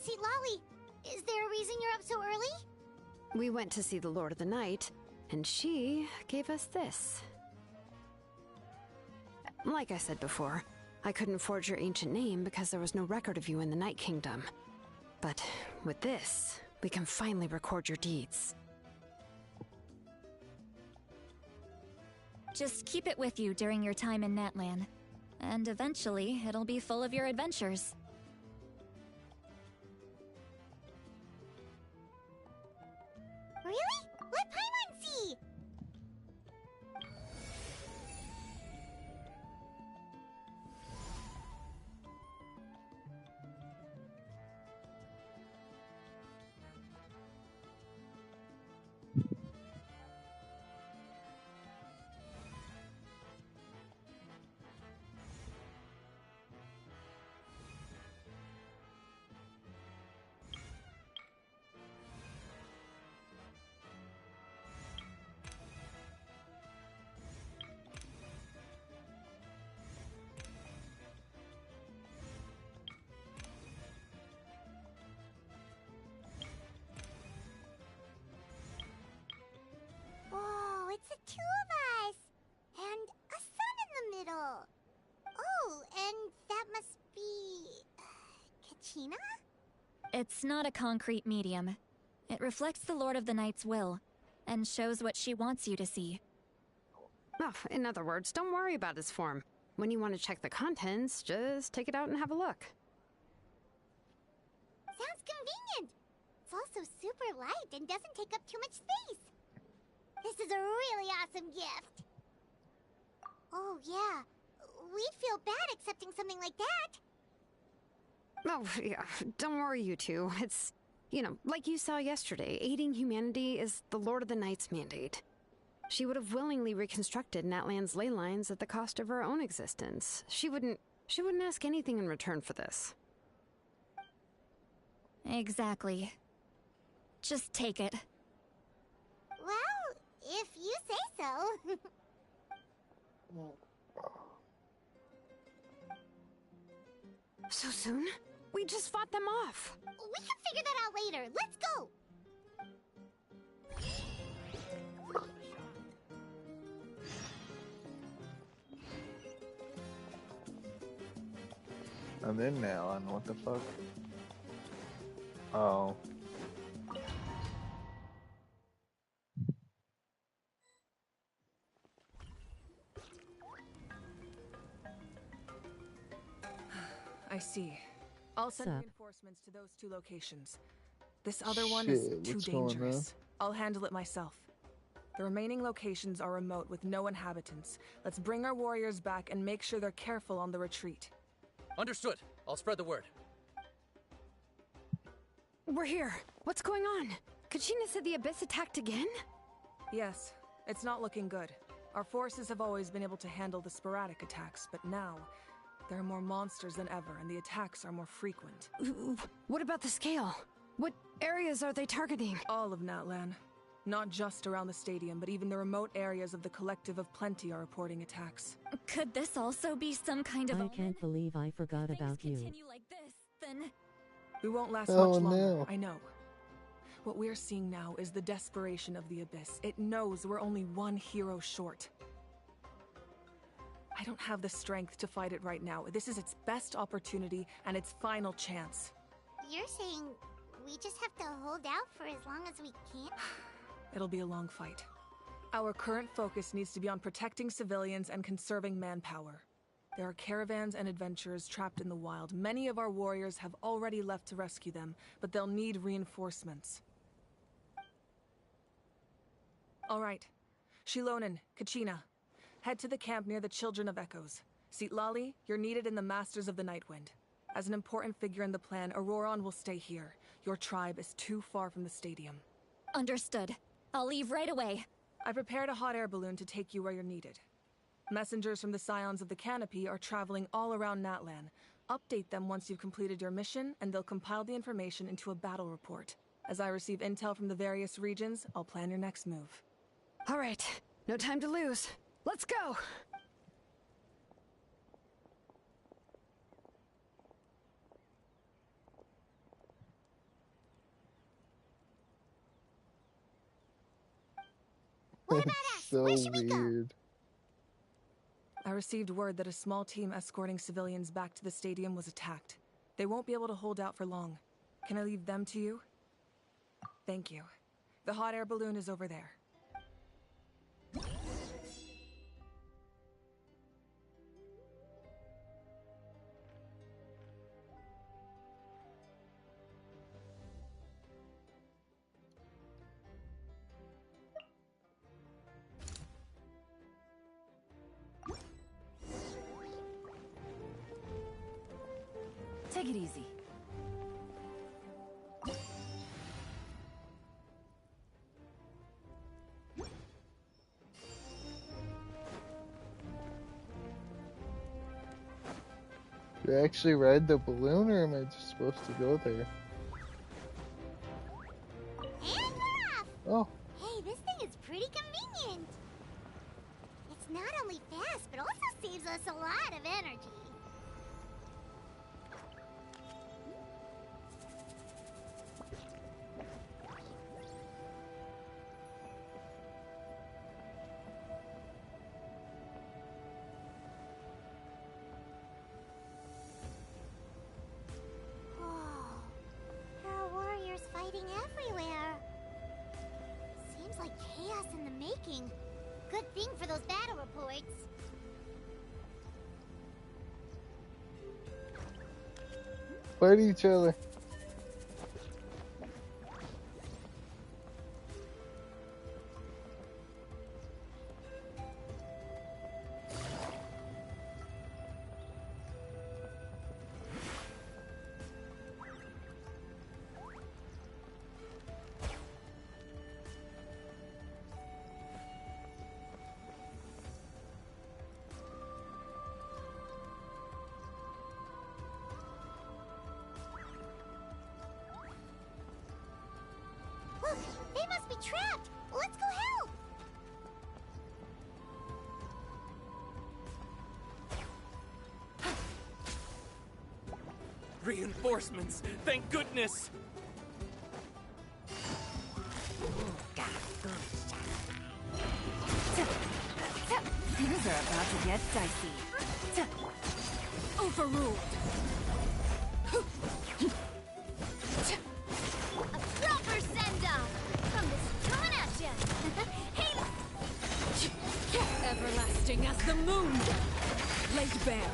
See, Lolly, is there a reason you're up so early? We went to see the Lord of the Night, and she gave us this. Like I said before, I couldn't forge your ancient name because there was no record of you in the Night Kingdom. But with this, we can finally record your deeds. Just keep it with you during your time in Natlan. And eventually, it'll be full of your adventures. Really? Let Paimon see! Whoa, it's the two of us! And a sun in the middle! Oh, and that must be... Kachina? It's not a concrete medium. It reflects the Lord of the Night's will, and shows what she wants you to see. Oh, in other words, don't worry about his form. When you want to check the contents, just take it out and have a look. Sounds convenient! It's also super light and doesn't take up too much space. This is a really awesome gift. Oh, yeah. We'd feel bad accepting something like that. Oh, yeah, don't worry, you two. It's, you know, like you saw yesterday, aiding humanity is the Lord of the Night's mandate. She would have willingly reconstructed Natlan's ley lines at the cost of her own existence. She wouldn't ask anything in return for this. Exactly. Just take it. Well, if you say so. So soon? We just fought them off. We can figure that out later. Let's go! I'm in now, I don't know what the fuck. Oh. I see. I'll send Sup? reinforcements to those two locations. This other one is Shit, too what's going on? dangerous. I'll handle it myself. The remaining locations are remote with no inhabitants. Let's bring our warriors back and make sure they're careful on the retreat. Understood. I'll spread the word. We're here. What's going on? Kachina said the Abyss attacked again? Yes, it's not looking good. Our forces have always been able to handle the sporadic attacks, but now there are more monsters than ever, and the attacks are more frequent. What about the scale? What areas are they targeting? All of Natlan. Not just around the stadium, but even the remote areas of the Collective of Plenty are reporting attacks. Could this also be some kind of I omen? can't believe I forgot If about things you. continue like this, then... We won't last Oh, much longer, no. I know. What we're seeing now is the desperation of the Abyss. It knows we're only one hero short. I don't have the strength to fight it right now. This is its best opportunity and its final chance. You're saying we just have to hold out for as long as we can? It'll be a long fight. Our current focus needs to be on protecting civilians and conserving manpower. There are caravans and adventurers trapped in the wild. Many of our warriors have already left to rescue them, but they'll need reinforcements. All right. Shilonen, Kachina, head to the camp near the Children of Echoes. Lali, you're needed in the Masters of the Nightwind. As an important figure in the plan, Auroron will stay here. Your tribe is too far from the stadium. Understood. I'll leave right away. I prepared a hot air balloon to take you where you're needed. Messengers from the Scions of the Canopy are traveling all around Natlan. Update them once you've completed your mission, and they'll compile the information into a battle report. As I receive intel from the various regions, I'll plan your next move. All right, no time to lose. Let's go! What It's about us? so Where should we go? weird. I received word that a small team escorting civilians back to the stadium was attacked. They won't be able to hold out for long. Can I leave them to you? Thank you. The hot air balloon is over there. Take it easy. Do I actually ride the balloon, or am I just supposed to go there? And we're off! Oh, Hey, this thing is pretty convenient. It's not only fast, but also saves us a lot of energy. Whoa. There are warriors fighting everywhere. Seems like chaos in the making. Good thing for those battle reports. fight each other. Look, they must be trapped. Let's go help. Reinforcements! Thank goodness! Things are about to get dicey. Overruled. A proper send-off from this coming at ya. Hey, Everlasting as the moon. Laid bare.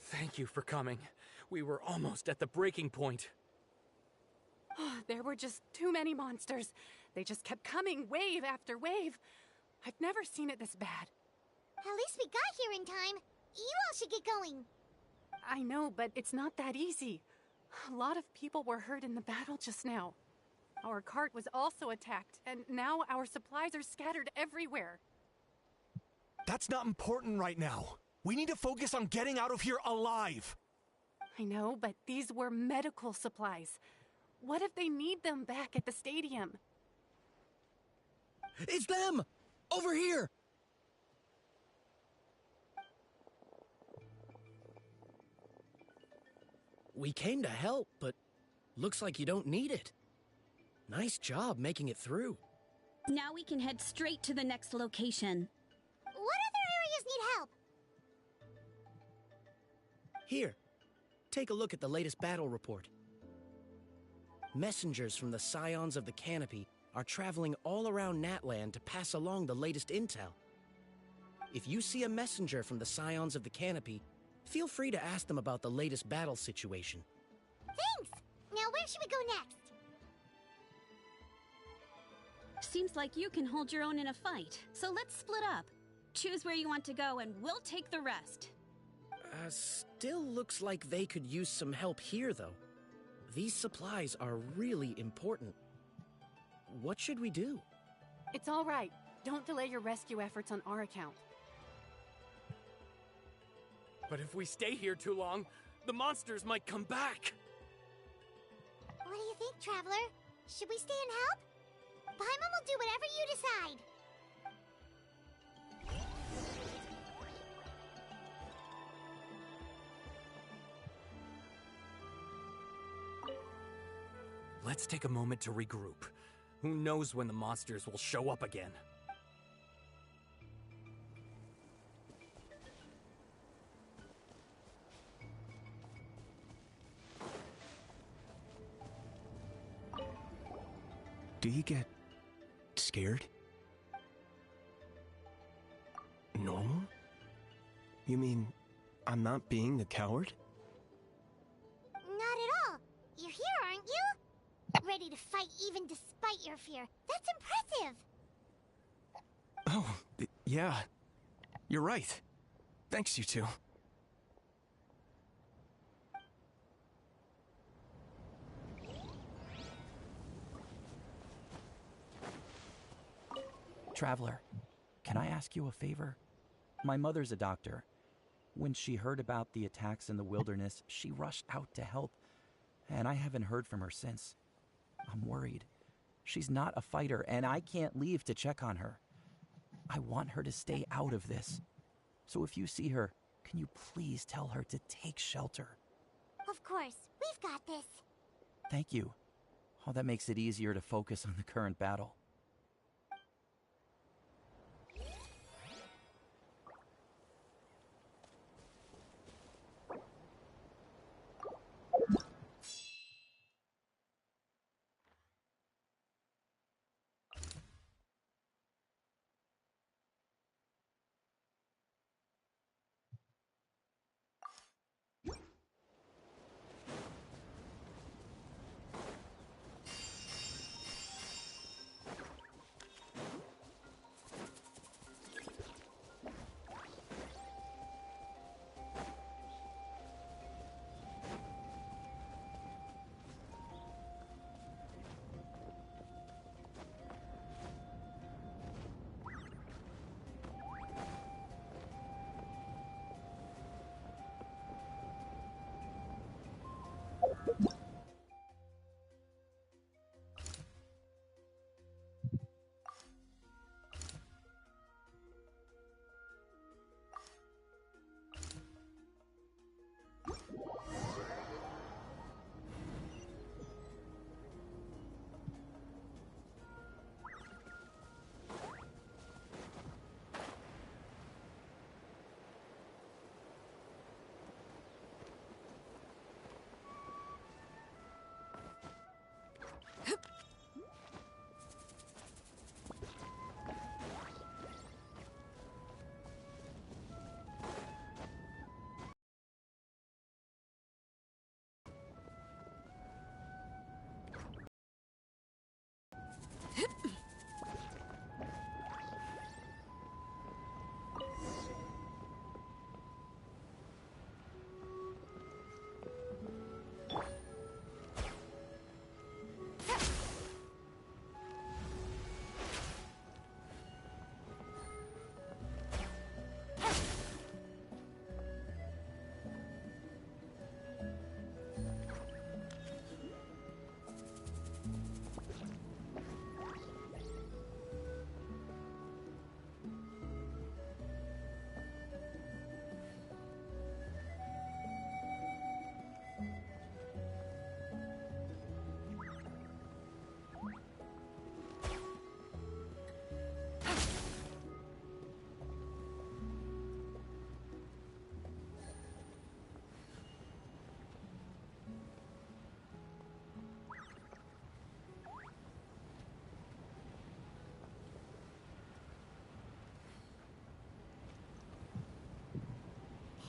Thank you for coming. We were almost at the breaking point. There were just too many monsters. They just kept coming, wave after wave. I've never seen it this bad. at least we got here in time. You all should get going. I know, but it's not that easy. A lot of people were hurt in the battle just now. Our cart was also attacked, and now our supplies are scattered everywhere. That's not important right now. We need to focus on getting out of here alive. I know, but these were medical supplies. What if they need them back at the stadium? It's them! Over here! We came to help, but looks like you don't need it. Nice job making it through. Now we can head straight to the next location. What other areas need help? Here, take a look at the latest battle report. Messengers from the Scions of the Canopy are traveling all around Natlan to pass along the latest intel. If you see a messenger from the Scions of the Canopy, feel free to ask them about the latest battle situation. Thanks! Now where should we go next? Seems like you can hold your own in a fight, so let's split up. Choose where you want to go and we'll take the rest. Still looks like they could use some help here, though. These supplies are really important. What should we do? It's all right. Don't delay your rescue efforts on our account. But if we stay here too long, the monsters might come back. What do you think, Traveler? Should we stay and help? Paimon will do whatever you decide. Let's take a moment to regroup. Who knows when the monsters will show up again? Do you get scared? Normal? You mean I'm not being a coward? Not at all. You're here, aren't you? Ready to fight even despite your fear. That's impressive. Oh, yeah. You're right. Thanks, you two. Traveler, can I ask you a favor? My mother's a doctor. When she heard about the attacks in the wilderness, she rushed out to help, and I haven't heard from her since. I'm worried. She's not a fighter, and I can't leave to check on her. I want her to stay out of this. So if you see her, can you please tell her to take shelter? Of course, we've got this. Thank you. Oh, that makes it easier to focus on the current battle.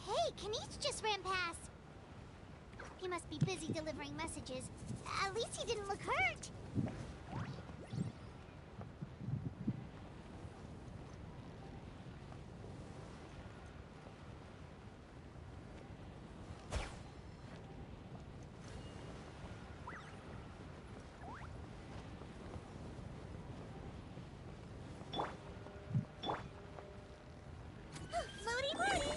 Hey, Kanice just ran past. He must be busy delivering messages. At least he didn't look hurt. Loady Loody!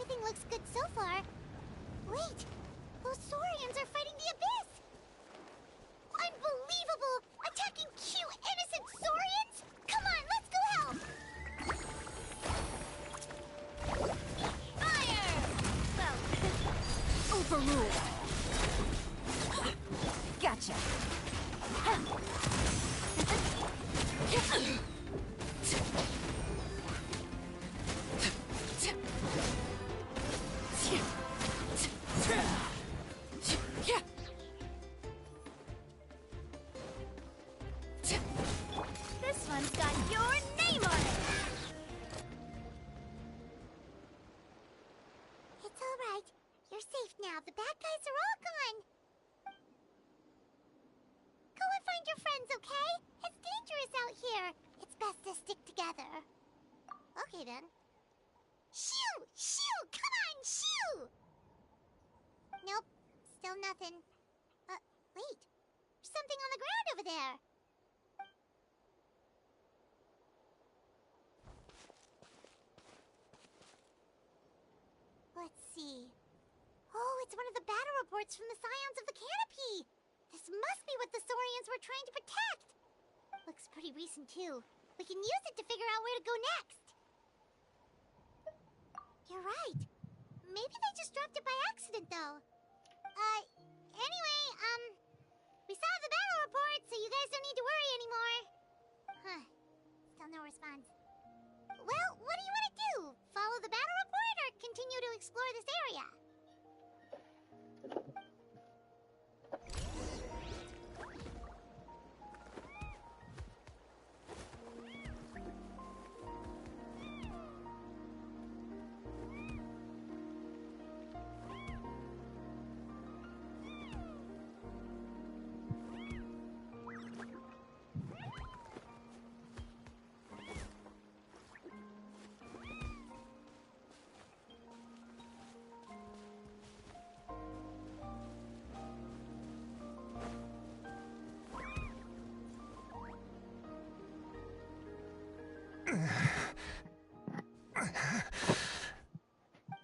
Everything looks good so far. Wait, those Saurians are fighting the Abyss! Unbelievable! Attacking cute, innocent Saurians? Come on, let's go help! Fire! Well, Overrule. Gotcha. this one's got your name on it! It's alright. You're safe now. The bad guys are all gone. Go and find your friends, okay? It's dangerous out here. It's best to stick together. Okay, then. Shoo! Shoo! Come on, shoo! Nope. Still nothing. Wait. There's something on the ground over there. Let's see. Oh, it's one of the battle reports from the Scions of the Canopy! This must be what the Saurians were trying to protect! Looks pretty recent, too. We can use it to figure out where to go next. You're right. Maybe they just dropped it by accident, though. Anyway, we saw the battle report, so you guys don't need to worry anymore. Huh. Still no response. Well, what do you want to do? Follow the battle report or continue to explore this area?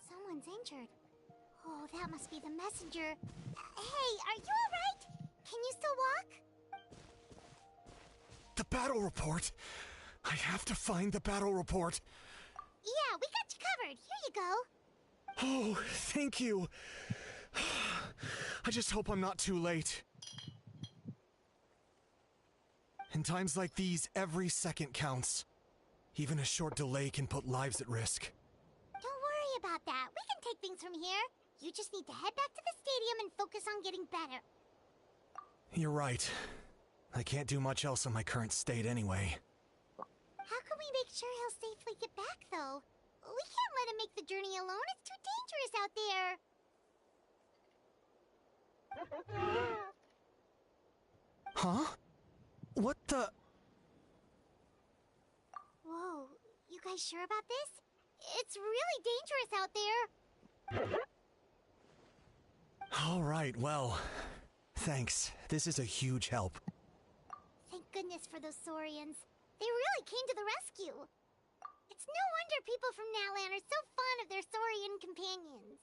Someone's injured. Oh, that must be the messenger. Hey, are you alright? Can you still walk? The battle report! I have to find the battle report. Yeah, we got you covered. Here you go. Oh, thank you. I just hope I'm not too late. In times like these, every second counts. Even a short delay can put lives at risk. Don't worry about that. We can take things from here. You just need to head back to the stadium and focus on getting better. You're right. I can't do much else in my current state anyway. How can we make sure he'll safely get back, though? We can't let him make the journey alone. It's too dangerous out there. Huh? What the... Whoa, you guys sure about this? It's really dangerous out there. All right, well, thanks. This is a huge help. Thank goodness for those Saurians. They really came to the rescue. It's no wonder people from Natlan are so fond of their Saurian companions.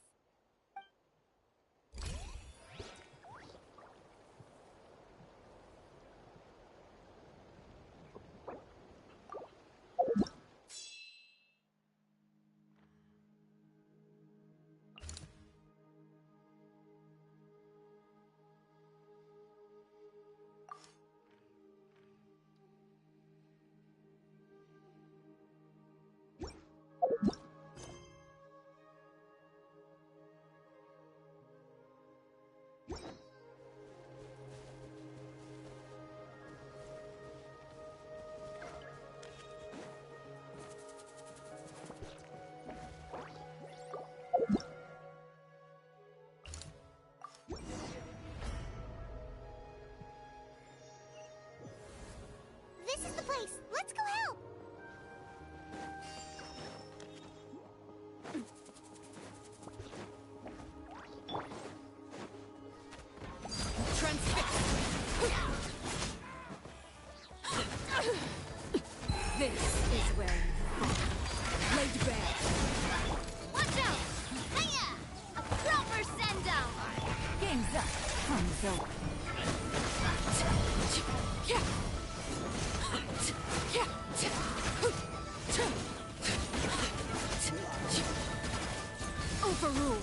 Overruled.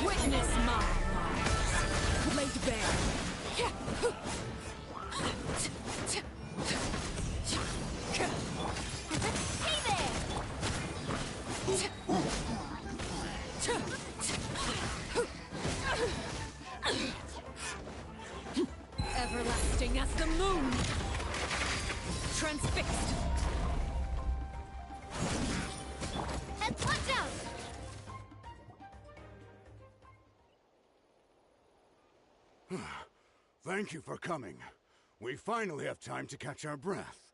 Witness my lies. Laid bare. Hey there! Everlasting as the moon. Transfixed. And watch out! Thank you for coming. We finally have time to catch our breath.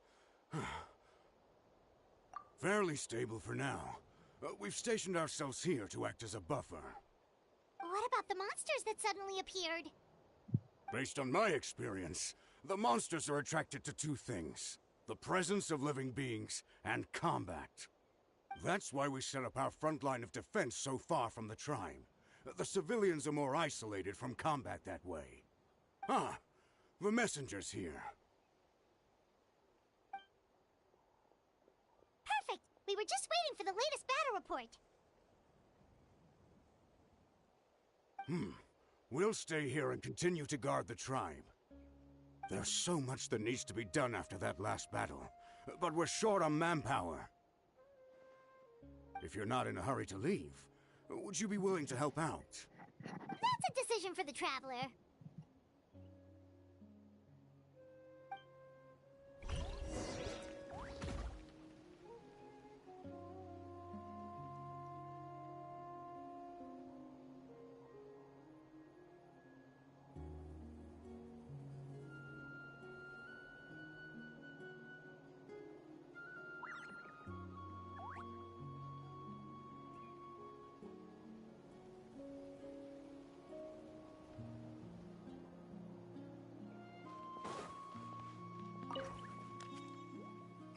Fairly stable for now. We've stationed ourselves here to act as a buffer. What about the monsters that suddenly appeared? Based on my experience, the monsters are attracted to two things: the presence of living beings and combat. That's why we set up our front line of defense so far from the tribe. The civilians are more isolated from combat that way. Ah, the messenger's here. Perfect! We were just waiting for the latest battle report. We'll stay here and continue to guard the tribe. There's so much that needs to be done after that last battle, but we're short on manpower. If you're not in a hurry to leave, would you be willing to help out? That's a decision for the Traveler.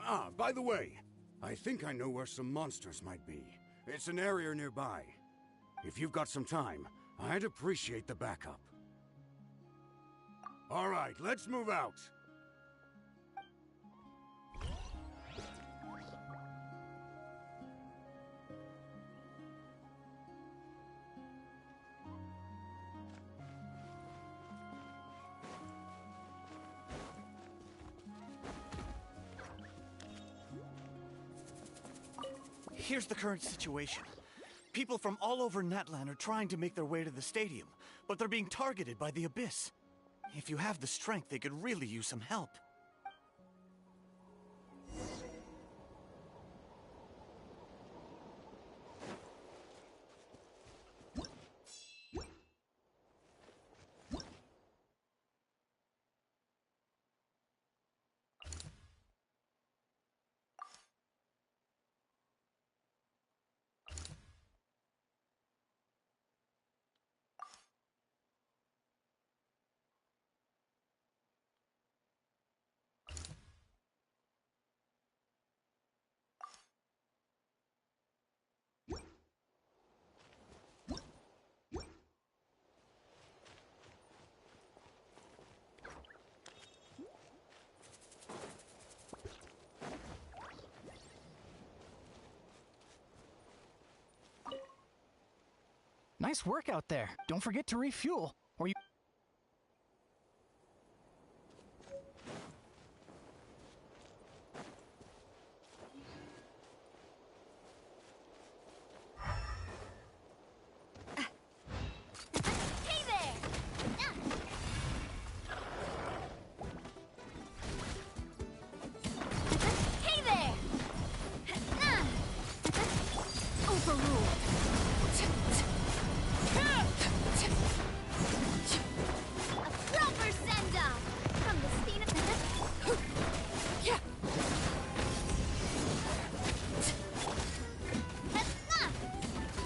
Ah, by the way, I think I know where some monsters might be. It's an area nearby. If you've got some time, I'd appreciate the backup. All right, let's move out. Here's the current situation. People from all over Natlan are trying to make their way to the stadium, but they're being targeted by the Abyss. If you have the strength, they could really use some help. Nice work out there. Don't forget to refuel, or you... Hey there! Hey there! Overruled. A proper send-off from the scene of Yeah.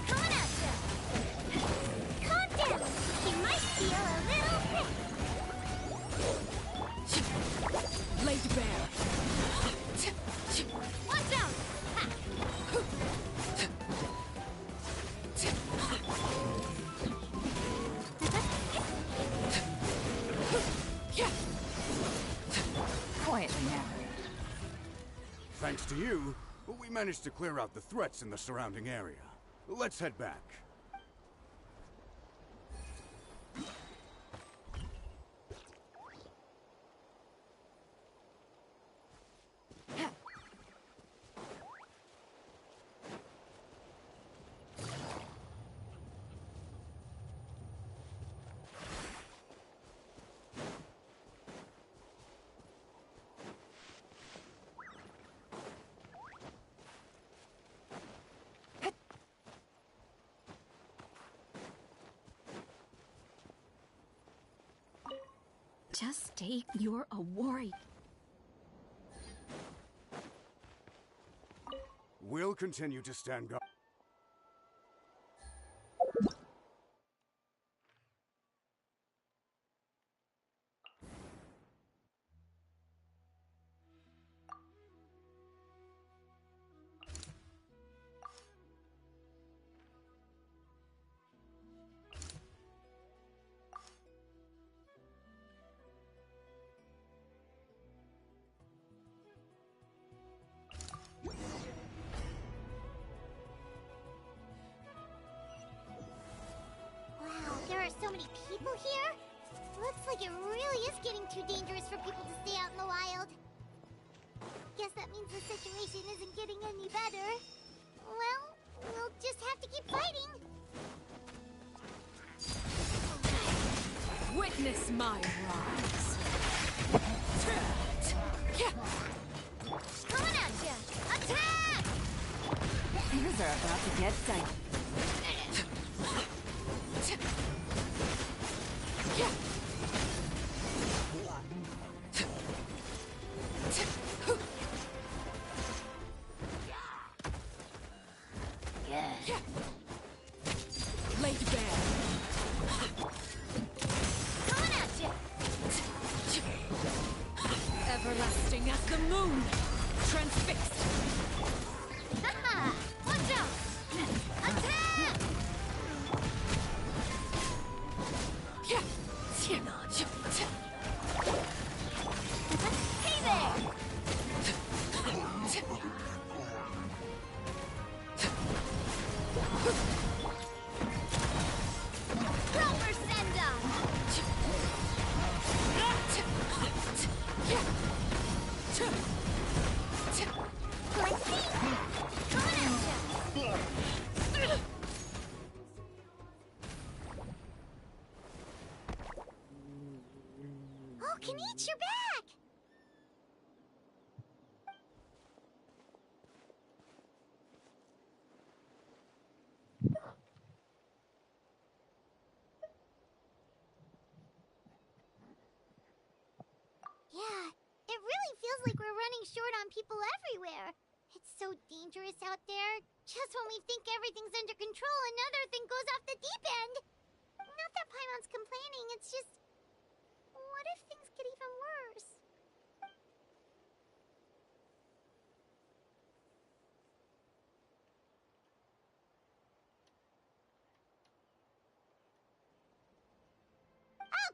Coming at ya! Calm down! You might feel a little sick. Laid bare. Watch out! Quietly now. Thanks to you, we managed to clear out the threats in the surrounding area. Let's head back. Just stay. You're a warrior. We'll continue to stand guard. Wow, there are so many people here. Looks like it really is getting too dangerous for people to stay out in the wild. Guess that means the situation isn't getting any better. Well, we'll just have to keep fighting. Witness my rise. Coming at ya! Attack! Things are about to get dicey. Laid bare. Coming at ya! Everlasting as the moon. Transfixed. Haha! Watch out! Attack! Hey there! Proper send-up! Let's see! Coming at ya! Oh, Kanich, you're back! Yeah, it really feels like we're running short on people everywhere. It's so dangerous out there. Just when we think everything's under control, another thing goes off the deep end. Not that Paimon's complaining, it's just... What if things get even worse?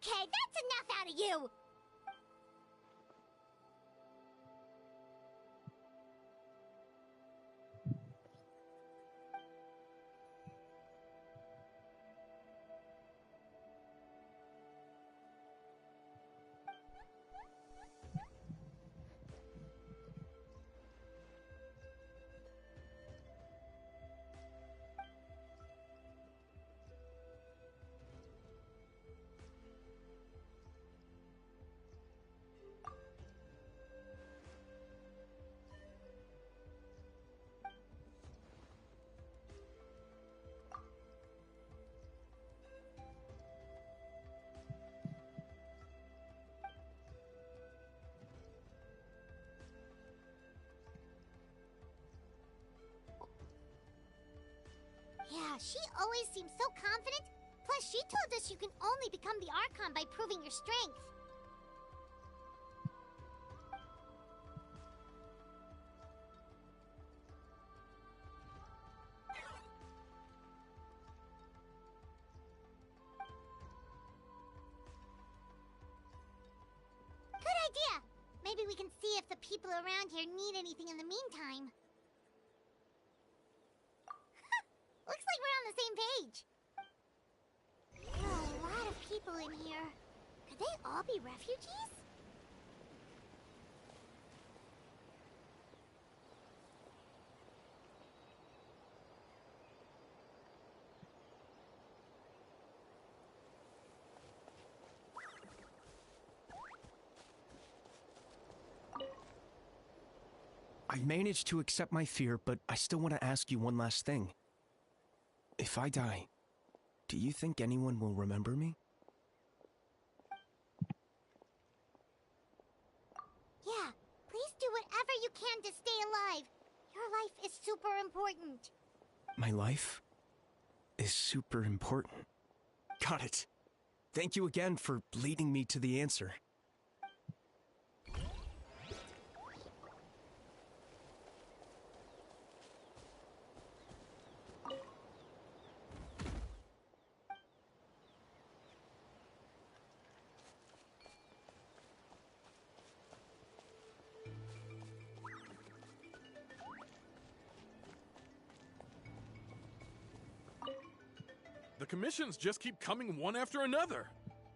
Okay, that's enough out of you! Yeah, she always seems so confident. Plus, she told us you can only become the Archon by proving your strength. Good idea! Maybe we can see if the people around here need anything in the meantime. Looks like we're on the same page. There are a lot of people in here. Could they all be refugees? I managed to accept my fear, but I still want to ask you one last thing. If I die, do you think anyone will remember me? can to stay alive. Your life is super important. My life is super important. Got it. Thank you again for leading me to the answer. The commissions just keep coming one after another.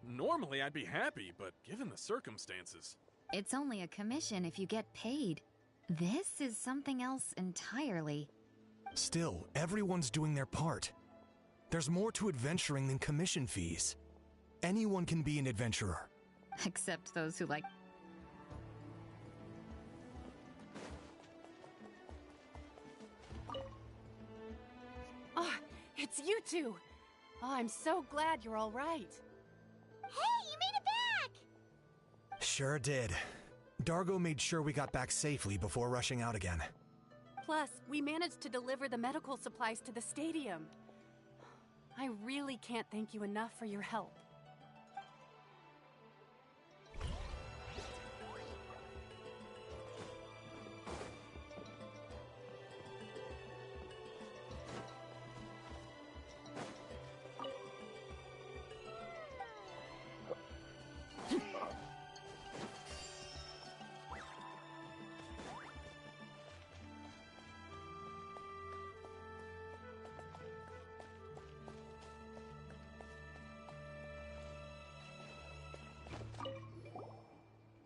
Normally I'd be happy, but given the circumstances... It's only a commission if you get paid. This is something else entirely. Still, everyone's doing their part. There's more to adventuring than commission fees. Anyone can be an adventurer. Except those who like... Oh, it's you two! Oh, I'm so glad you're all right. Hey, you made it back! Sure did. Dargo made sure we got back safely before rushing out again. Plus, we managed to deliver the medical supplies to the stadium. I really can't thank you enough for your help.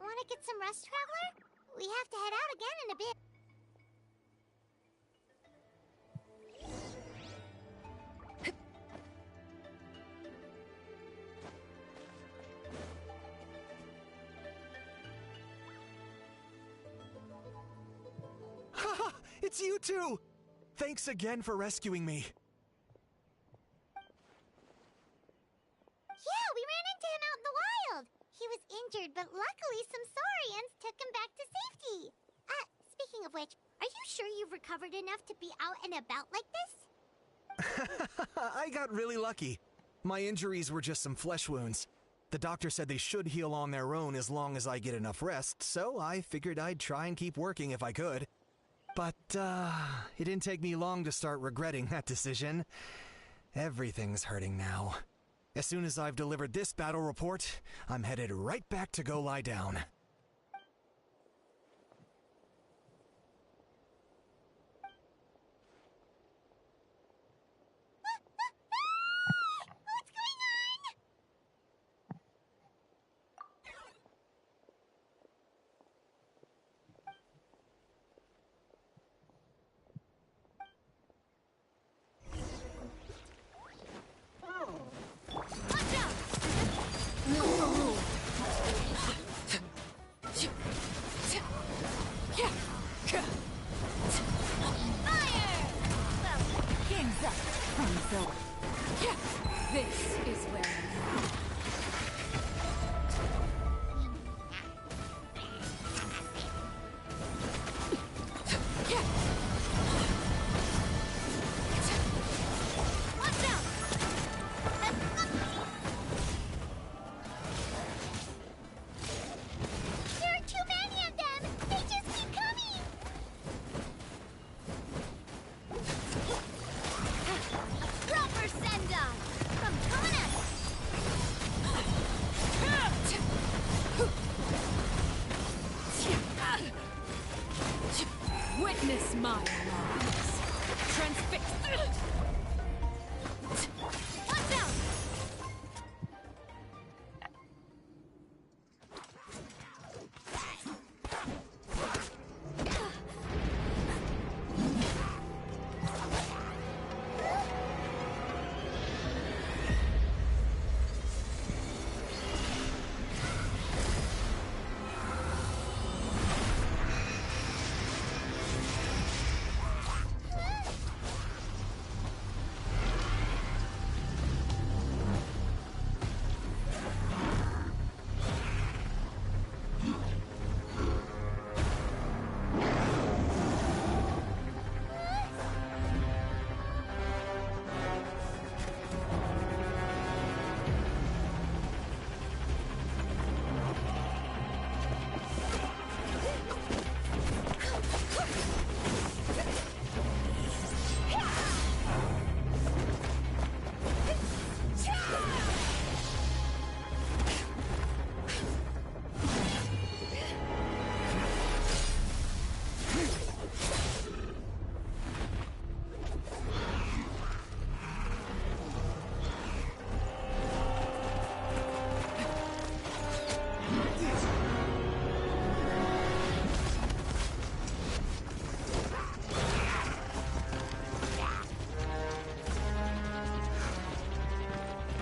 Want to get some rest, Traveler? We have to head out again in a bit. Haha! It's you two! Thanks again for rescuing me. Yeah, we ran into him out in the wild. He was injured, but luckily some saurians took him back to safety. Speaking of which, are you sure you've recovered enough to be out and about like this? I got really lucky. My injuries were just some flesh wounds. The doctor said they should heal on their own as long as I get enough rest, so I figured I'd try and keep working if I could. But, it didn't take me long to start regretting that decision. Everything's hurting now. As soon as I've delivered this battle report, I'm headed right back to go lie down. What's going on? King's up, King's over. This is where I'm at. Watch out! There are too many of them! They just keep coming! Proper send-off! From coming at us!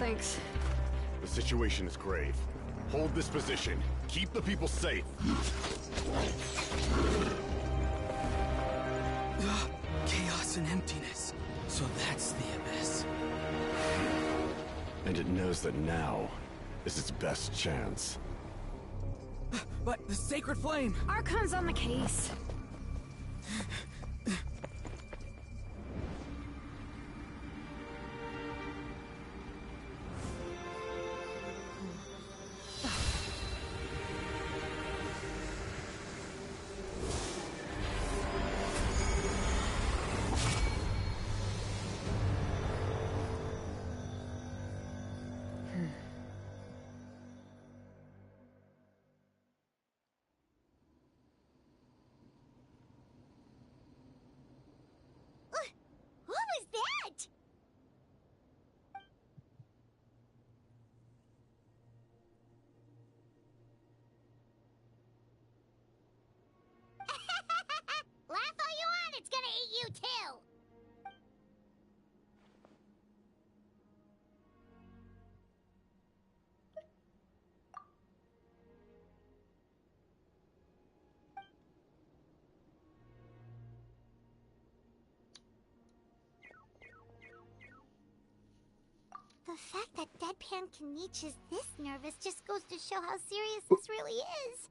Thanks. The situation is grave. Hold this position. Keep the people safe. Chaos and emptiness. So that's the Abyss. And it knows that now is its best chance. But the Sacred Flame! Archon's on the case. What was that? Laugh all you want, it's gonna eat you too! The fact that Deadpan Kenichi is this nervous just goes to show how serious this really is.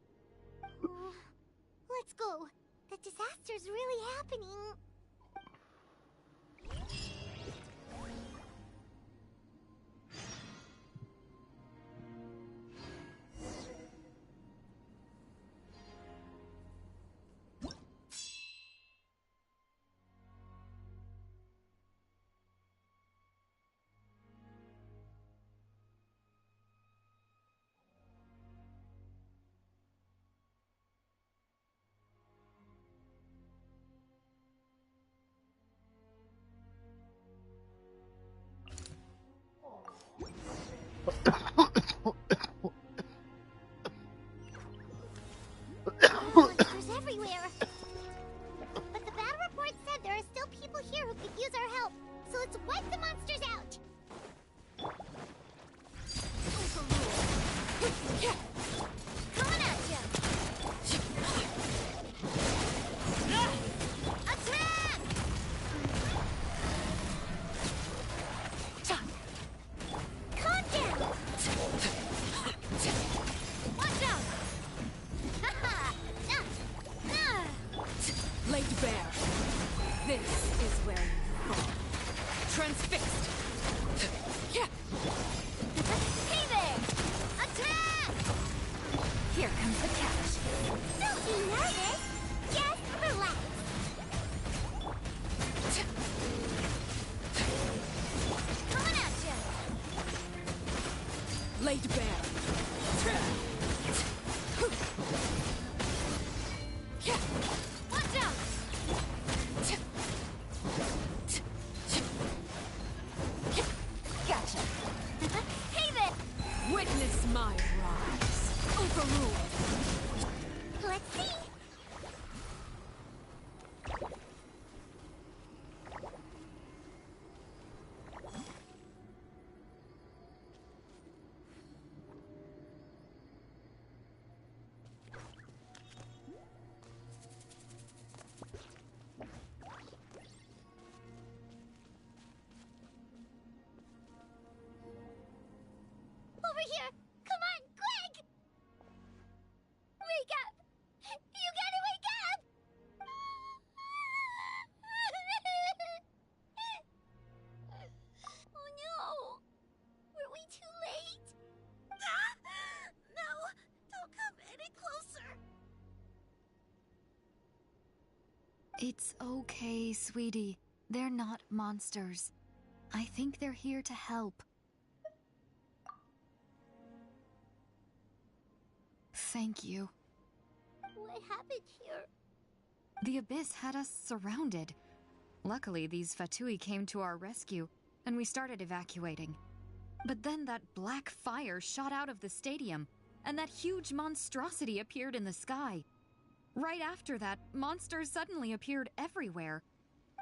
Let's go. The disaster's really happening. Monsters everywhere. But the battle report said there are still people here who could use our help. So let's wipe the monsters out. Coming at ya. Attack! Calm down. Watch out. Laid bare. This is where you fall. Transfixed. Hey there! Attack! Here comes the catch. Don't be nervous. Just relax. Coming at ya. Laid bare. Watch out! Gotcha. Hey there! Witness my rise. Overruled. Let's see. Over here! Come on, quick! Wake up! You gotta wake up! Oh no! Were we too late? No! Don't come any closer! It's okay, sweetie. They're not monsters. I think they're here to help. Thank you. What happened here? The Abyss had us surrounded. Luckily, these Fatui came to our rescue, and we started evacuating. But then that black fire shot out of the stadium, and that huge monstrosity appeared in the sky. Right after that, monsters suddenly appeared everywhere.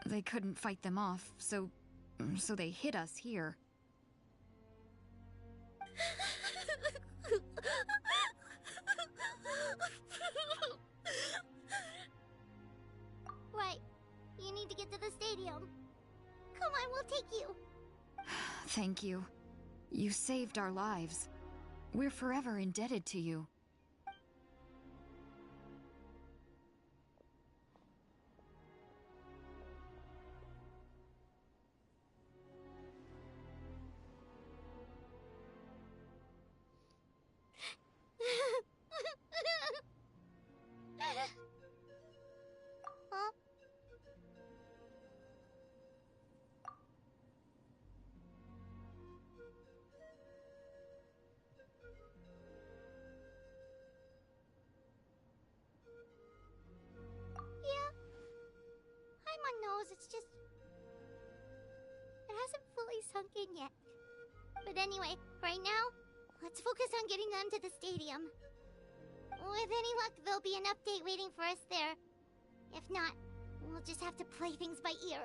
They couldn't fight them off, so they hit us here. Right. You need to get to the stadium. Come on, we'll take you. Thank you. You saved our lives. We're forever indebted to you. Huh? Yeah. Paimon knows, it's just... It hasn't fully sunk in yet. But anyway, right now, let's focus on getting them to the stadium. With any luck, there'll be an update waiting for us there. If not, we'll just have to play things by ear.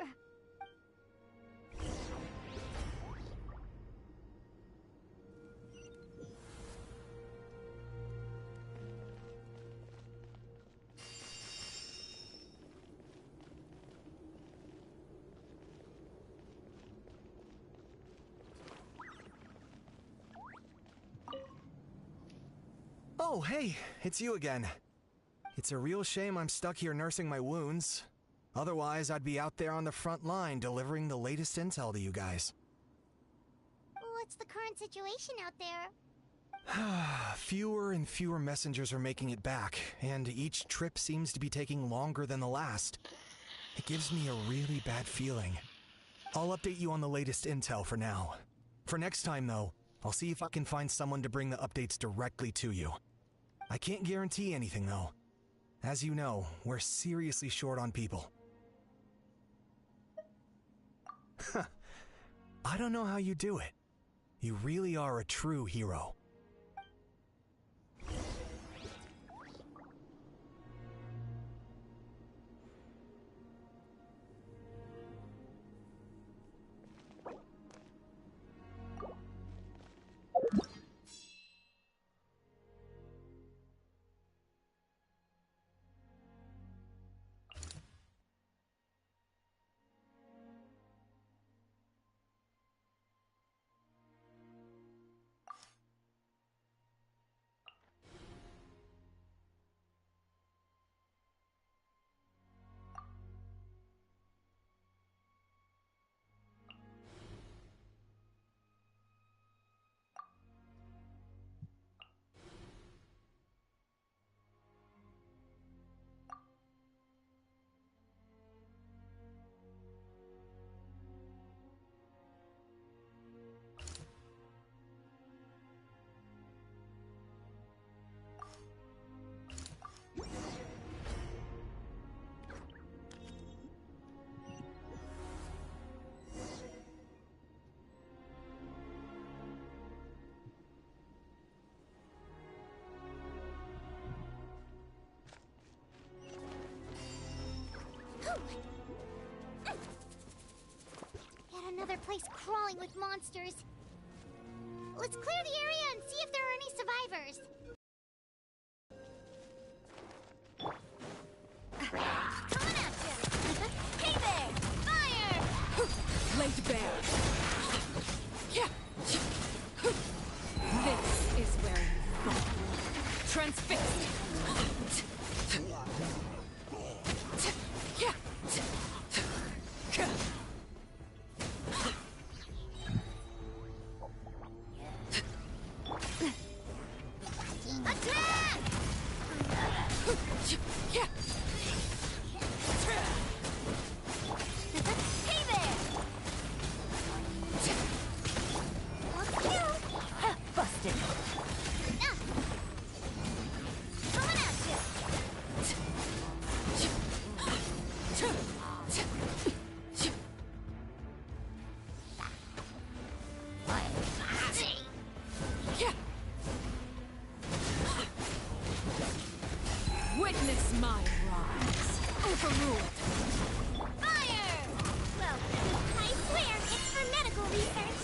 Oh, hey, it's you again. It's a real shame I'm stuck here nursing my wounds. Otherwise, I'd be out there on the front line delivering the latest intel to you guys. What's the current situation out there? Fewer and fewer messengers are making it back, and each trip seems to be taking longer than the last. It gives me a really bad feeling. I'll update you on the latest intel for now. For next time, though, I'll see if I can find someone to bring the updates directly to you. I can't guarantee anything, though. As you know, we're seriously short on people. I don't know how you do it. You really are a true hero. Yet another place crawling with monsters. Let's clear the area and see if there are any survivors. Coming at you! Hey there! Fire! Laid bare. Yeah. This is where you fall. Transfixed. Yeah. Attack! Yeah. Hey there! Let's go! Busted. Coming at you! Yeah. Witness my rise. Overruled. Fire! Well, I swear it's for medical research.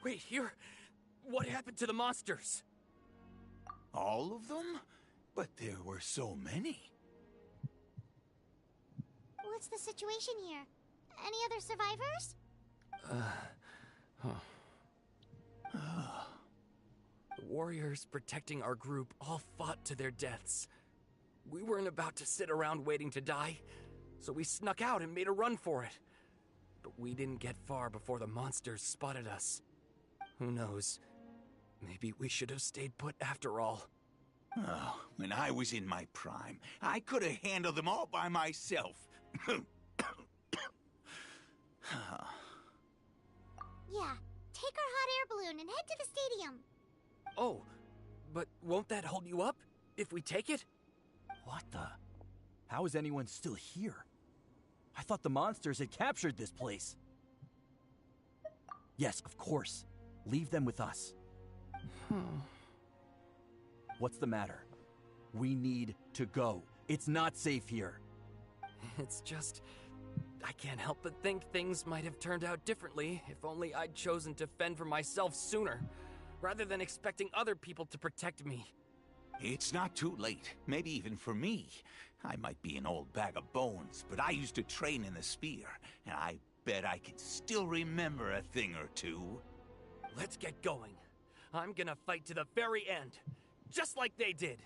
Wait, here? What happened to the monsters? All of them? But there were so many. What's the situation here? Any other survivors? The warriors protecting our group all fought to their deaths. We weren't about to sit around waiting to die, so we snuck out and made a run for it. But we didn't get far before the monsters spotted us. Who knows? Maybe we should have stayed put after all. Oh, when I was in my prime, I could have handled them all by myself. Yeah, take our hot air balloon and head to the stadium. Oh, but won't that hold you up if we take it? What the? How is anyone still here? I thought the monsters had captured this place. Yes, of course. Leave them with us. What's the matter? We need to go. It's not safe here. It's just... I can't help but think things might have turned out differently if only I'd chosen to fend for myself sooner, rather than expecting other people to protect me. It's not too late, maybe even for me. I might be an old bag of bones, but I used to train in the spear, and I bet I can still remember a thing or two. Let's get going. I'm gonna fight to the very end, just like they did.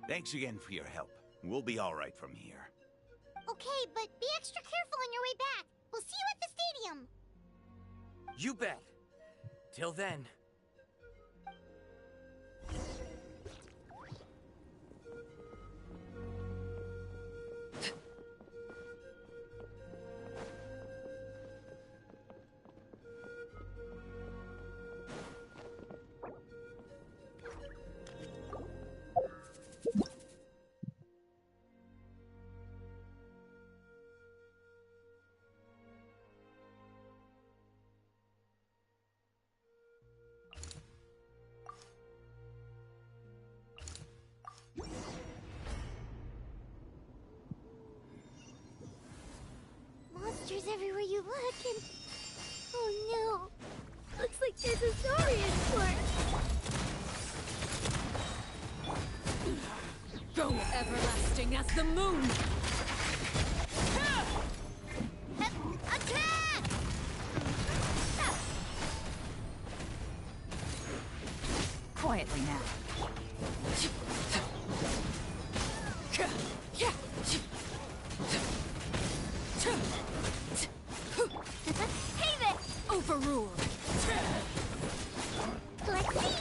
Thanks again for your help. We'll be all right from here. Okay, but be extra careful on your way back. We'll see you at the stadium. You bet. Till then. Monsters everywhere you look, and... Oh no! Looks like there's a Saurian fort! Go everlasting as the moon! Attack! Quietly now. Hey there! Overruled. Let's see!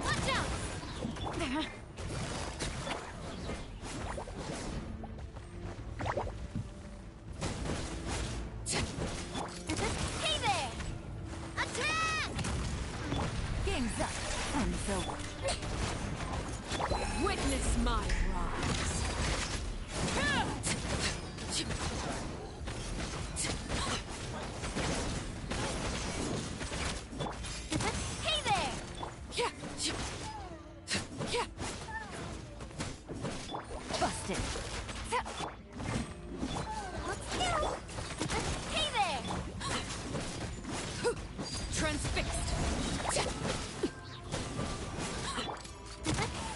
Watch out! Hey there! Attack! Game's up. Fun's over. Witness my rise. Hey there! Busted. Let's go! Hey there! Transfixed.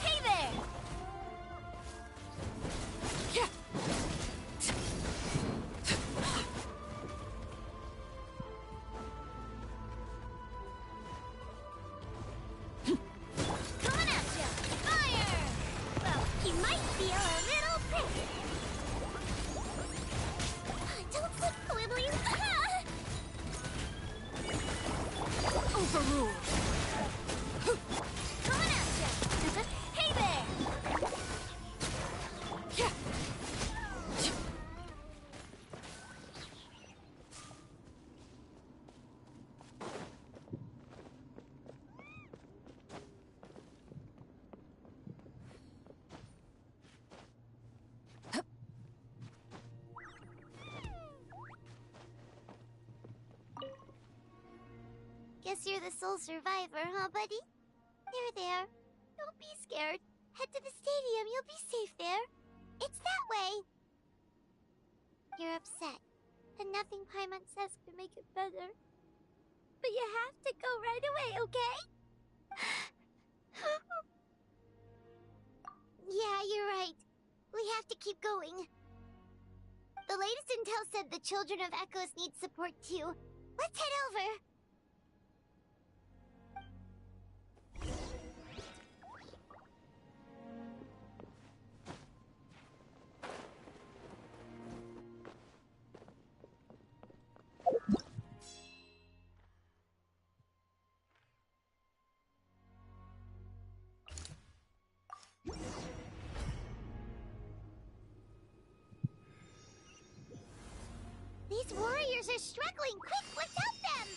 Hey there! Coming at ya! Fire! Well, he might feel a little prick. Don't slip, Quibbly! Overruled. Coming at ya! Hey there! Guess you're the sole survivor, huh, buddy? There. Don't be scared. Head to the stadium. You'll be safe there. It's that way. You're upset, and nothing Paimon says could make it better. But you have to go right away, okay? Yeah, you're right. We have to keep going. The latest intel said the Children of Echoes need support too. Let's head over. These warriors are struggling. Quick, let's help them!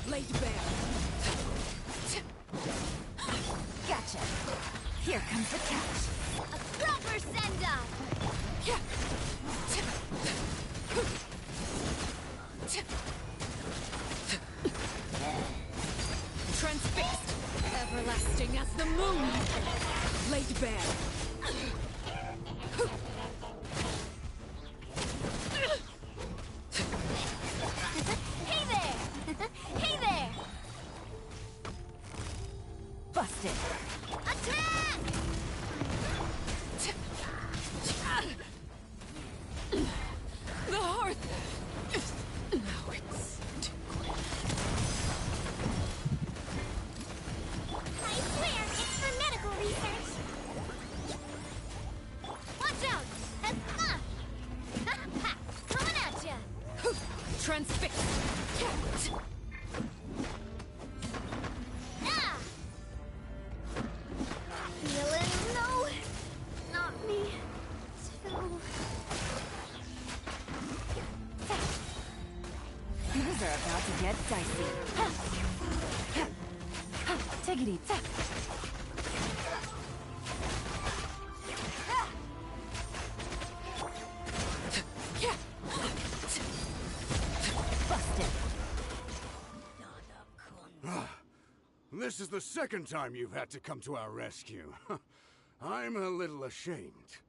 Laid bare. Gotcha. Here comes the catch. A proper send-off! Transfixed. Everlasting as the moon. Laid bare. Hey there! Hey there! Busted. Attack! The hearth. Now it's too quick. I swear, it's for medical research. Watch out! Coming at ya! Transfixed. Ah! Feeling no, not me. Too. Things are about to get dicey. Take it easy. Busted. This is the second time you've had to come to our rescue. I'm a little ashamed.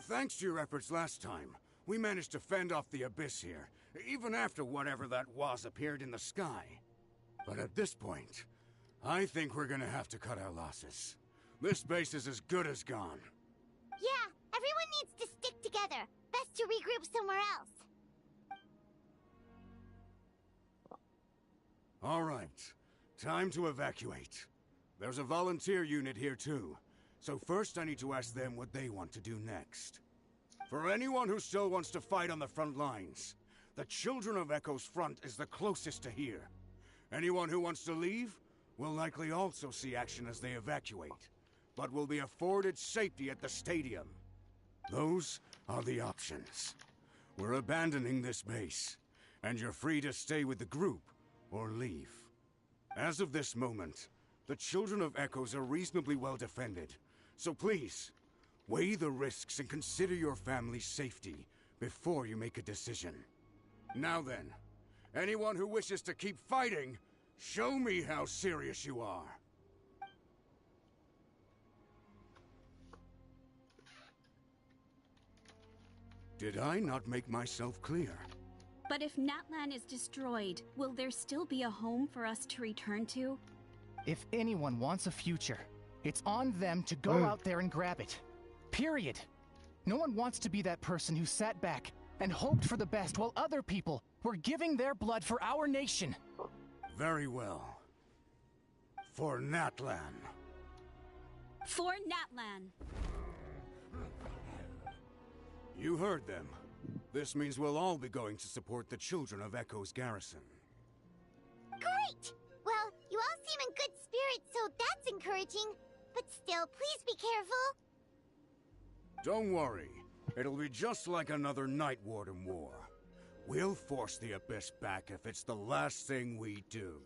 Thanks to your efforts last time, we managed to fend off the Abyss here, even after whatever that was appeared in the sky. But at this point, I think we're gonna have to cut our losses. This base is as good as gone. Yeah, everyone needs to stick together. Best to regroup somewhere else. All right, time to evacuate. There's a volunteer unit here too, so first I need to ask them what they want to do next. For anyone who still wants to fight on the front lines, the Children of Echo's front is the closest to here. Anyone who wants to leave will likely also see action as they evacuate, but will be afforded safety at the stadium. Those are the options. We're abandoning this base, and you're free to stay with the group or leave. As of this moment, the Children of Echoes are reasonably well defended, so please, weigh the risks and consider your family's safety before you make a decision. Now then, anyone who wishes to keep fighting, show me how serious you are. Did I not make myself clear? But if Natlan is destroyed, will there still be a home for us to return to? If anyone wants a future, it's on them to go out there and grab it. Period. No one wants to be that person who sat back and hoped for the best while other people were giving their blood for our nation. Very well. For Natlan. For Natlan. You heard them. This means we'll all be going to support the Children of Echo's garrison. Great! Well, you all seem in good spirits, so that's encouraging. But still, please be careful. Don't worry. It'll be just like another Night Warden war. We'll force the Abyss back if it's the last thing we do.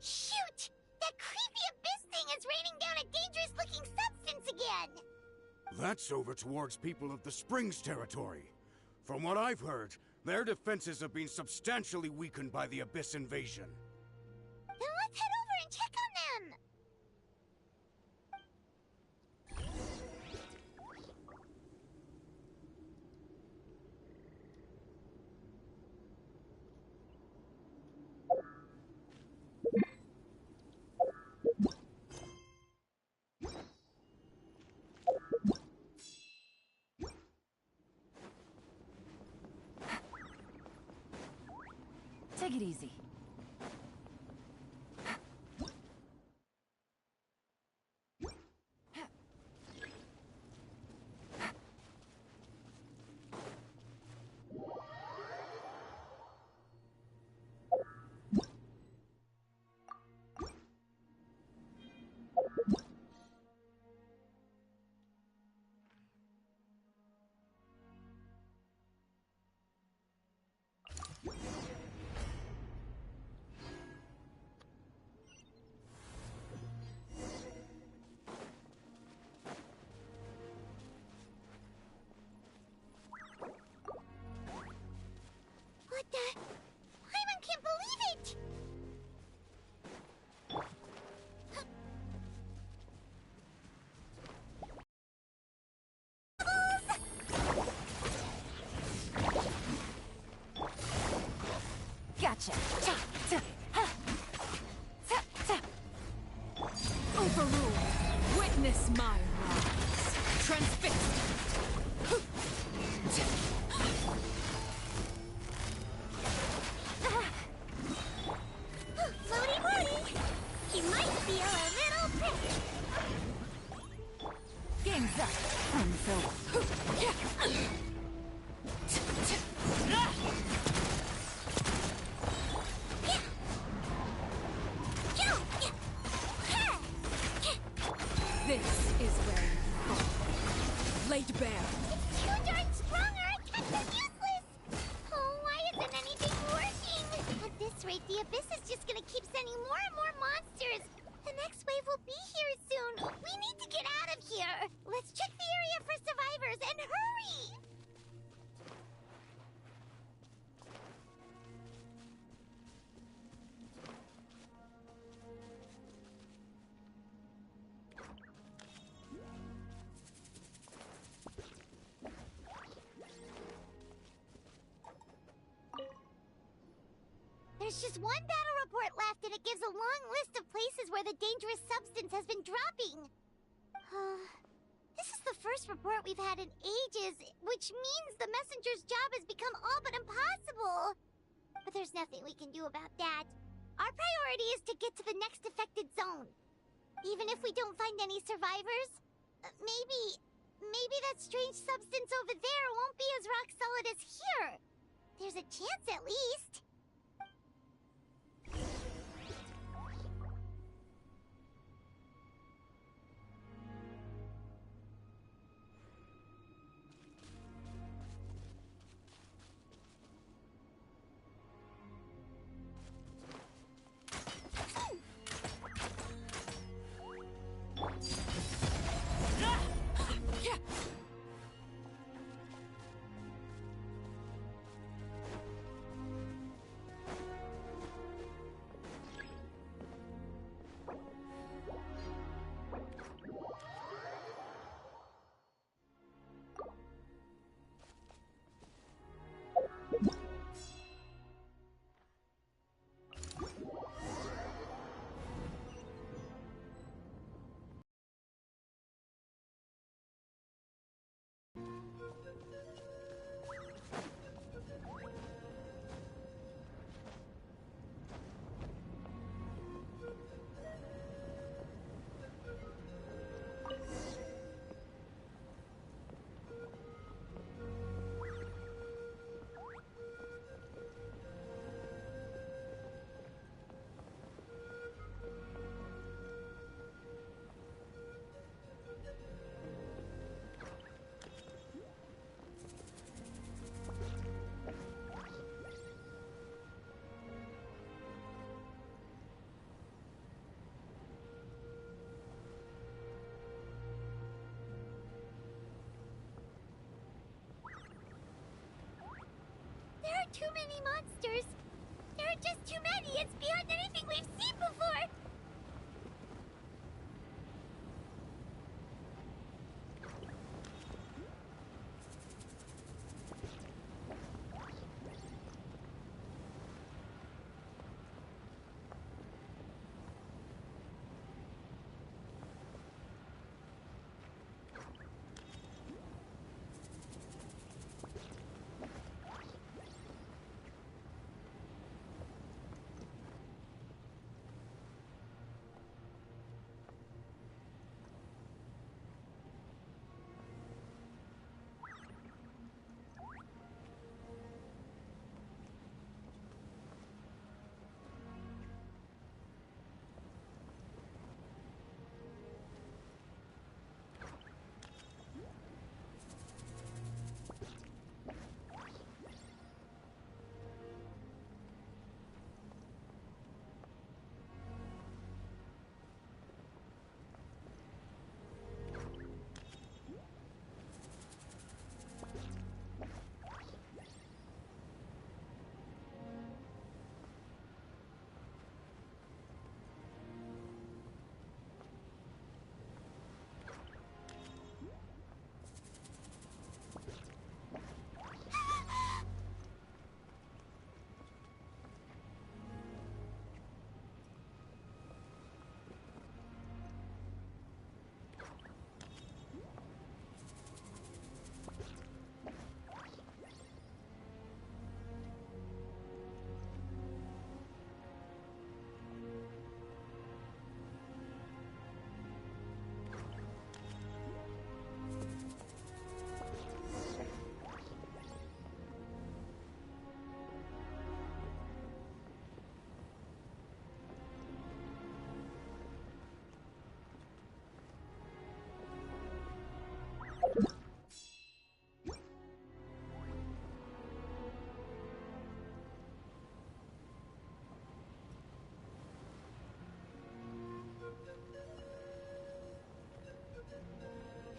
Shoot! That creepy Abyss thing is raining down a dangerous-looking substance again! That's over towards people of the Springs territory. From what I've heard, their defenses have been substantially weakened by the Abyss invasion. Then let's head over and check on them! Take it easy. What the? Paimon can't believe it! Gotcha. Overruled. Witness my rise. Transfixed. Floaty Morty! You might feel a little prick. Game's up. Unfilled. This is where you fall. Laid bare. It's too darn strong, our attacks are useless! Oh, why isn't anything working? At this rate, the Abyss is just gonna keep sending more and more monsters. The next wave will be here soon. We need to get out of here. Let's check the area for survivors and hurry! There's just one battle report left, and it gives a long list of places where the dangerous substance has been dropping. This is the first report we've had in ages, which means the messenger's job has become all but impossible. But there's nothing we can do about that. Our priority is to get to the next affected zone. Even if we don't find any survivors, maybe that strange substance over there won't be as rock solid as here. There's a chance at least. monsters. There are just too many. It's beyond anything we've seen before.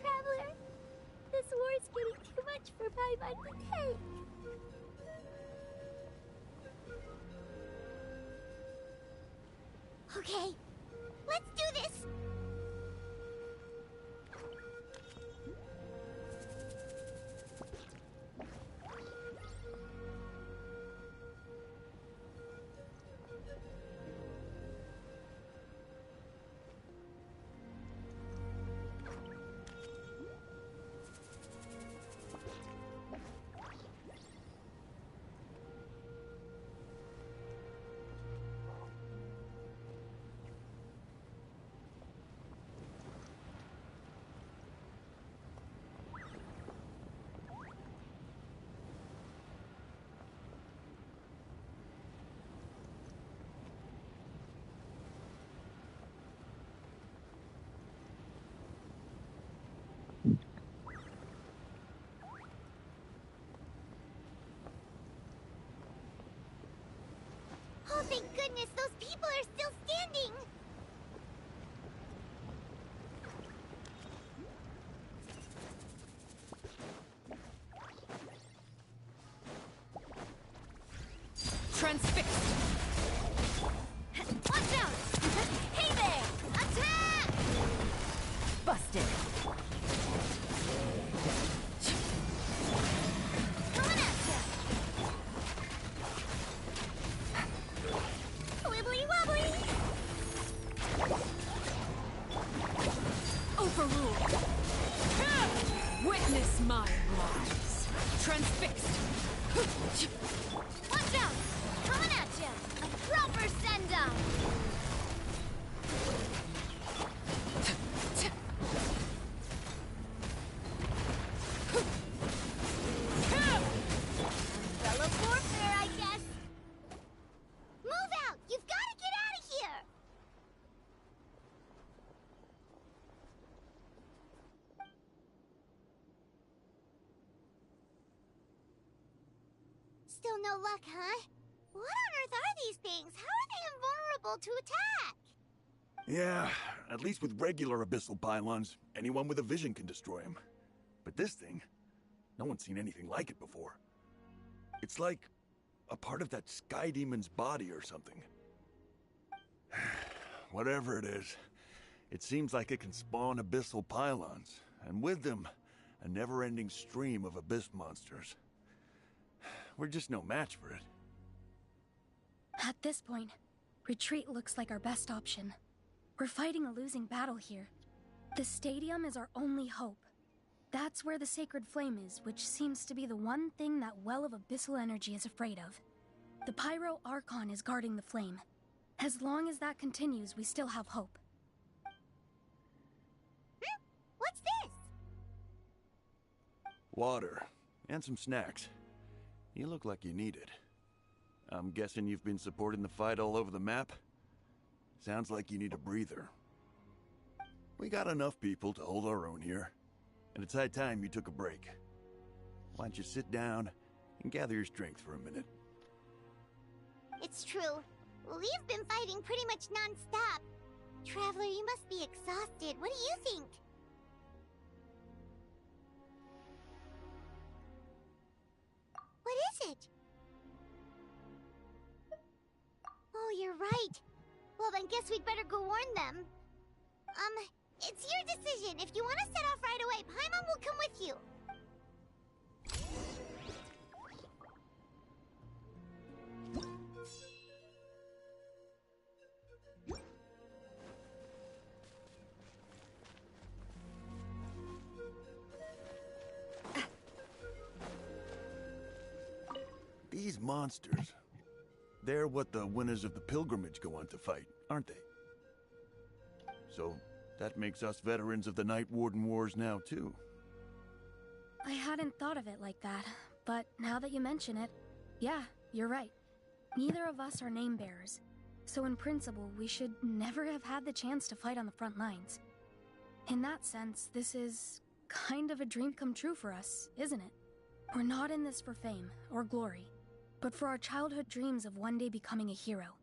Traveler, this war's getting too much for Paimon to take. Okay, let's do this! Oh, thank goodness, those people are still standing! Transfixed! Watch out! Hey there! Attack! Busted! Coming at ya! Wibbly wobbly! Overruled! Witness my rise! Transfixed! Watch out! Coming at ya! A proper send-up! Umbrella warfare, I guess! Move out! You've got to get out of here! Still no luck, huh? What on earth are these things? How are they invulnerable to attack? Yeah, at least with regular abyssal pylons, anyone with a vision can destroy them. But this thing, no one's seen anything like it before. It's like a part of that sky demon's body or something. Whatever it is, it seems like it can spawn abyssal pylons, and with them, a never-ending stream of abyss monsters. We're just no match for it. At this point, retreat looks like our best option. We're fighting a losing battle here. The stadium is our only hope. That's where the sacred flame is, which seems to be the one thing that well of abyssal energy is afraid of. The Pyro Archon is guarding the flame. As long as that continues, we still have hope. What's this? Water, and some snacks. You look like you need it. I'm guessing you've been supporting the fight all over the map? Sounds like you need a breather. We got enough people to hold our own here, and it's high time you took a break. Why don't you sit down and gather your strength for a minute? It's true. We've been fighting pretty much non-stop. Traveler, you must be exhausted. What do you think? What is it? Oh, you're right. Well, then guess we'd better go warn them. It's your decision. If you want to set off right away, Paimon will come with you. These monsters, they're what the winners of the pilgrimage go on to fight, aren't they? So, that makes us veterans of the Night Warden Wars now, too. I hadn't thought of it like that, but now that you mention it, yeah, you're right. Neither of us are name bearers, so in principle, we should never have had the chance to fight on the front lines. In that sense, this is kind of a dream come true for us, isn't it? We're not in this for fame or glory, but for our childhood dreams of one day becoming a hero.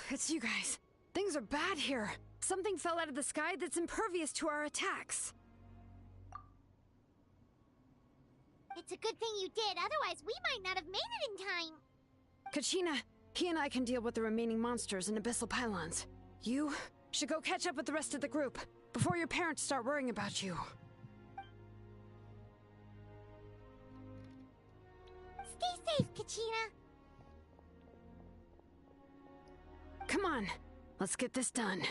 It's you guys. Things are bad here. Something fell out of the sky that's impervious to our attacks. It's a good thing you did, otherwise we might not have made it in time. Kachina, he and I can deal with the remaining monsters and abyssal pylons. You should go catch up with the rest of the group before your parents start worrying about you. Stay safe, Kachina. Come on, let's get this done.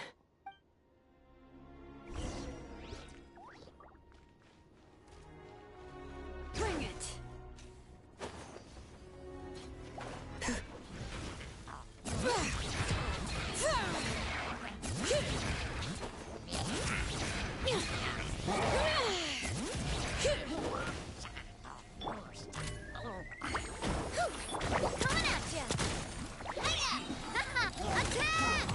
Bring it! Coming at ya! Hiya! Attack!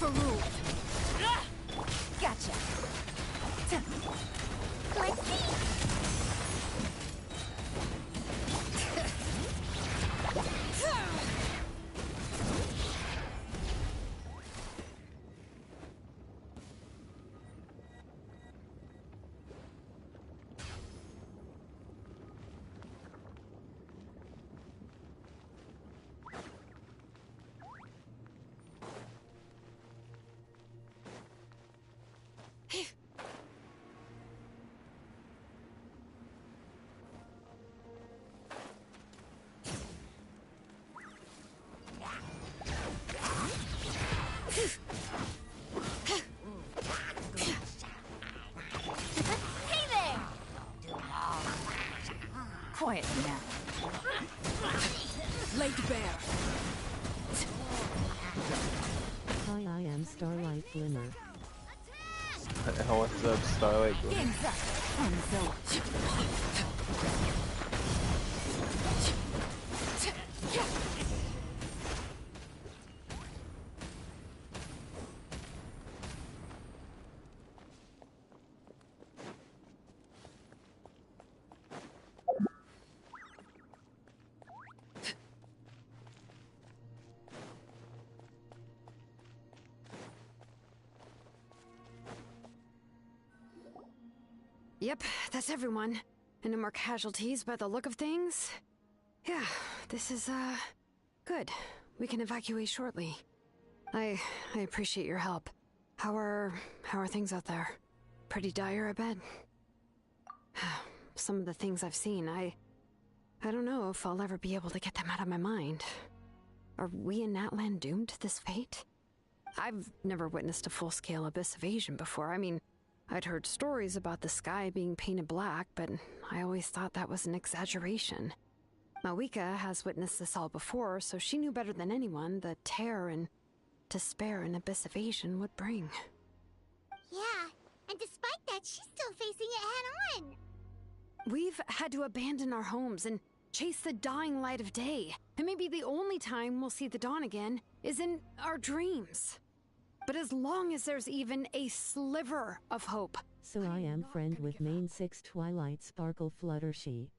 overruled. Gotcha. Let's see. Quiet now. Laid bare. Hi, I am Starlight Glimmer. What's up, Starlight Glimmer? Game's up. Yep, that's everyone. And no more casualties by the look of things. Yeah, this is, good. We can evacuate shortly. I appreciate your help. How are things out there? Pretty dire, I bet. Some of the things I've seen, I don't know if I'll ever be able to get them out of my mind. Are we in Natlan doomed to this fate? I've never witnessed a full-scale abyss invasion before. I mean, I'd heard stories about the sky being painted black, but I always thought that was an exaggeration. Mawika has witnessed this all before, so she knew better than anyone the terror and despair an abyss invasion would bring. Yeah, and despite that, she's still facing it head-on. We've had to abandon our homes and chase the dying light of day, and maybe the only time we'll see the dawn again is in our dreams. But as long as there's even a sliver of hope... So I am friend with main 6 Twilight Sparkle Fluttershy.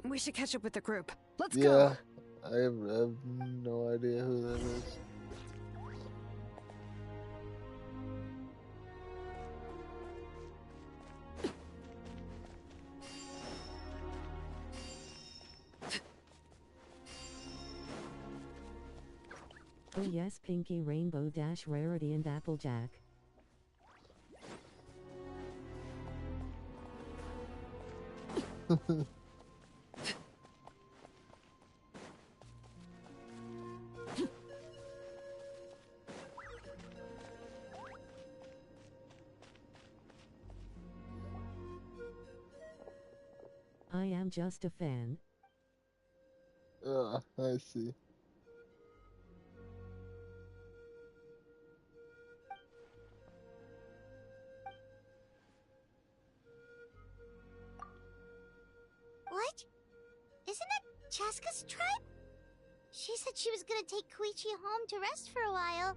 We should catch up with the group. Let's go! Yeah, I have no idea who that is. Oh yes, Pinky Rainbow Dash Rarity and Applejack. I am just a fan. I see. What? Isn't that Chaska's tribe? She said she was gonna take Koichi home to rest for a while.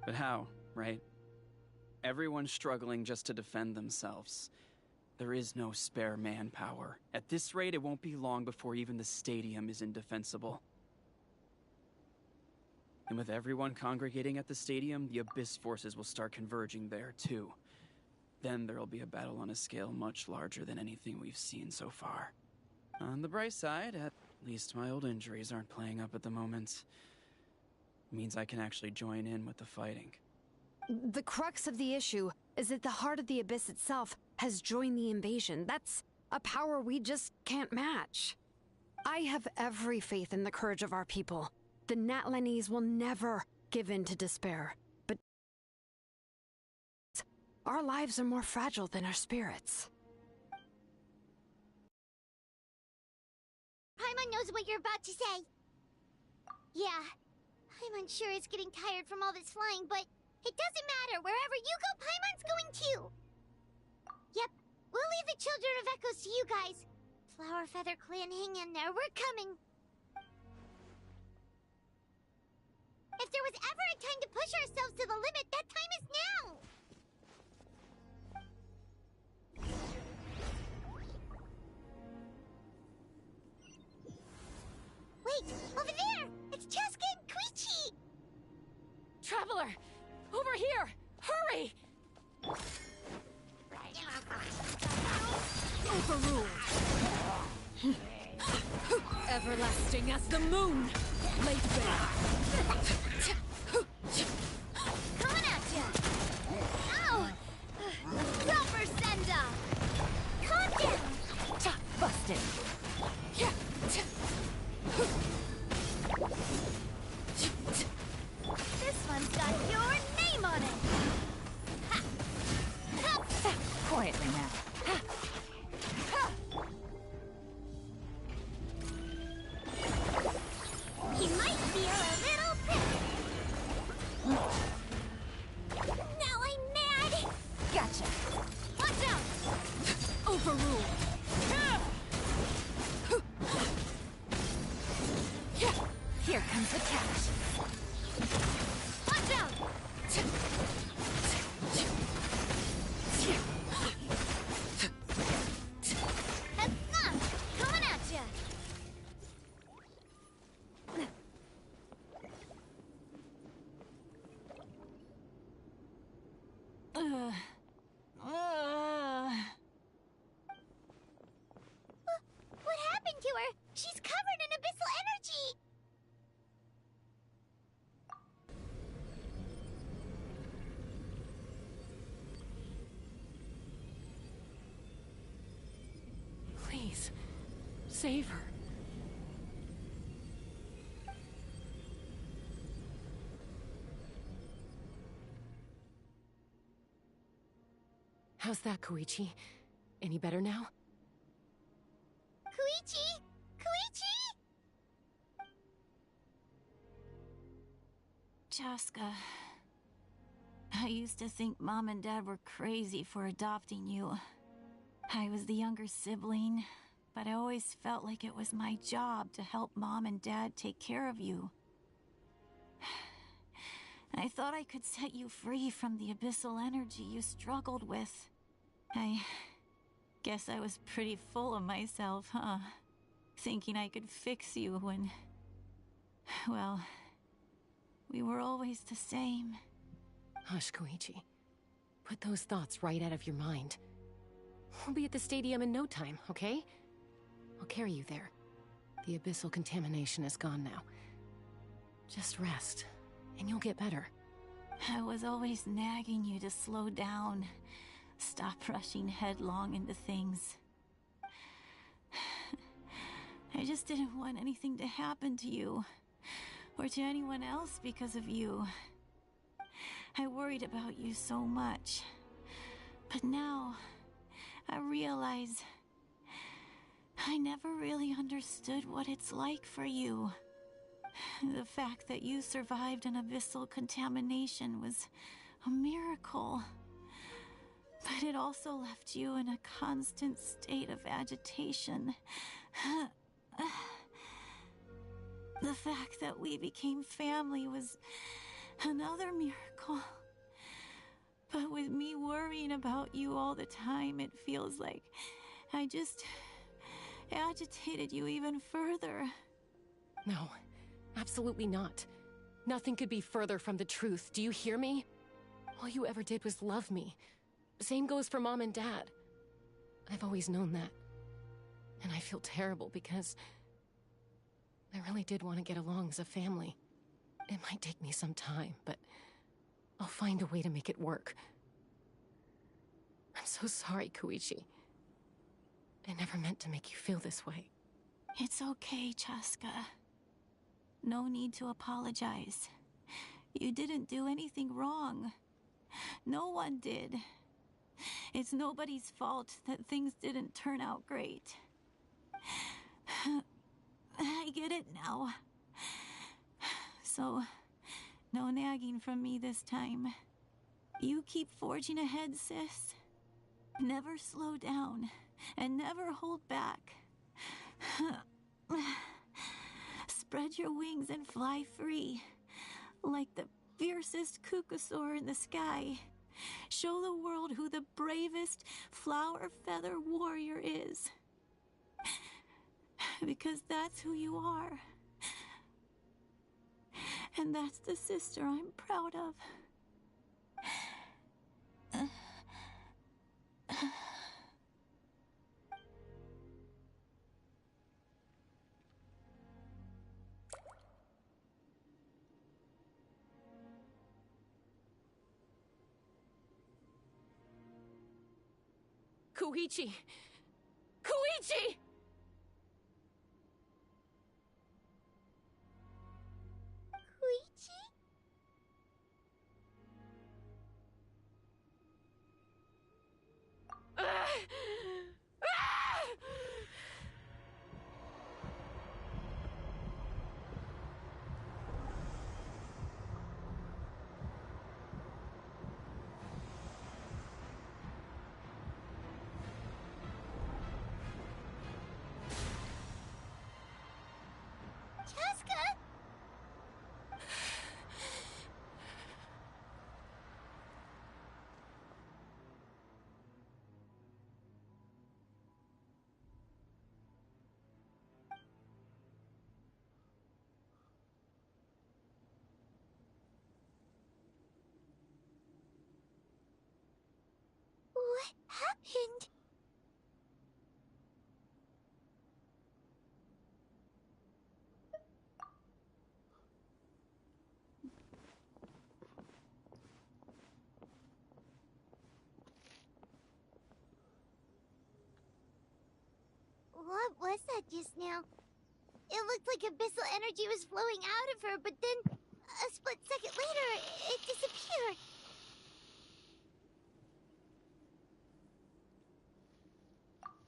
But how, right? Everyone's struggling just to defend themselves. There is no spare manpower. At this rate, it won't be long before even the stadium is indefensible. And with everyone congregating at the stadium, the Abyss forces will start converging there, too. Then there'll be a battle on a scale much larger than anything we've seen so far. On the bright side, at least my old injuries aren't playing up at the moment. It means I can actually join in with the fighting. The crux of the issue is that the heart of the Abyss itself has joined the invasion. That's a power we just can't match. I have every faith in the courage of our people. The Natlanese will never give in to despair. But our lives are more fragile than our spirits. Paimon knows what you're about to say. Yeah, Paimon's sure is getting tired from all this flying, but it doesn't matter. Wherever you go, Paimon's going too. Yep, we'll leave the Children of Echoes to you guys. Flower Feather Clan, hang in there. We're coming. If there was ever a time to push ourselves to the limit, that time is now! Wait, over there! It's Cheska and Koichi! Traveler! Over here! Hurry! Overruled. Everlasting as the moon! Laid bare. Coming at ya! Ow! Rubber senda! Calm down! Busted. This one's got your name on it! Ha! Ha! Quietly now. He might feel a little prick. Now I'm mad! Gotcha. Watch out! Overruled. Here comes the catch. Watch out! Coming at ya! What happened to her? She's covered in abyssal energy! Please, save her. How's that, Koichi? Any better now? Koichi! Koichi! Chaska, I used to think Mom and Dad were crazy for adopting you. I was the younger sibling, but I always felt like it was my job to help Mom and Dad take care of you. I thought I could set you free from the abyssal energy you struggled with. I guess I was pretty full of myself, huh? Thinking I could fix you when... well, we were always the same. Hush, Koichi. Put those thoughts right out of your mind. We'll be at the stadium in no time, okay? I'll carry you there. The abyssal contamination is gone now. Just rest, and you'll get better. I was always nagging you to slow down. Stop rushing headlong into things. I just didn't want anything to happen to you, or to anyone else because of you. I worried about you so much. But now, I realize I never really understood what it's like for you. The fact that you survived an abyssal contamination was a miracle. But it also left you in a constant state of agitation. The fact that we became family was another miracle. But with me worrying about you all the time, it feels like I just agitated you even further. No, absolutely not. Nothing could be further from the truth. Do you hear me? All you ever did was love me. Same goes for Mom and Dad. I've always known that. And I feel terrible because I really did want to get along as a family. It might take me some time, but I'll find a way to make it work. I'm so sorry, Koichi. I never meant to make you feel this way. It's okay, Chaska. No need to apologize. You didn't do anything wrong. No one did. It's nobody's fault that things didn't turn out great. I get it now. So, no nagging from me this time. You keep forging ahead, sis. Never slow down, and never hold back. Spread your wings and fly free, like the fiercest kukasaur in the sky. Show the world who the bravest flower feather warrior is. Because that's who you are. And that's the sister I'm proud of. Koichi! Koichi! Koichi? Chaska? What happened? What was that just now? It looked like abyssal energy was flowing out of her, but then a split second later, it disappeared.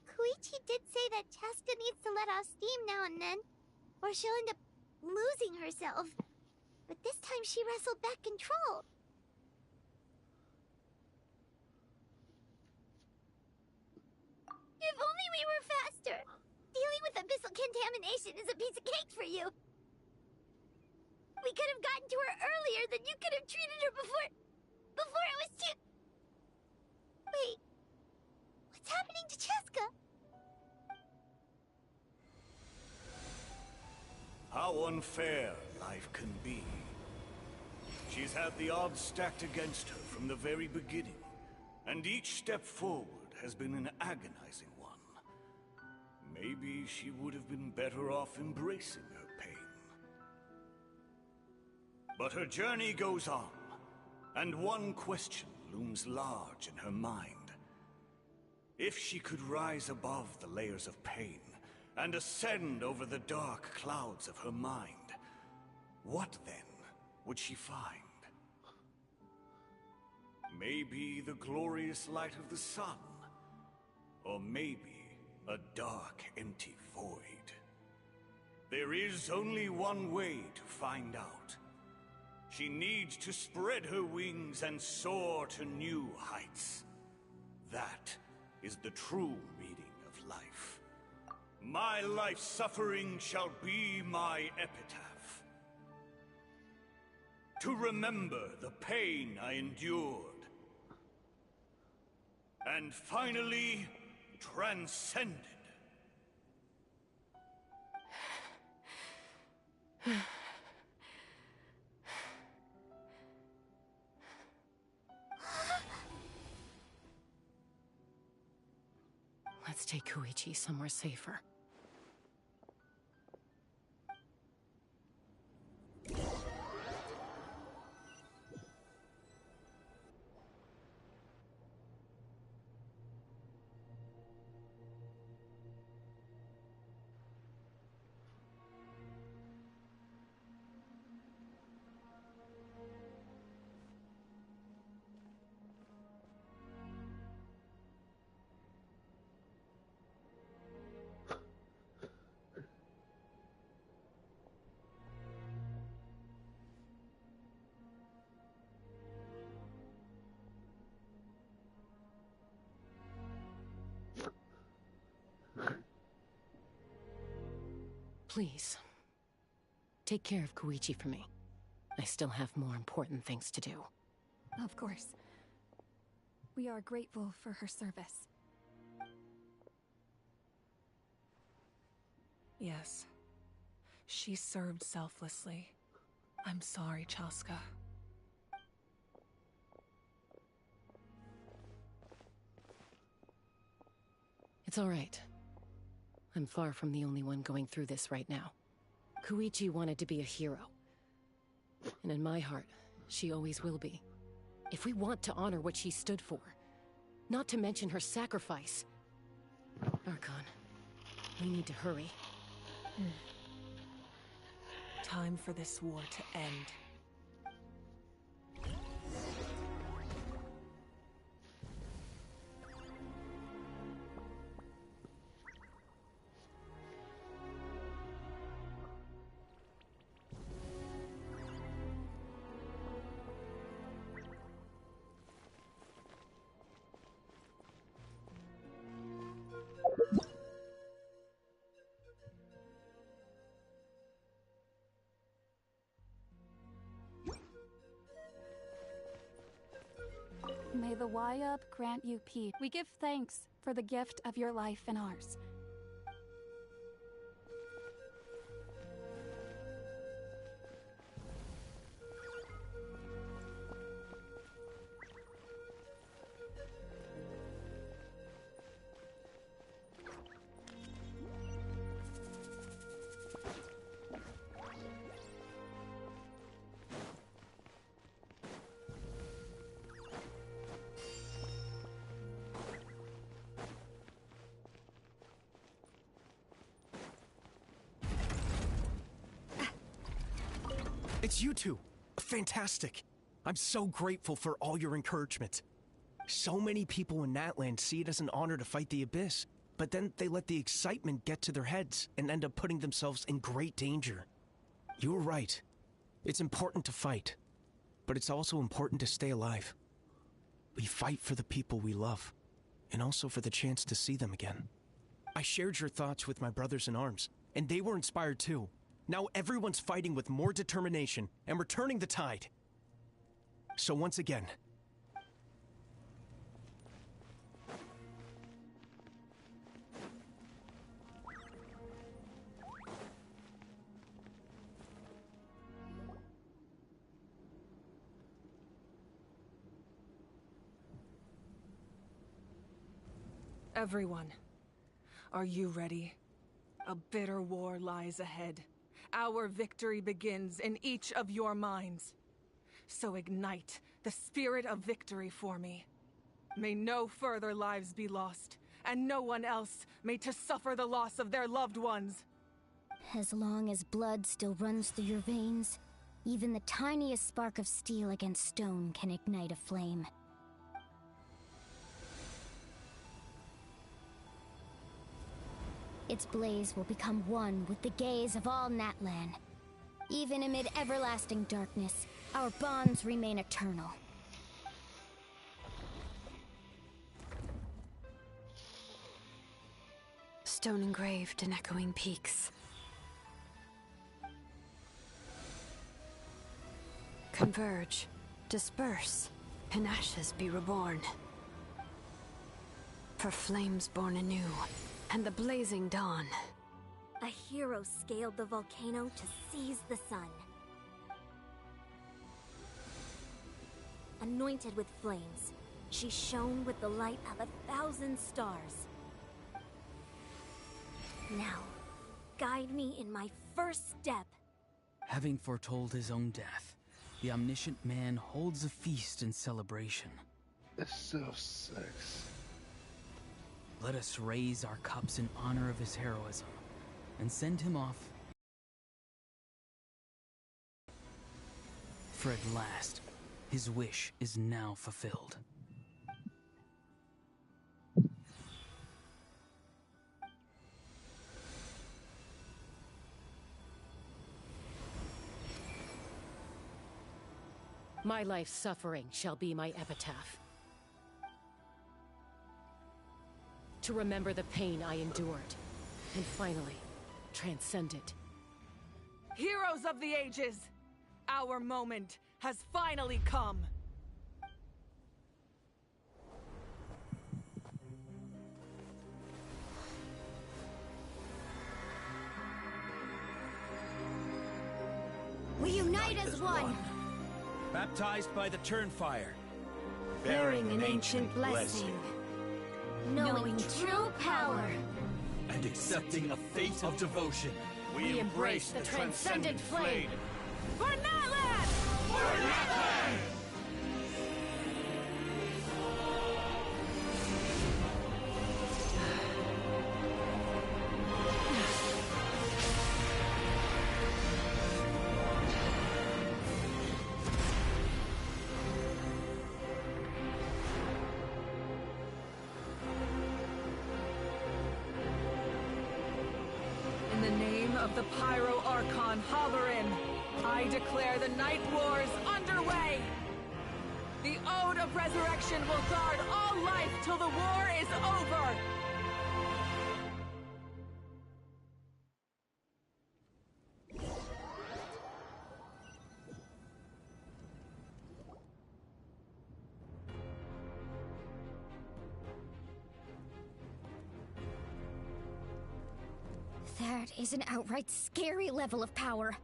Koichi did say that Chaska needs to let off steam now and then, or she'll end up losing herself. But this time she wrestled back control. If only we were faster! Dealing with abyssal contamination is a piece of cake for you. We could have gotten to her earlier, then you could have treated her before it was too... Wait, what's happening to Chaska? How unfair life can be. She's had the odds stacked against her from the very beginning, and each step forward has been an agonizing one. Maybe she would have been better off embracing her pain. But her journey goes on, and one question looms large in her mind. If she could rise above the layers of pain and ascend over the dark clouds of her mind, what then would she find? Maybe the glorious light of the sun, or maybe a dark, empty void. There is only one way to find out. She needs to spread her wings and soar to new heights. That is the true meaning of life. My life's suffering shall be my epitaph. To remember the pain I endured. And finally, transcended. Let's take Koichi somewhere safer. Please, take care of Koichi for me. I still have more important things to do. Of course. We are grateful for her service. Yes. She served selflessly. I'm sorry, Chaska. It's all right. I'm far from the only one going through this right now. Koichi wanted to be a hero. And in my heart, she always will be. If we want to honor what she stood for, not to mention her sacrifice. Archon, we need to hurry. Time for this war to end. May the Y-Up grant you peace. We give thanks for the gift of your life and ours. It's you two! Fantastic! I'm so grateful for all your encouragement. So many people in Natland see it as an honor to fight the Abyss, but then they let the excitement get to their heads and end up putting themselves in great danger. You were right. It's important to fight, but it's also important to stay alive. We fight for the people we love, and also for the chance to see them again. I shared your thoughts with my brothers in arms, and they were inspired too. Now everyone's fighting with more determination, and we're turning the tide. So once again... Everyone, are you ready? A bitter war lies ahead. Our victory begins in each of your minds. So ignite the spirit of victory for me. May no further lives be lost, and no one else may to suffer the loss of their loved ones. As long as blood still runs through your veins, even the tiniest spark of steel against stone can ignite a flame. Its blaze will become one with the gaze of all Natlan. Even amid everlasting darkness, our bonds remain eternal. Stone engraved in echoing peaks. Converge, disperse, and ashes be reborn. For flames born anew, and the blazing dawn. A hero scaled the volcano to seize the sun. Anointed with flames, she shone with the light of 1,000 stars. Now, guide me in my first step. Having foretold his own death, the omniscient man holds a feast in celebration. This so sucks. Let us raise our cups in honor of his heroism, and send him off. For at last, his wish is now fulfilled. My life's suffering shall be my epitaph. To remember the pain I endured, and finally, transcend it Heroes of the ages, our moment has finally come. We unite as one. Baptized by the Turnfire. Bearing an ancient blessing. Knowing true power. And accepting a fate of devotion. We embrace the transcendent flame. For Natlan! For Natlan! In the name of the Pyro Archon Halloran, I declare the Night Wars underway! The Ode of Resurrection will guard all life till the war is over! That is an outright scary level of power.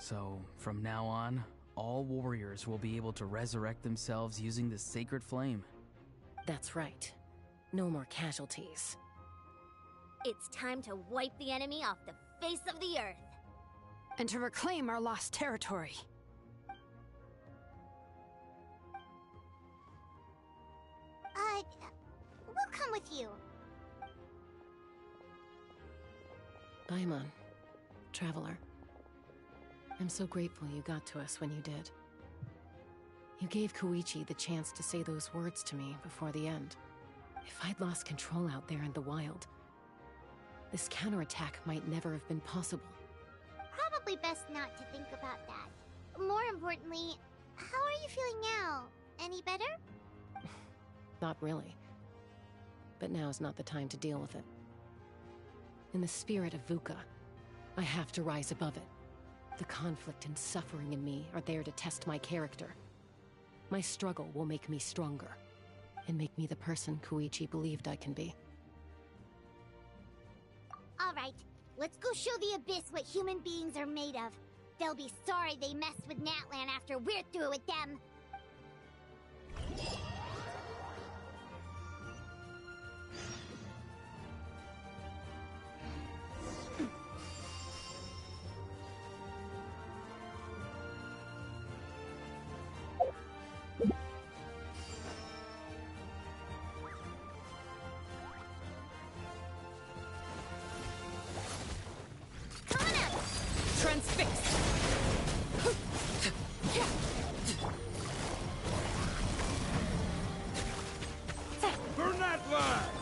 So, from now on, all warriors will be able to resurrect themselves using the sacred flame. That's right. No more casualties. It's time to wipe the enemy off the face of the earth. And to reclaim our lost territory. We'll come with you. Paimon, Traveler. I'm so grateful you got to us when you did. You gave Koichi the chance to say those words to me before the end. If I'd lost control out there in the wild, this counterattack might never have been possible. Probably best not to think about that. More importantly, how are you feeling now? Any better? Not really. But now's not the time to deal with it. In the spirit of VUCA, I have to rise above it. The conflict and suffering in me are there to test my character. My struggle will make me stronger, and make me the person Koichi believed I can be. Alright, let's go show the Abyss what human beings are made of. They'll be sorry they messed with Natlan after we're through with them.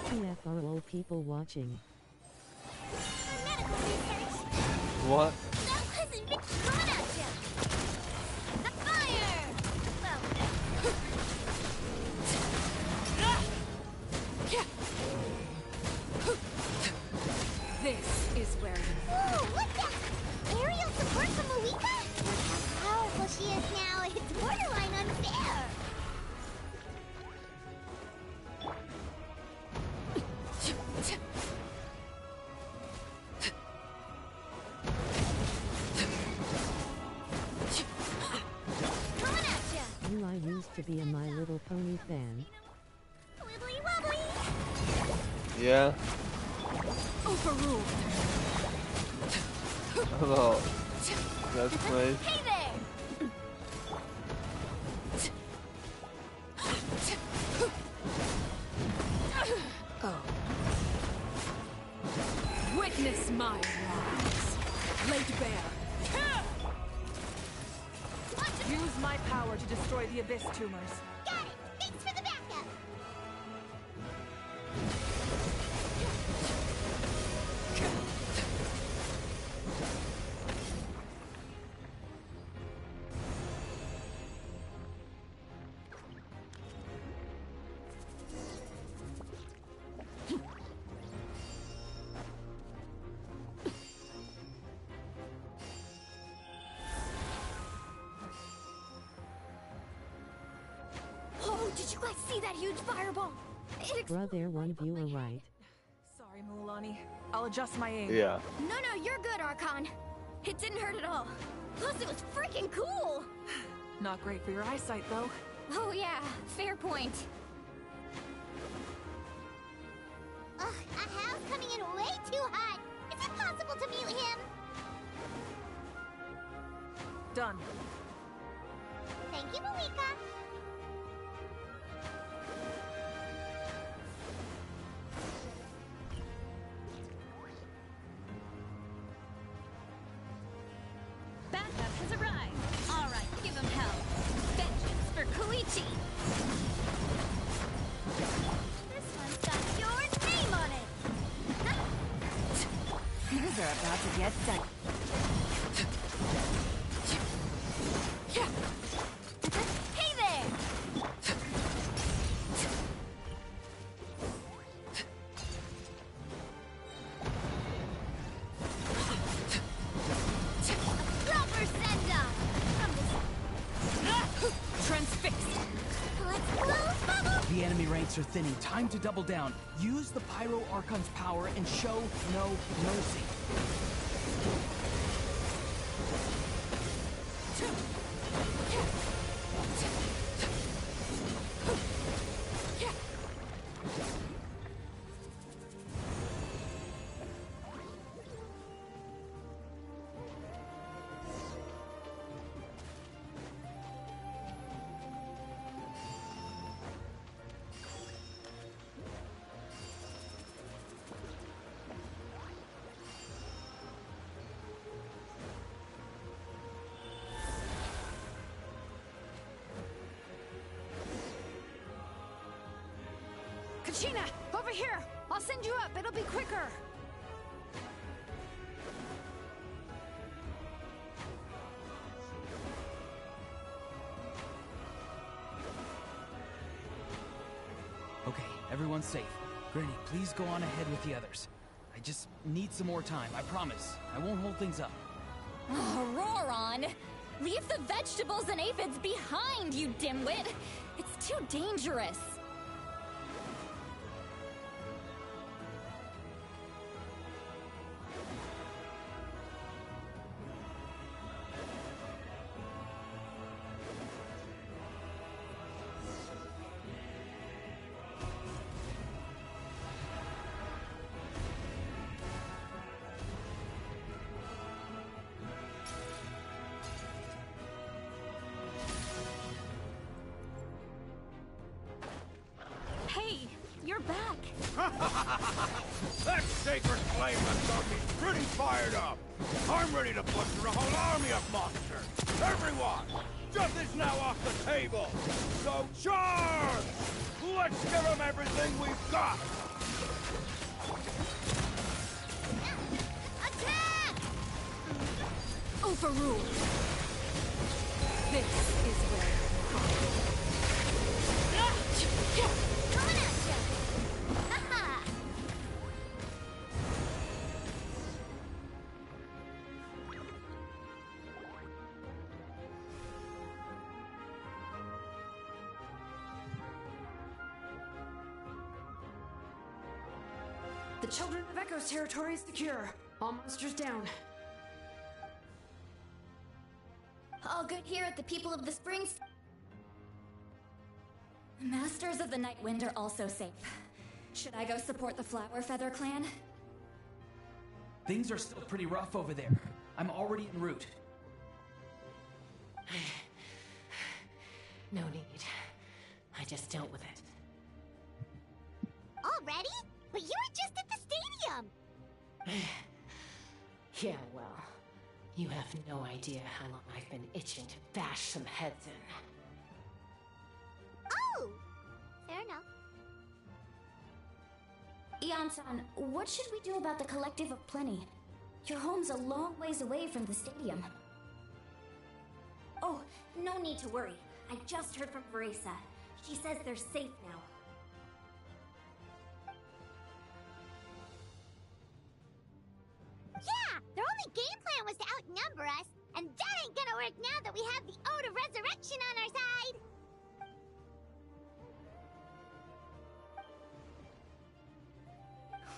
TFRO people watching. What? That wasn't me coming at you! The fire! This is where you... Ooh, what's that? Aerial support from Malika? Look how powerful she is now. It's borderline unfair. I used to be a My Little Pony fan. Wibbly wobbly! Yeah. Overruled. Oh, that's nice. Hey there! Oh. Witness my wrongs. Laid bare. Use my power to destroy the Abyss tumors. Got it! Thanks for the backup! that huge fireball! It Bruh, there one viewer right. Sorry, Mualani. I'll adjust my aim. Yeah. No, you're good, Archon. It didn't hurt at all. Plus, it was freaking cool! Not great for your eyesight, though. Oh yeah, fair point. Ugh, Ahal's coming in way too hot. Is it possible to mute him? Done. Thank you, Malika. Backup has arrived. All right, give him hell. Vengeance for Koichi. This one's got your name on it. Things are about to get done. Hey there! Proper send-off! Transfixed. Let's move, Bubble! The enemy ranks are thinning. Time to double down. Use the Pyro Archon's power and show no mercy. Kachina, over here! I'll send you up, it'll be quicker! Okay, everyone's safe. Granny, please go on ahead with the others. I just need some more time, I promise. I won't hold things up. Oh, Roron! Leave the vegetables and aphids behind, you dimwit! It's too dangerous. Hey, you're back. That sacred flame has got me pretty fired up. I'm ready to butcher a whole army of monsters. Everyone, death is now off the table. So charge! Let's give them everything we've got. Attack! Overruled. This is where Coming at ya! Haha! The Children of Echo's territory is secure. All monsters down. All good here at the People of the Springs. The Masters of the Night Wind are also safe. Should I go support the Flower Feather clan? Things are still pretty rough over there. I'm already en route. No need. I just dealt with it. Already? But you were just at the stadium! Yeah, well, you have no idea how long I've been itching to bash some heads in. Oh! Fair enough. Ian-san, what should we do about the Collective of Plenty? Your home's a long ways away from the stadium. Oh, no need to worry. I just heard from Veresa. She says they're safe now. Yeah! Their only game plan was to outnumber us, and that ain't gonna work now that we have the Ode of Resurrection on our side!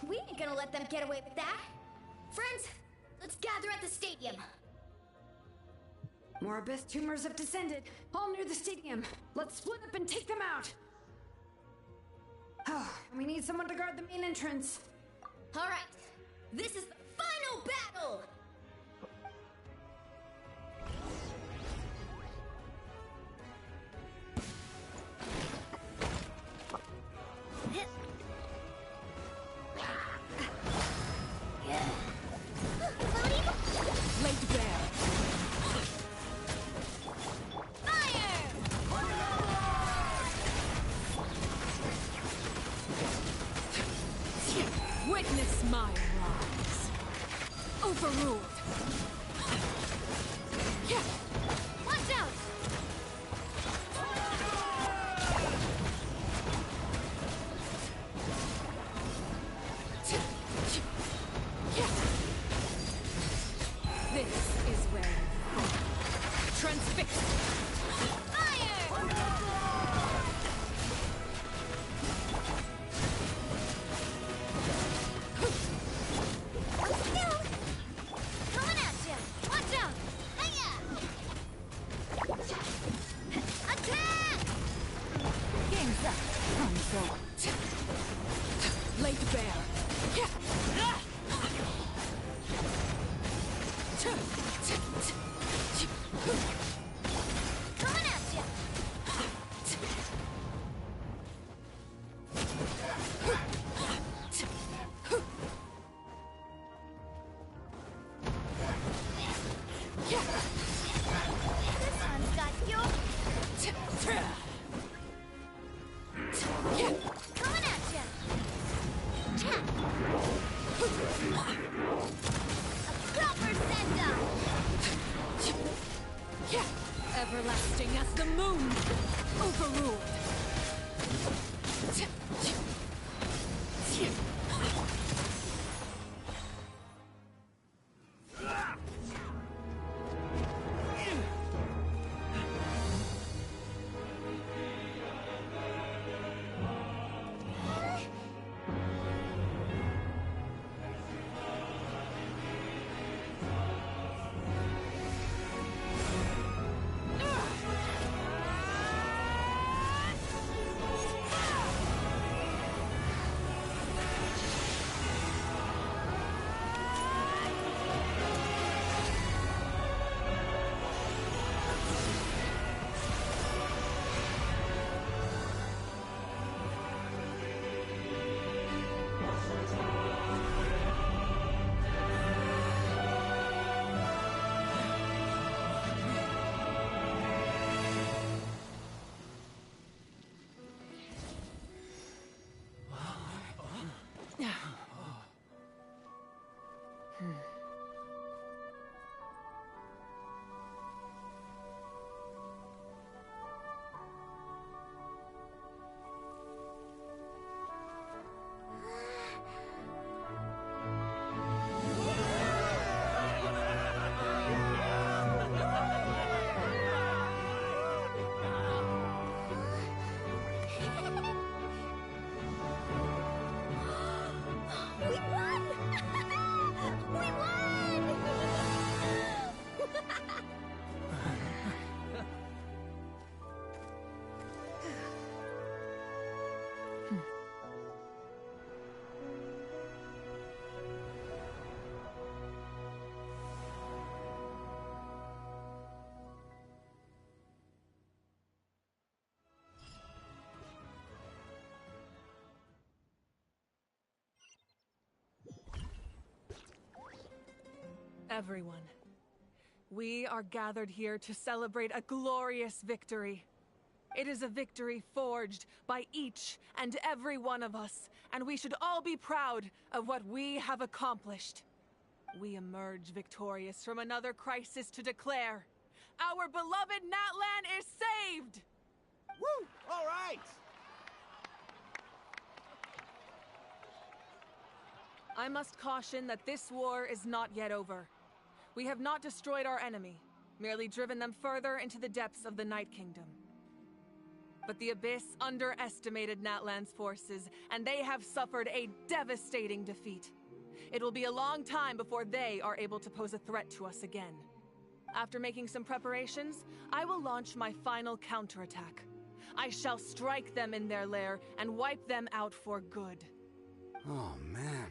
We ain't gonna let them get away with that. Friends, let's gather at the stadium. More abyss tumors have descended, all near the stadium. Let's split up and take them out. Oh, we need someone to guard the main entrance. All right, this is the final battle. Laid bare. Witness my rise. Overruled. Yeah. Watch out. Yeah. This is where you fall. Transfixed. Laid bare. Yeah. Coming at you. Yeah. This one's got you. Yeah. Coming at you. A proper send-up. Yeah. Everlasting as the moon. Overruled. Everyone, we are gathered here to celebrate a glorious victory. It is a victory forged by each and every one of us, and we should all be proud of what we have accomplished. We emerge victorious from another crisis to declare, our beloved Natlan is saved! Woo! All right! I must caution that this war is not yet over. We have not destroyed our enemy, merely driven them further into the depths of the Night Kingdom. But the Abyss underestimated Natlan's forces, and they have suffered a devastating defeat. It will be a long time before they are able to pose a threat to us again. After making some preparations, I will launch my final counterattack. I shall strike them in their lair and wipe them out for good. Oh, man.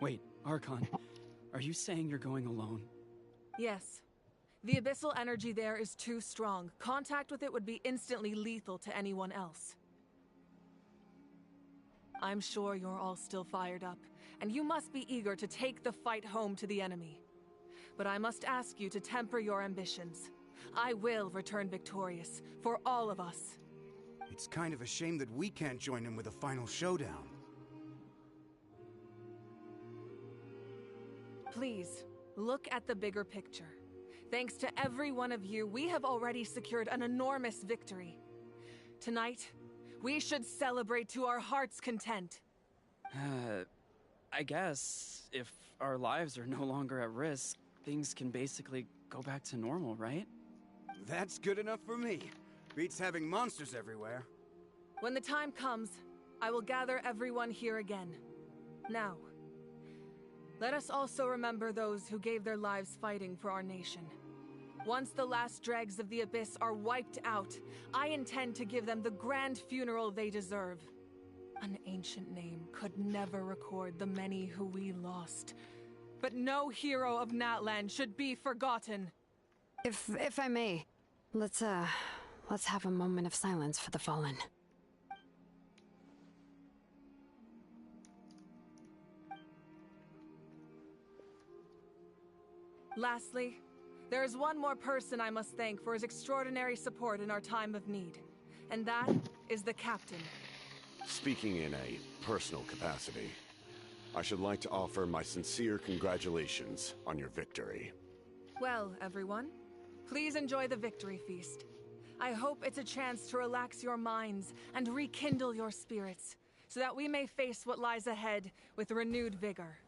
Wait, Archon, are you saying you're going alone? Yes. The abyssal energy there is too strong. Contact with it would be instantly lethal to anyone else. I'm sure you're all still fired up, and you must be eager to take the fight home to the enemy. But I must ask you to temper your ambitions. I will return victorious, for all of us. It's kind of a shame that we can't join him with a final showdown. Please, look at the bigger picture. Thanks to every one of you, we have already secured an enormous victory. Tonight, we should celebrate to our heart's content. I guess if our lives are no longer at risk, things can basically go back to normal, right? That's good enough for me. Beats having monsters everywhere. When the time comes, I will gather everyone here again. Now, let us also remember those who gave their lives fighting for our nation. Once the last dregs of the Abyss are wiped out, I intend to give them the grand funeral they deserve. An ancient name could never record the many who we lost. But no hero of Natlan should be forgotten. If I may, let's have a moment of silence for the fallen. Lastly, there is one more person I must thank for his extraordinary support in our time of need, and that is the Captain. Speaking in a personal capacity, I should like to offer my sincere congratulations on your victory. Well, everyone, please enjoy the victory feast. I hope it's a chance to relax your minds and rekindle your spirits, so that we may face what lies ahead with renewed vigor.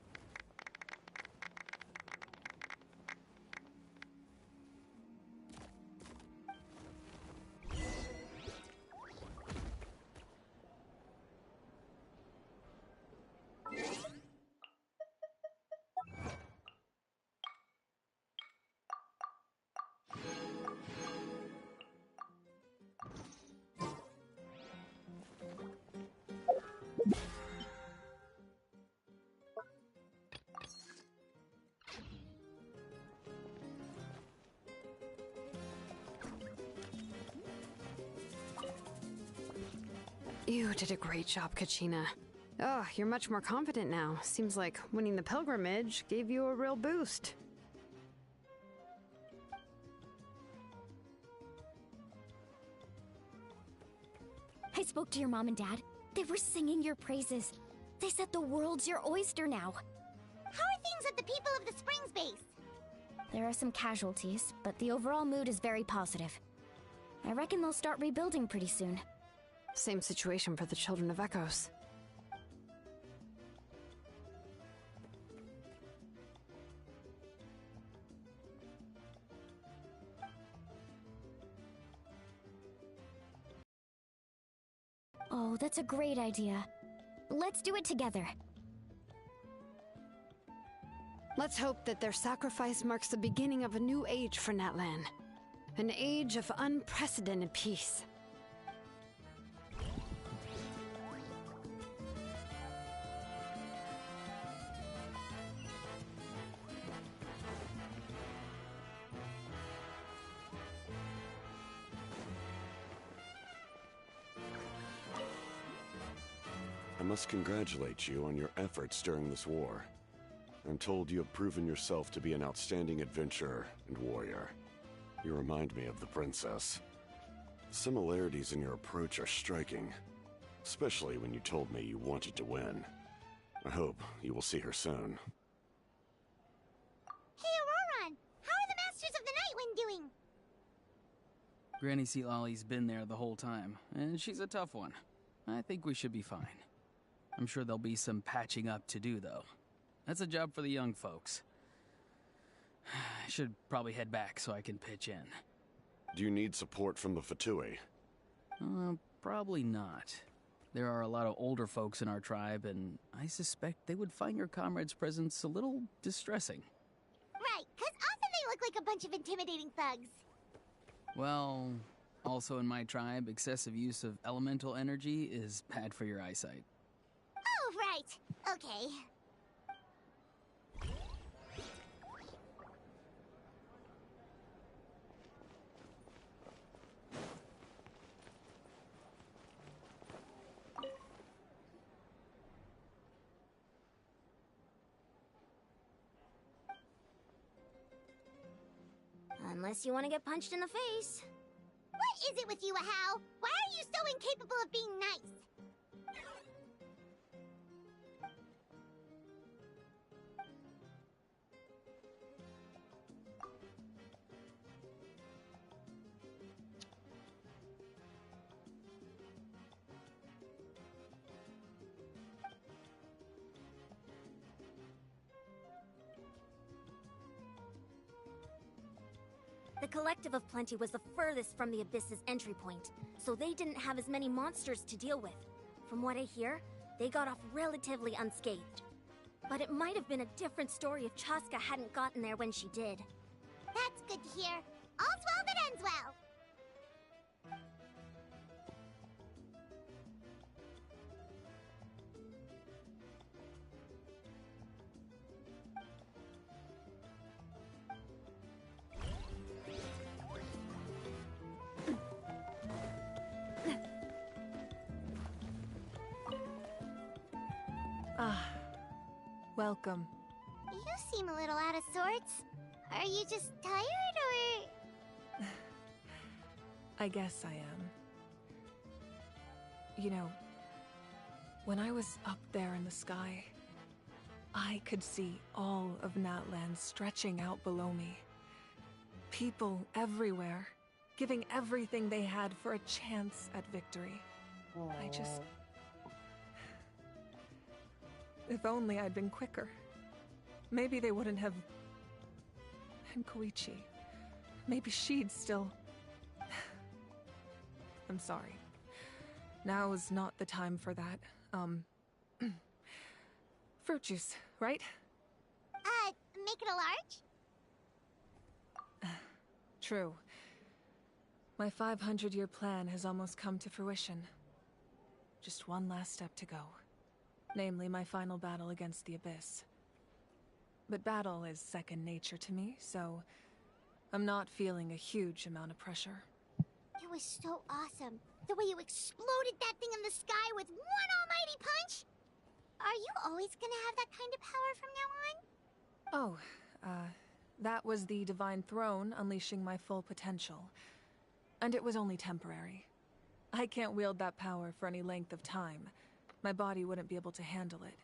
You did a great job, Kachina. Oh, you're much more confident now. Seems like winning the pilgrimage gave you a real boost. I spoke to your mom and dad. They were singing your praises. They said the world's your oyster now. How are things at the People of the Springs base? There are some casualties, but the overall mood is very positive. I reckon they'll start rebuilding pretty soon. Same situation for the Children of Echoes. Oh, that's a great idea. Let's do it together. Let's hope that their sacrifice marks the beginning of a new age for Natlan. An age of unprecedented peace. I must congratulate you on your efforts during this war. I'm told you have proven yourself to be an outstanding adventurer and warrior. You remind me of the princess. Similarities in your approach are striking, especially when you told me you wanted to win. I hope you will see her soon. Hey, Auroron! How are the Masters of the Nightwind doing? Granny Sealolly's been there the whole time, and she's a tough one. I think we should be fine. I'm sure there'll be some patching up to do, though. That's a job for the young folks. I should probably head back so I can pitch in. Do you need support from the Fatui? Probably not. There are a lot of older folks in our tribe, and I suspect they would find your comrade's presence a little distressing. Right, because often they look like a bunch of intimidating thugs. Well, also in my tribe, excessive use of elemental energy is bad for your eyesight. Oh, right. Okay. Unless you want to get punched in the face. What is it with you, Ahau? Why are you so incapable of being nice? The Collective of Plenty was the furthest from the Abyss's entry point, so they didn't have as many monsters to deal with. From what I hear, they got off relatively unscathed. But it might have been a different story if Chaska hadn't gotten there when she did. That's good to hear. All's well that ends well. Welcome. You seem a little out of sorts. Are you just tired, or...? I guess I am. You know, when I was up there in the sky, I could see all of Natland stretching out below me. People everywhere, giving everything they had for a chance at victory. I just... If only I'd been quicker. Maybe they wouldn't have... And Koichi. Maybe she'd still... I'm sorry. Now is not the time for that. Fruit juice, right? Make it a large? True. My 500-year plan has almost come to fruition. Just one last step to go. Namely, my final battle against the Abyss. But battle is second nature to me, so I'm not feeling a huge amount of pressure. It was so awesome. The way you exploded that thing in the sky with one almighty punch! Are you always gonna have that kind of power from now on? Oh, that was the Divine Throne unleashing my full potential. And it was only temporary. I can't wield that power for any length of time. My body wouldn't be able to handle it.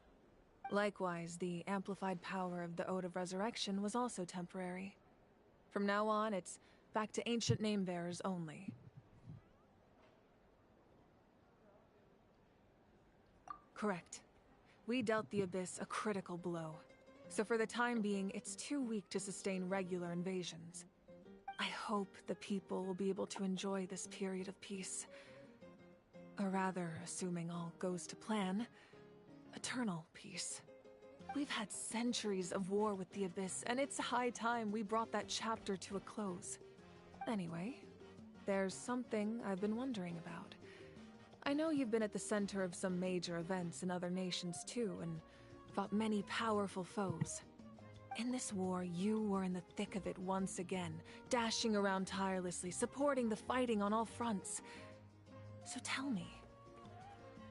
Likewise, the amplified power of the Ode of Resurrection was also temporary. From now on, it's back to ancient name-bearers only. Correct. We dealt the Abyss a critical blow. So for the time being, it's too weak to sustain regular invasions. I hope the people will be able to enjoy this period of peace. Or rather, assuming all goes to plan, eternal peace. We've had centuries of war with the Abyss, and it's high time we brought that chapter to a close. Anyway, there's something I've been wondering about. I know you've been at the center of some major events in other nations too, and fought many powerful foes. In this war, you were in the thick of it once again, dashing around tirelessly, supporting the fighting on all fronts. So tell me,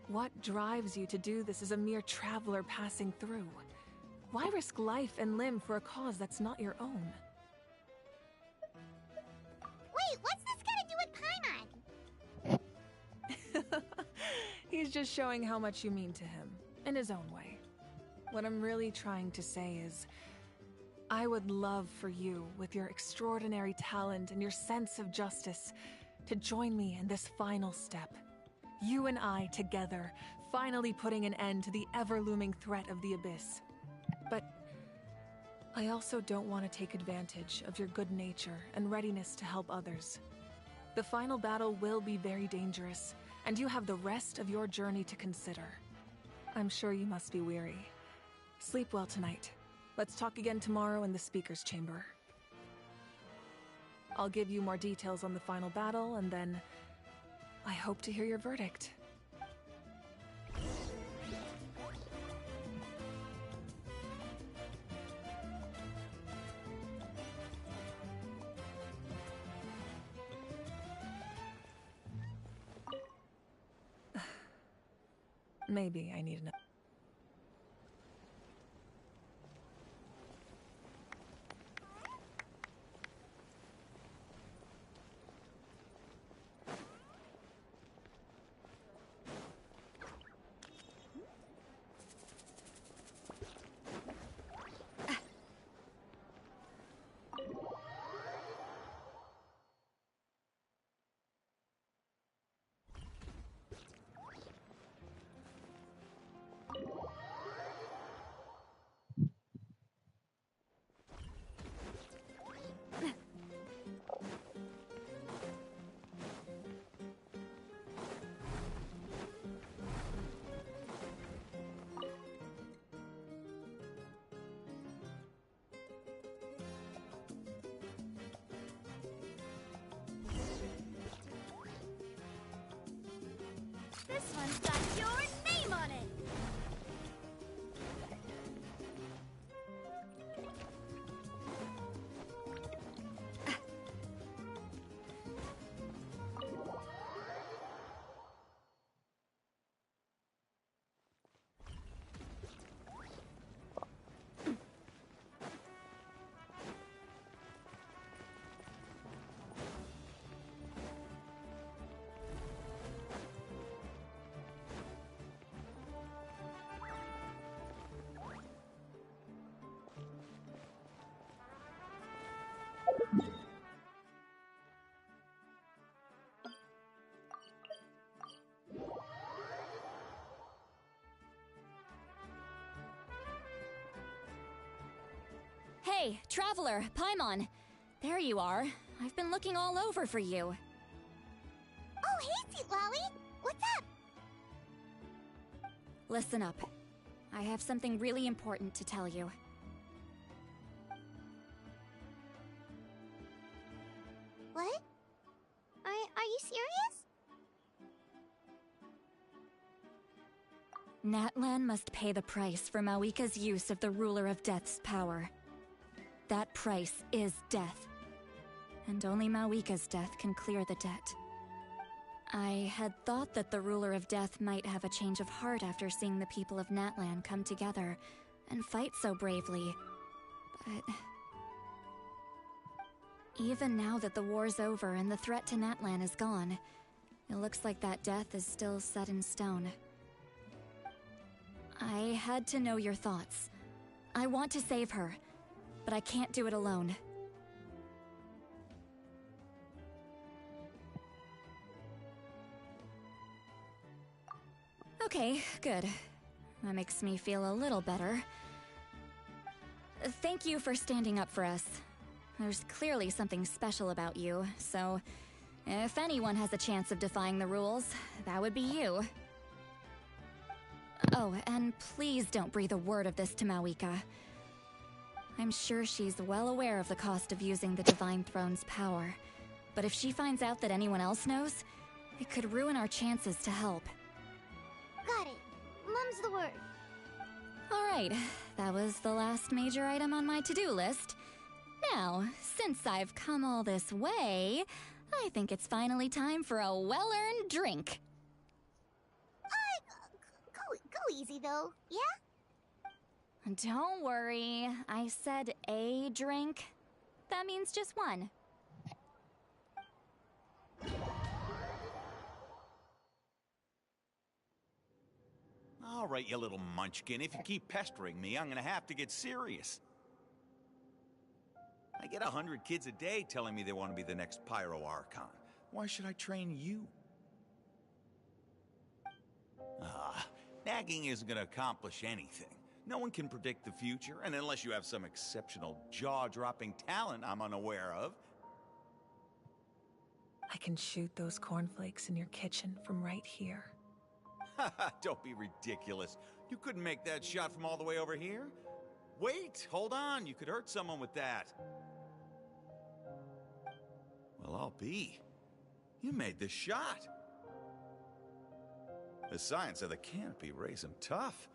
what drives you to do this as a mere traveler passing through? Why risk life and limb for a cause that's not your own? Wait, what's this gotta do with Paimon? He's just showing how much you mean to him, in his own way. What I'm really trying to say is, I would love for you, with your extraordinary talent and your sense of justice, to join me in this final step. You and I together, finally putting an end to the ever-looming threat of the Abyss. But I also don't want to take advantage of your good nature and readiness to help others. The final battle will be very dangerous, and you have the rest of your journey to consider. I'm sure you must be weary. Sleep well tonight. Let's talk again tomorrow in the speaker's chamber. I'll give you more details on the final battle, and then I hope to hear your verdict. Maybe I need another. This one's got your name on it! Hey, Traveler, Paimon. There you are. I've been looking all over for you. Oh, hey, Sweet Lolly! What's up? Listen up. I have something really important to tell you. What? Are you serious? Natlan must pay the price for Mawika's use of the Ruler of Death's power. That price is death. And only Mawika's death can clear the debt. I had thought that the Ruler of Death might have a change of heart after seeing the people of Natlan come together and fight so bravely. But even now that the war's over and the threat to Natlan is gone, it looks like that death is still set in stone. I had to know your thoughts. I want to save her, but I can't do it alone. Okay, good. That makes me feel a little better. Thank you for standing up for us. There's clearly something special about you, so if anyone has a chance of defying the rules, that would be you. Oh, and please don't breathe a word of this to Mawika. I'm sure she's well aware of the cost of using the Divine Throne's power, but if she finds out that anyone else knows, it could ruin our chances to help. Got it. Mum's the word. Alright, that was the last major item on my to-do list. Now, since I've come all this way, I think it's finally time for a well-earned drink. Go easy, though, yeah? Don't worry, I said a drink. That means just one. All right, you little munchkin. If you keep pestering me, I'm gonna have to get serious. I get 100 kids a day telling me they want to be the next Pyro Archon. Why should I train you? Nagging isn't gonna accomplish anything. No one can predict the future, and unless you have some exceptional jaw-dropping talent I'm unaware of. I can shoot those cornflakes in your kitchen from right here. Don't be ridiculous. You couldn't make that shot from all the way over here? Wait, hold on. You could hurt someone with that. Well, I'll be. You made the shot. The science of the canopy raised him tough.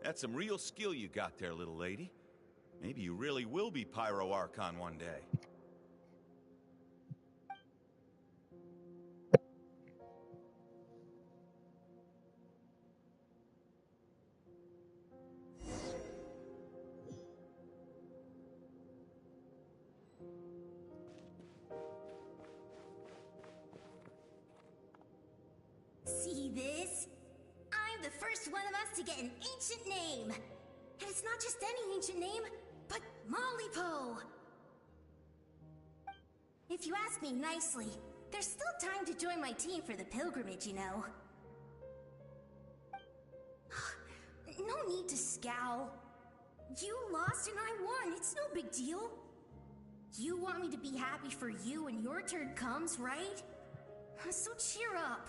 That's some real skill you got there, little lady. Maybe you really will be Pyro Archon one day. See this? I'm the first one of us to get an ancient name. And it's not just any ancient name, but Mollypo. If you ask me nicely, there's still time to join my team for the pilgrimage, you know. No need to scowl. You lost and I won, it's no big deal. You want me to be happy for you when your turn comes, right? So cheer up.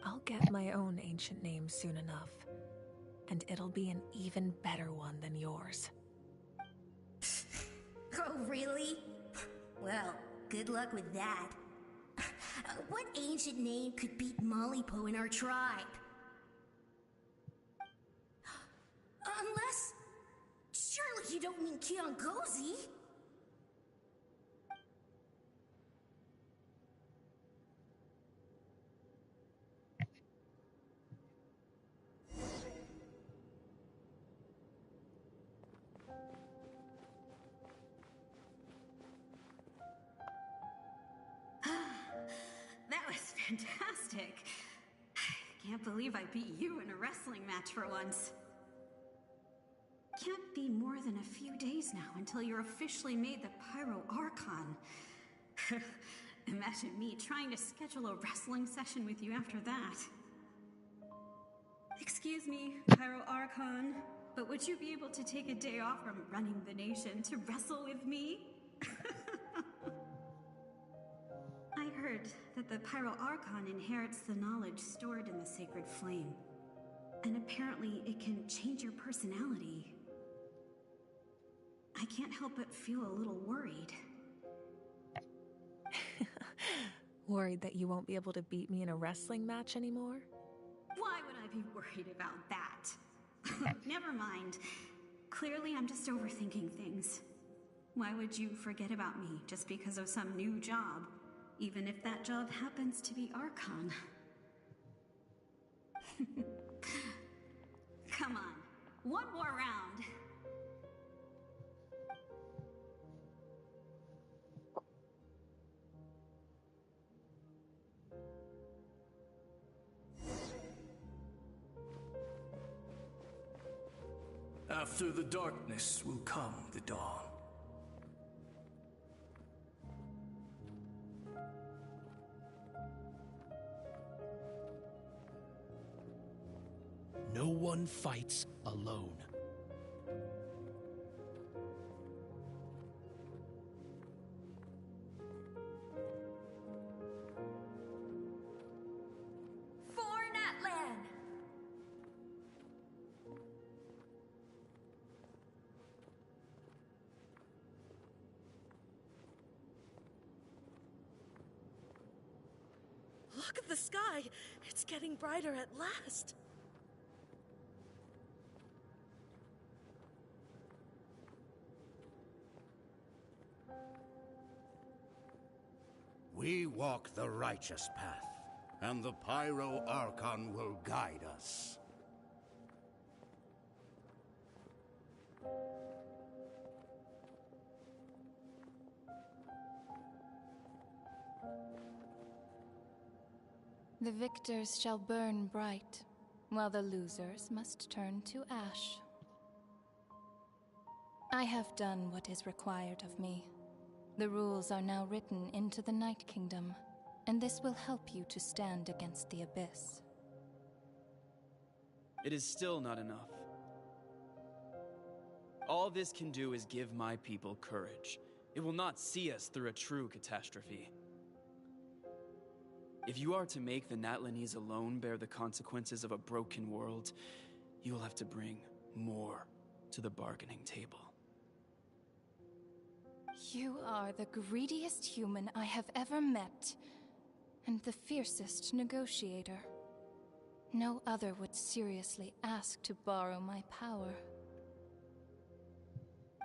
I'll get my own ancient name soon enough. And it'll be an even better one than yours. Oh, really? Well, good luck with that. What ancient name could beat Mollypo in our tribe? Unless... surely you don't mean Kiangozi? That was fantastic. Can't believe I beat you in a wrestling match for once. Can't be more than a few days now until you're officially made the Pyro Archon. Imagine me trying to schedule a wrestling session with you after that. Excuse me, Pyro Archon, but would you be able to take a day off from running the nation to wrestle with me? I heard that the Pyro Archon inherits the knowledge stored in the sacred flame. And apparently it can change your personality. I can't help but feel a little worried. Worried that you won't be able to beat me in a wrestling match anymore? Why would I be worried about that? Never mind. Clearly I'm just overthinking things. Why would you forget about me just because of some new job? Even if that job happens to be Archon. Come on, one more round. After the darkness will come the dawn. No one fights alone. For Natlan! Look at the sky! It's getting brighter at last! We walk the righteous path, and the Pyro Archon will guide us. The victors shall burn bright, while the losers must turn to ash. I have done what is required of me. The rules are now written into the Night Kingdom, and this will help you to stand against the Abyss. It is still not enough. All this can do is give my people courage. It will not see us through a true catastrophe. If you are to make the Natlanese alone bear the consequences of a broken world, you will have to bring more to the bargaining table. You are the greediest human I have ever met, and the fiercest negotiator. No other would seriously ask to borrow my power.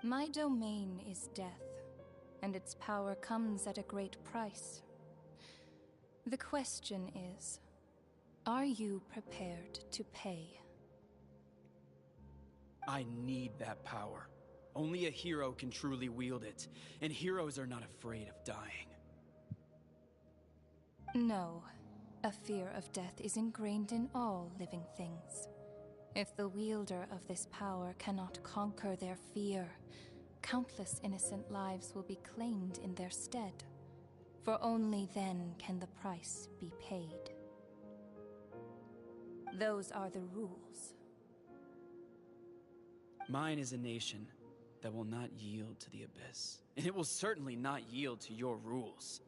My domain is death, and its power comes at a great price. The question is, are you prepared to pay? I need that power. Only a hero can truly wield it, and heroes are not afraid of dying. No. A fear of death is ingrained in all living things. If the wielder of this power cannot conquer their fear, countless innocent lives will be claimed in their stead. For only then can the price be paid. Those are the rules. Mine is a nation that will not yield to the Abyss, and it will certainly not yield to your rules.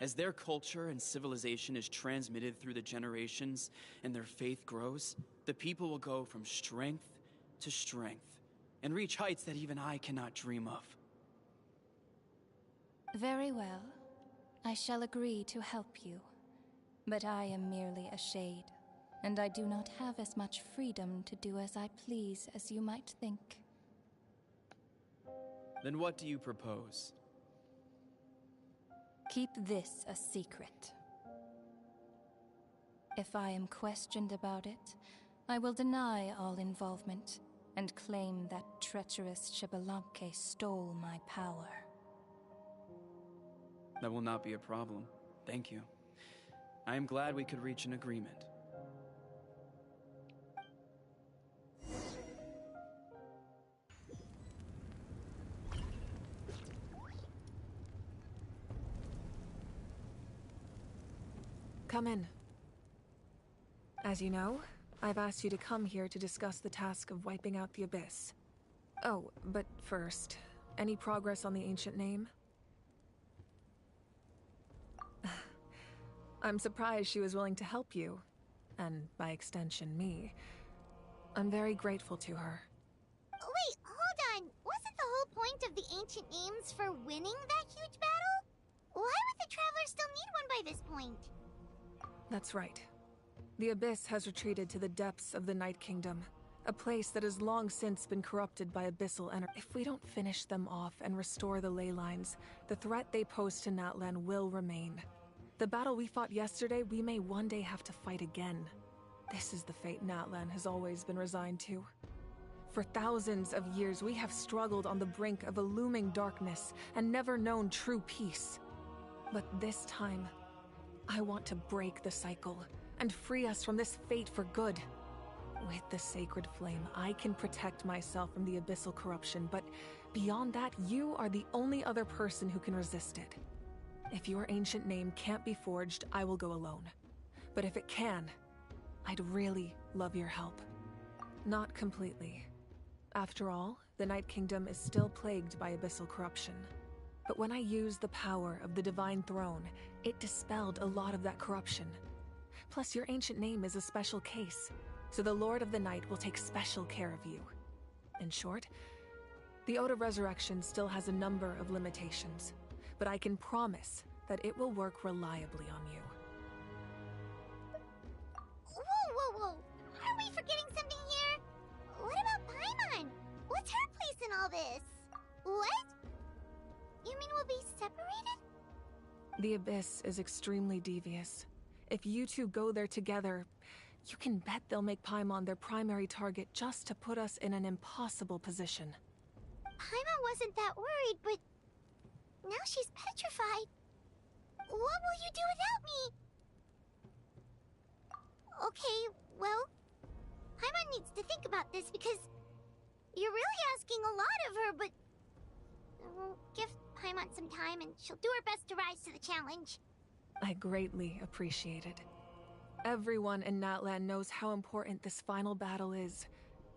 As their culture and civilization is transmitted through the generations and their faith grows, the people will go from strength to strength and reach heights that even I cannot dream of. Very well. I shall agree to help you. But I am merely a shade, and I do not have as much freedom to do as I please as you might think. Then what do you propose? Keep this a secret. If I am questioned about it, I will deny all involvement and claim that treacherous Xbalanque stole my power. That will not be a problem. Thank you. I am glad we could reach an agreement. Come in. As you know, I've asked you to come here to discuss the task of wiping out the Abyss. Oh, but first, any progress on the ancient name? I'm surprised she was willing to help you, and by extension, me. I'm very grateful to her. Wait, hold on. Wasn't the whole point of the ancient names for winning that huge battle? Why would the Travelers still need one by this point? That's right. The Abyss has retreated to the depths of the Night Kingdom, a place that has long since been corrupted by abyssal energy. If we don't finish them off and restore the ley lines, the threat they pose to Natlan will remain. The battle we fought yesterday, we may one day have to fight again. This is the fate Natlan has always been resigned to. For thousands of years, we have struggled on the brink of a looming darkness and never known true peace. But this time, I want to break the cycle and free us from this fate for good. With the sacred flame, I can protect myself from the abyssal corruption, but beyond that, you are the only other person who can resist it. If your ancient name can't be forged, I will go alone. But if it can, I'd really love your help. Not completely. After all, the Night Kingdom is still plagued by abyssal corruption. But when I used the power of the Divine Throne, it dispelled a lot of that corruption. Plus, your ancient name is a special case, so the Lord of the Night will take special care of you. In short, the Ode of Resurrection still has a number of limitations, but I can promise that it will work reliably on you. Whoa! Are we forgetting something here? What about Paimon? What's her place in all this? What? You mean we'll be separated? The Abyss is extremely devious. If you two go there together, you can bet they'll make Paimon their primary target just to put us in an impossible position. Paimon wasn't that worried, but now she's petrified. What will you do without me? Okay, well, Paimon needs to think about this because you're really asking a lot of her, but we'll give Paimon some time and she'll do her best to rise to the challenge. I greatly appreciate it. Everyone in Natlan knows how important this final battle is.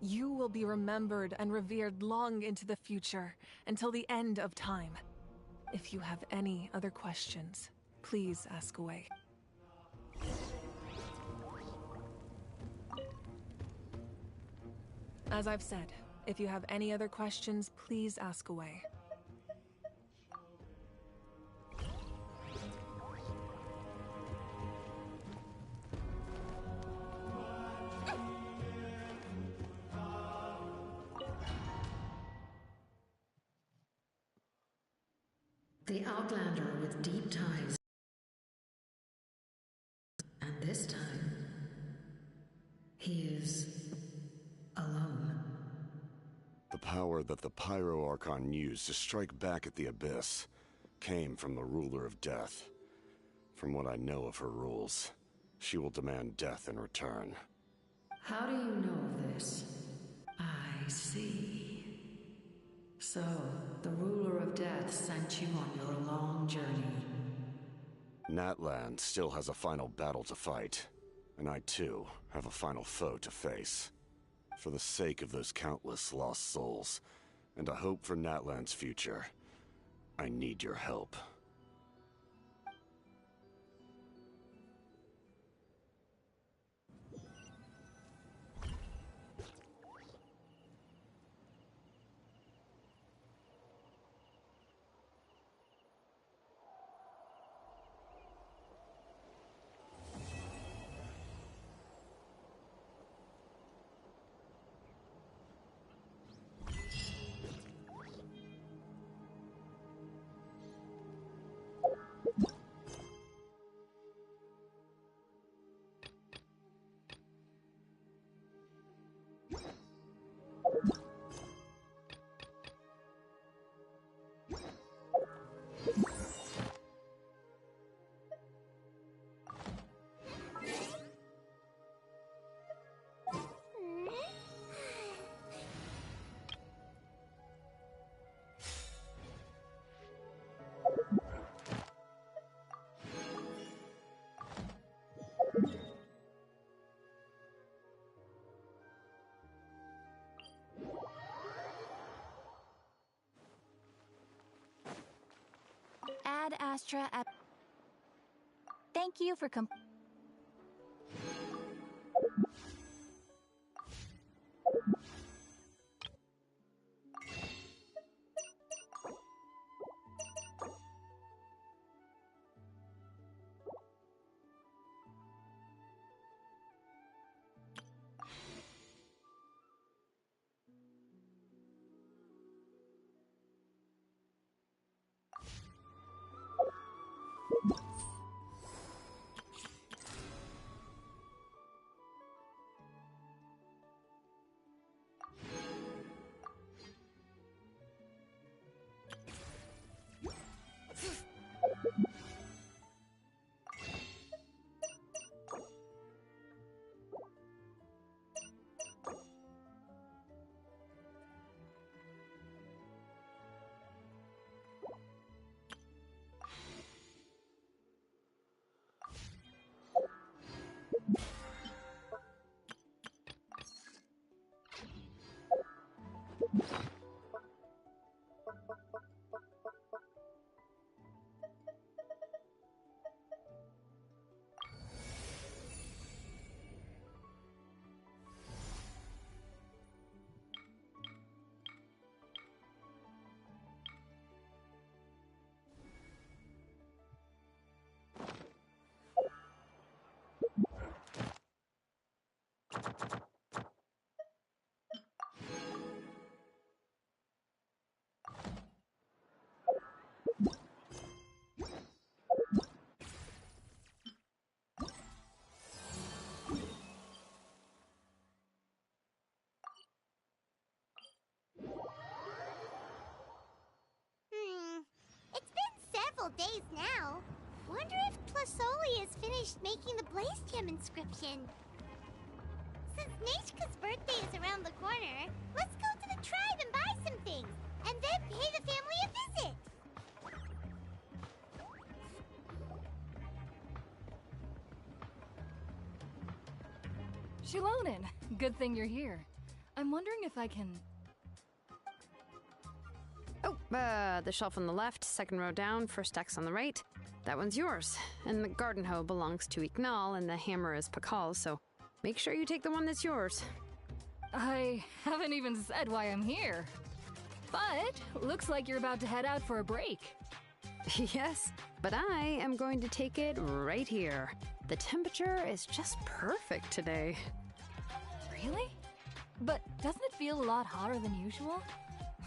You will be remembered and revered long into the future, until the end of time. If you have any other questions, please ask away. As I've said, if you have any other questions, please ask away. The Outlander with deep ties. And this time, he is alone. The power that the Pyro Archon used to strike back at the Abyss came from the Ruler of Death. From what I know of her rules, she will demand death in return. How do you know this? I see. So, the Ruler of Death sent you on your long journey. Natlan still has a final battle to fight, and I too have a final foe to face. For the sake of those countless lost souls, and a hope for Natlan's future, I need your help. Ad Astra at... Thank you for It's been several days now. Wonder if Tlasoli has finished making the Blaze Gem inscription. Since Nishka's birthday is around the corner, let's go to the tribe and buy some things, and then pay the family a visit. Shilonen, good thing you're here. I'm wondering if I can... Oh, the shelf on the left, second row down, first X on the right. that one's yours. And the garden hoe belongs to Ignal, and the hammer is Pakal's, so make sure you take the one that's yours. I haven't even said why I'm here. But looks like you're about to head out for a break. Yes, but I am going to take it right here. The temperature is just perfect today. Really? But doesn't it feel a lot hotter than usual?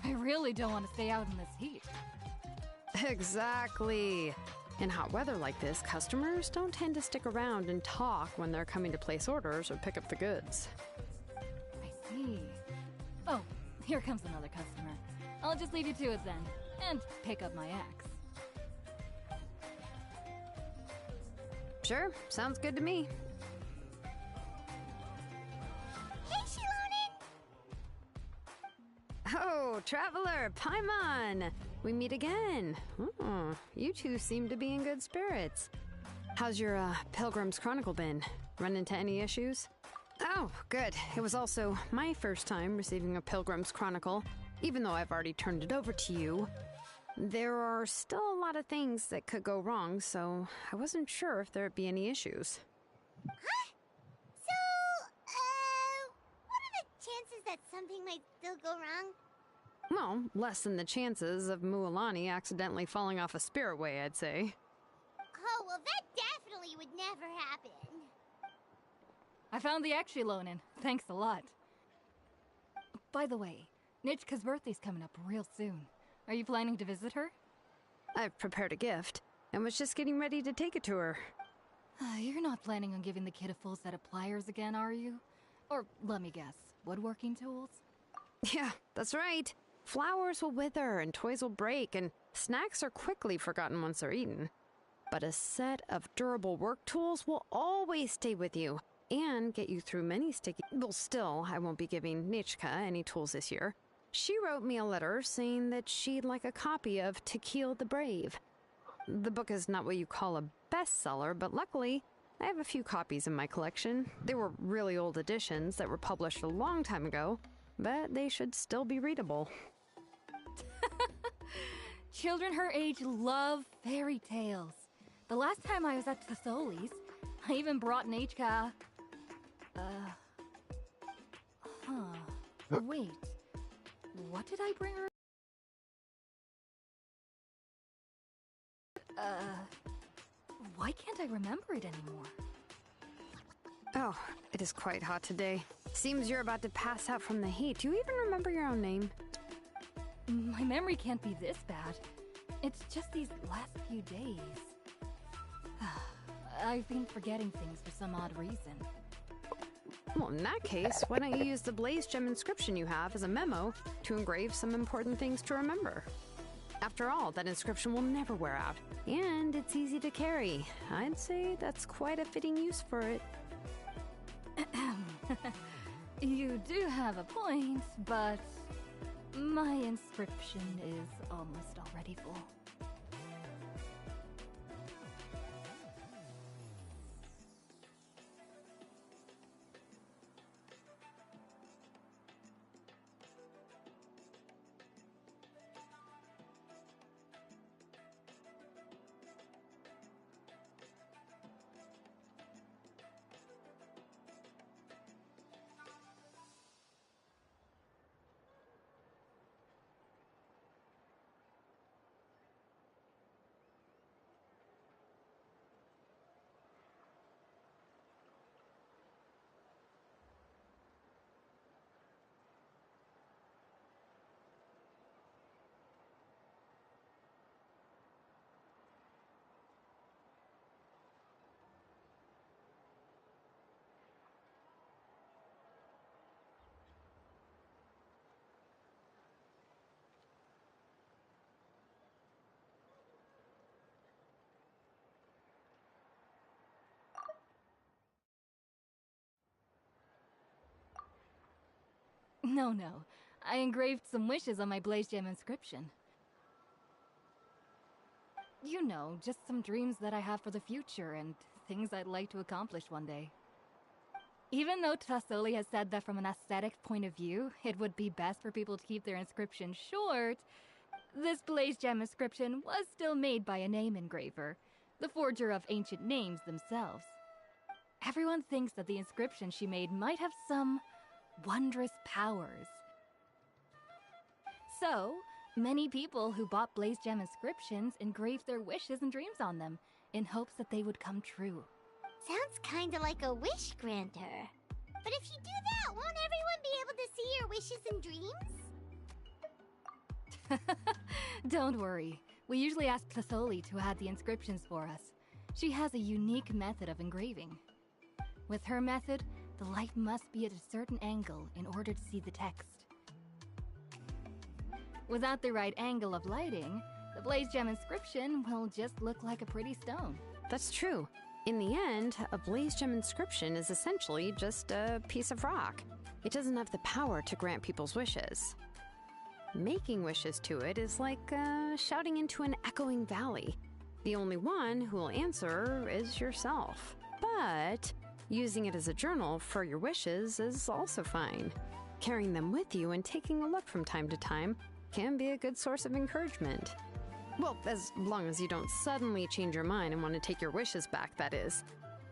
I really don't want to stay out in this heat. Exactly. In hot weather like this, customers don't tend to stick around and talk when they're coming to place orders or pick up the goods. I see. Oh, here comes another customer. I'll just leave you to it then, and pick up my axe. Sure, sounds good to me. Hey, Shilonen! Oh, Traveler, Paimon! We meet again. Oh, you two seem to be in good spirits. How's your Pilgrim's Chronicle been? Run into any issues? Oh, good. It was also my first time receiving a Pilgrim's Chronicle, even though I've already turned it over to you. There are still a lot of things that could go wrong, so I wasn't sure if there'd be any issues. Huh? So, what are the chances that something might still go wrong? Well, less than the chances of Mualani accidentally falling off a spiritway, I'd say. Oh, well, that definitely would never happen. I found the Akshilonin. Thanks a lot. By the way, Nitchka's birthday's coming up real soon. Are you planning to visit her? I've prepared a gift, and was just getting ready to take it to her. You're not planning on giving the kid a full set of pliers again, are you? Or, let me guess, woodworking tools? Yeah, that's right. Flowers will wither, and toys will break, and snacks are quickly forgotten once they're eaten. But a set of durable work tools will always stay with you, and get you through many sticky... Well, still, I won't be giving Nichka any tools this year. She wrote me a letter saying that she'd like a copy of Tequil the Brave. The book is not what you call a bestseller, but luckily, I have a few copies in my collection. They were really old editions that were published a long time ago, but they should still be readable. Children her age love fairy tales. The last time I was at Thesoli's, I even brought Nichka... Wait. What did I bring her? Why can't I remember it anymore? Oh, it is quite hot today. Seems you're about to pass out from the heat. Do you even remember your own name? My memory can't be this bad. It's just these last few days. I've been forgetting things for some odd reason. Well, in that case, why don't you use the Blaze Gem inscription you have as a memo to engrave some important things to remember? After all, that inscription will never wear out, and it's easy to carry. I'd say that's quite a fitting use for it. You do have a point, but my inscription is almost already full. No. I engraved some wishes on my Blaze Gem inscription. You know, just some dreams that I have for the future and things I'd like to accomplish one day. Even though Tassoli has said that from an aesthetic point of view, it would be best for people to keep their inscription short, this Blaze Gem inscription was still made by a name engraver, the forger of ancient names themselves. Everyone thinks that the inscription she made might have some wondrous powers. So, many people who bought Blaze Gem inscriptions engraved their wishes and dreams on them, in hopes that they would come true. Sounds kinda like a wish granter. But if you do that, won't everyone be able to see your wishes and dreams? Don't worry. We usually ask Tlassoli to add the inscriptions for us. She has a unique method of engraving. With her method, the light must be at a certain angle in order to see the text. Without the right angle of lighting, the Blaze Gem inscription will just look like a pretty stone. That's true. In the end, a Blaze Gem inscription is essentially just a piece of rock. It doesn't have the power to grant people's wishes. Making wishes to it is like shouting into an echoing valley. The only one who will answer is yourself. But using it as a journal for your wishes is also fine. Carrying them with you and taking a look from time to time can be a good source of encouragement. Well, as long as you don't suddenly change your mind and want to take your wishes back, that is.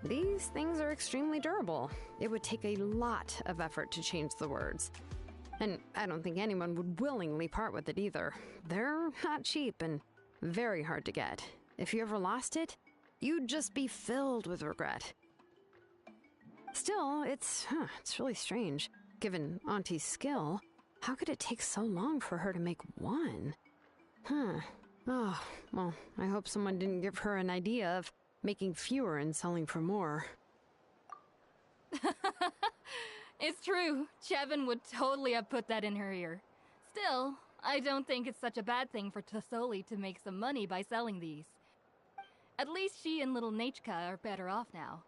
These things are extremely durable. It would take a lot of effort to change the words. And I don't think anyone would willingly part with it either. They're not cheap and very hard to get. If you ever lost it, you'd just be filled with regret. Still, it's really strange. Given Auntie's skill, how could it take so long for her to make one? Oh, well, I hope someone didn't give her an idea of making fewer and selling for more. It's true. Chevin would totally have put that in her ear. Still, I don't think it's such a bad thing for Tlassoli to make some money by selling these. At least she and little Nachka are better off now,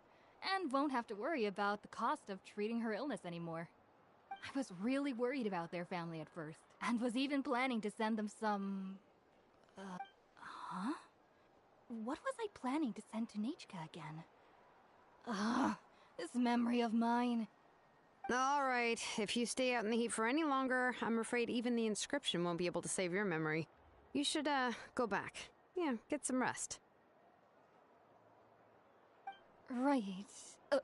and won't have to worry about the cost of treating her illness anymore. I was really worried about their family at first, and was even planning to send them some... What was I planning to send to Nachka again? This memory of mine. All right, if you stay out in the heat for any longer, I'm afraid even the inscription won't be able to save your memory. You should, go back. Yeah, get some rest. Right.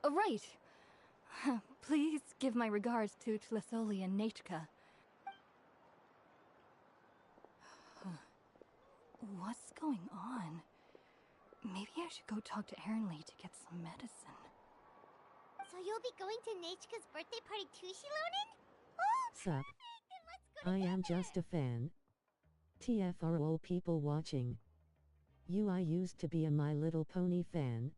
Right. Please give my regards to Tlassoli and Nachka. What's going on? Maybe I should go talk to Ernly to get some medicine. So you'll be going to Nachka's birthday party too, Shilonen? Oh, Sup? I am just a fan. TF are all people watching. I used to be a My Little Pony fan.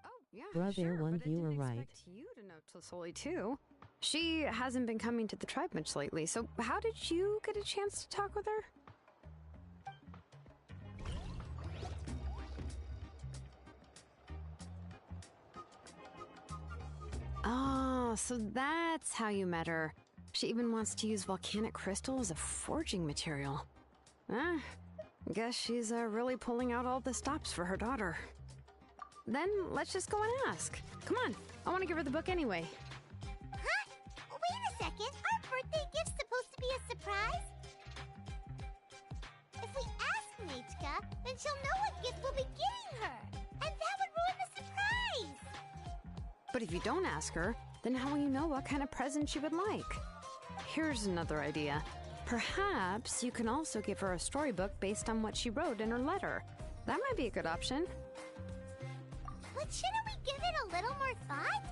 Oh, yeah, Brother, sure, one but viewer, I didn't right? expect you to know Tlassoli too. She hasn't been coming to the tribe much lately, so how did you get a chance to talk with her? Oh, so that's how you met her. She even wants to use volcanic crystal as a forging material. Guess she's really pulling out all the stops for her daughter. Then let's just go and ask. Come on, I want to give her the book anyway. Huh? Wait a second, our birthday gift's supposed to be a surprise? If we ask Nachka, then she'll know what gift we'll be getting her, and that would ruin the surprise! But if you don't ask her, then how will you know what kind of present she would like? Here's another idea. Perhaps you can also give her a storybook based on what she wrote in her letter. That might be a good option. But shouldn't we give it a little more thought?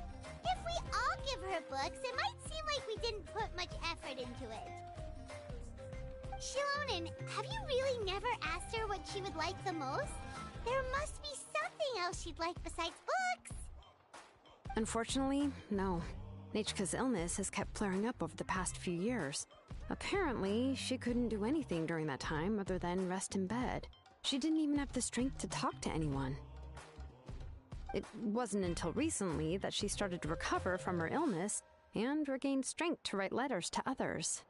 If we all give her books, it might seem like we didn't put much effort into it. Shilonen, have you really never asked her what she would like the most? There must be something else she'd like besides books. Unfortunately, no. Nachka's illness has kept flaring up over the past few years. Apparently, she couldn't do anything during that time other than rest in bed. She didn't even have the strength to talk to anyone. It wasn't until recently that she started to recover from her illness and regained strength to write letters to others.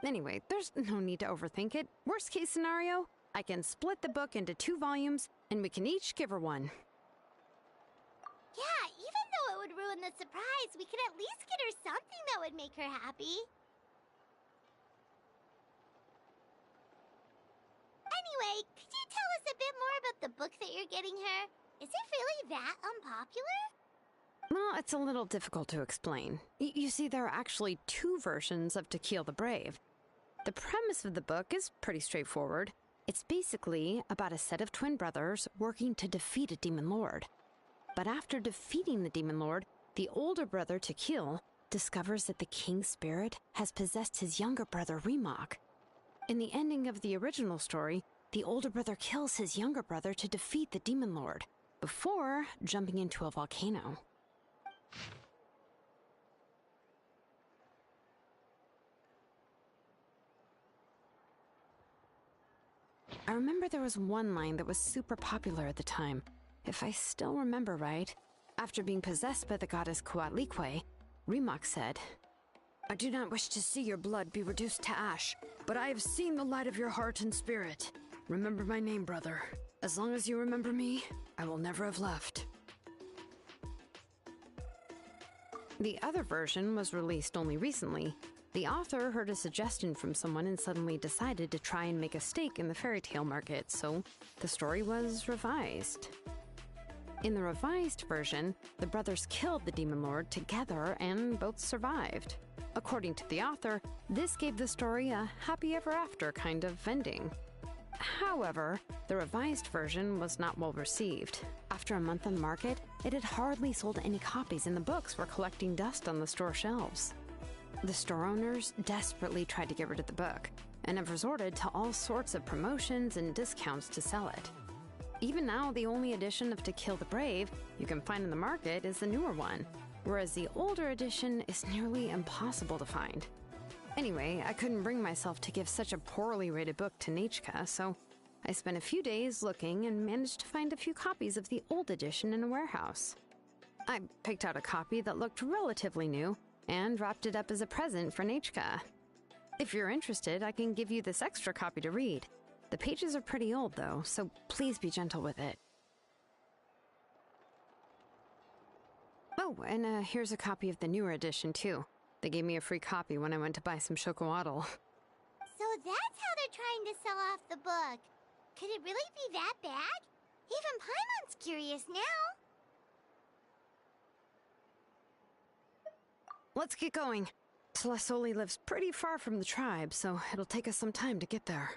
Anyway, there's no need to overthink it. Worst case scenario, I can split the book into 2 volumes and we can each give her one. Yeah, even though it would ruin the surprise, we could at least get her something that would make her happy. Anyway, could you tell us a a bit more about the book that you're getting her? Is it really that unpopular? Well, it's a little difficult to explain. You see, there are actually two versions of To Kill the Brave. The premise of the book is pretty straightforward. It's basically about a set of twin brothers working to defeat a demon lord. But after defeating the demon lord, the older brother, To Kill, discovers that the king's spirit has possessed his younger brother, Remok. In the ending of the original story, the older brother kills his younger brother to defeat the demon lord, before jumping into a volcano. I remember there was one line that was super popular at the time. If I still remember right, after being possessed by the goddess Coatlicue, Remok said, "I do not wish to see your blood be reduced to ash, but I have seen the light of your heart and spirit. Remember my name, brother. As long as you remember me, I will never have left." The other version was released only recently. The author heard a suggestion from someone and suddenly decided to try and make a stake in the fairy tale market, so the story was revised. In the revised version, the brothers killed the demon lord together and both survived. According to the author, this gave the story a happy ever after kind of ending. However, the revised version was not well received. After a month on the market, it had hardly sold any copies and the books were collecting dust on the store shelves. The store owners desperately tried to get rid of the book and have resorted to all sorts of promotions and discounts to sell it. Even now, the only edition of To Kill the Brave you can find in the market is the newer one, whereas the older edition is nearly impossible to find. Anyway, I couldn't bring myself to give such a poorly rated book to Nechka, so I spent a few days looking and managed to find a few copies of the old edition in a warehouse. I picked out a copy that looked relatively new and wrapped it up as a present for Nechka. If you're interested, I can give you this extra copy to read. The pages are pretty old, though, so please be gentle with it. Oh, and here's a copy of the newer edition, too. They gave me a free copy when I went to buy some chocowaddle. So that's how they're trying to sell off the book. Could it really be that bad? Even Paimon's curious now. Let's get going. Celesoli lives pretty far from the tribe, so it'll take us some time to get there.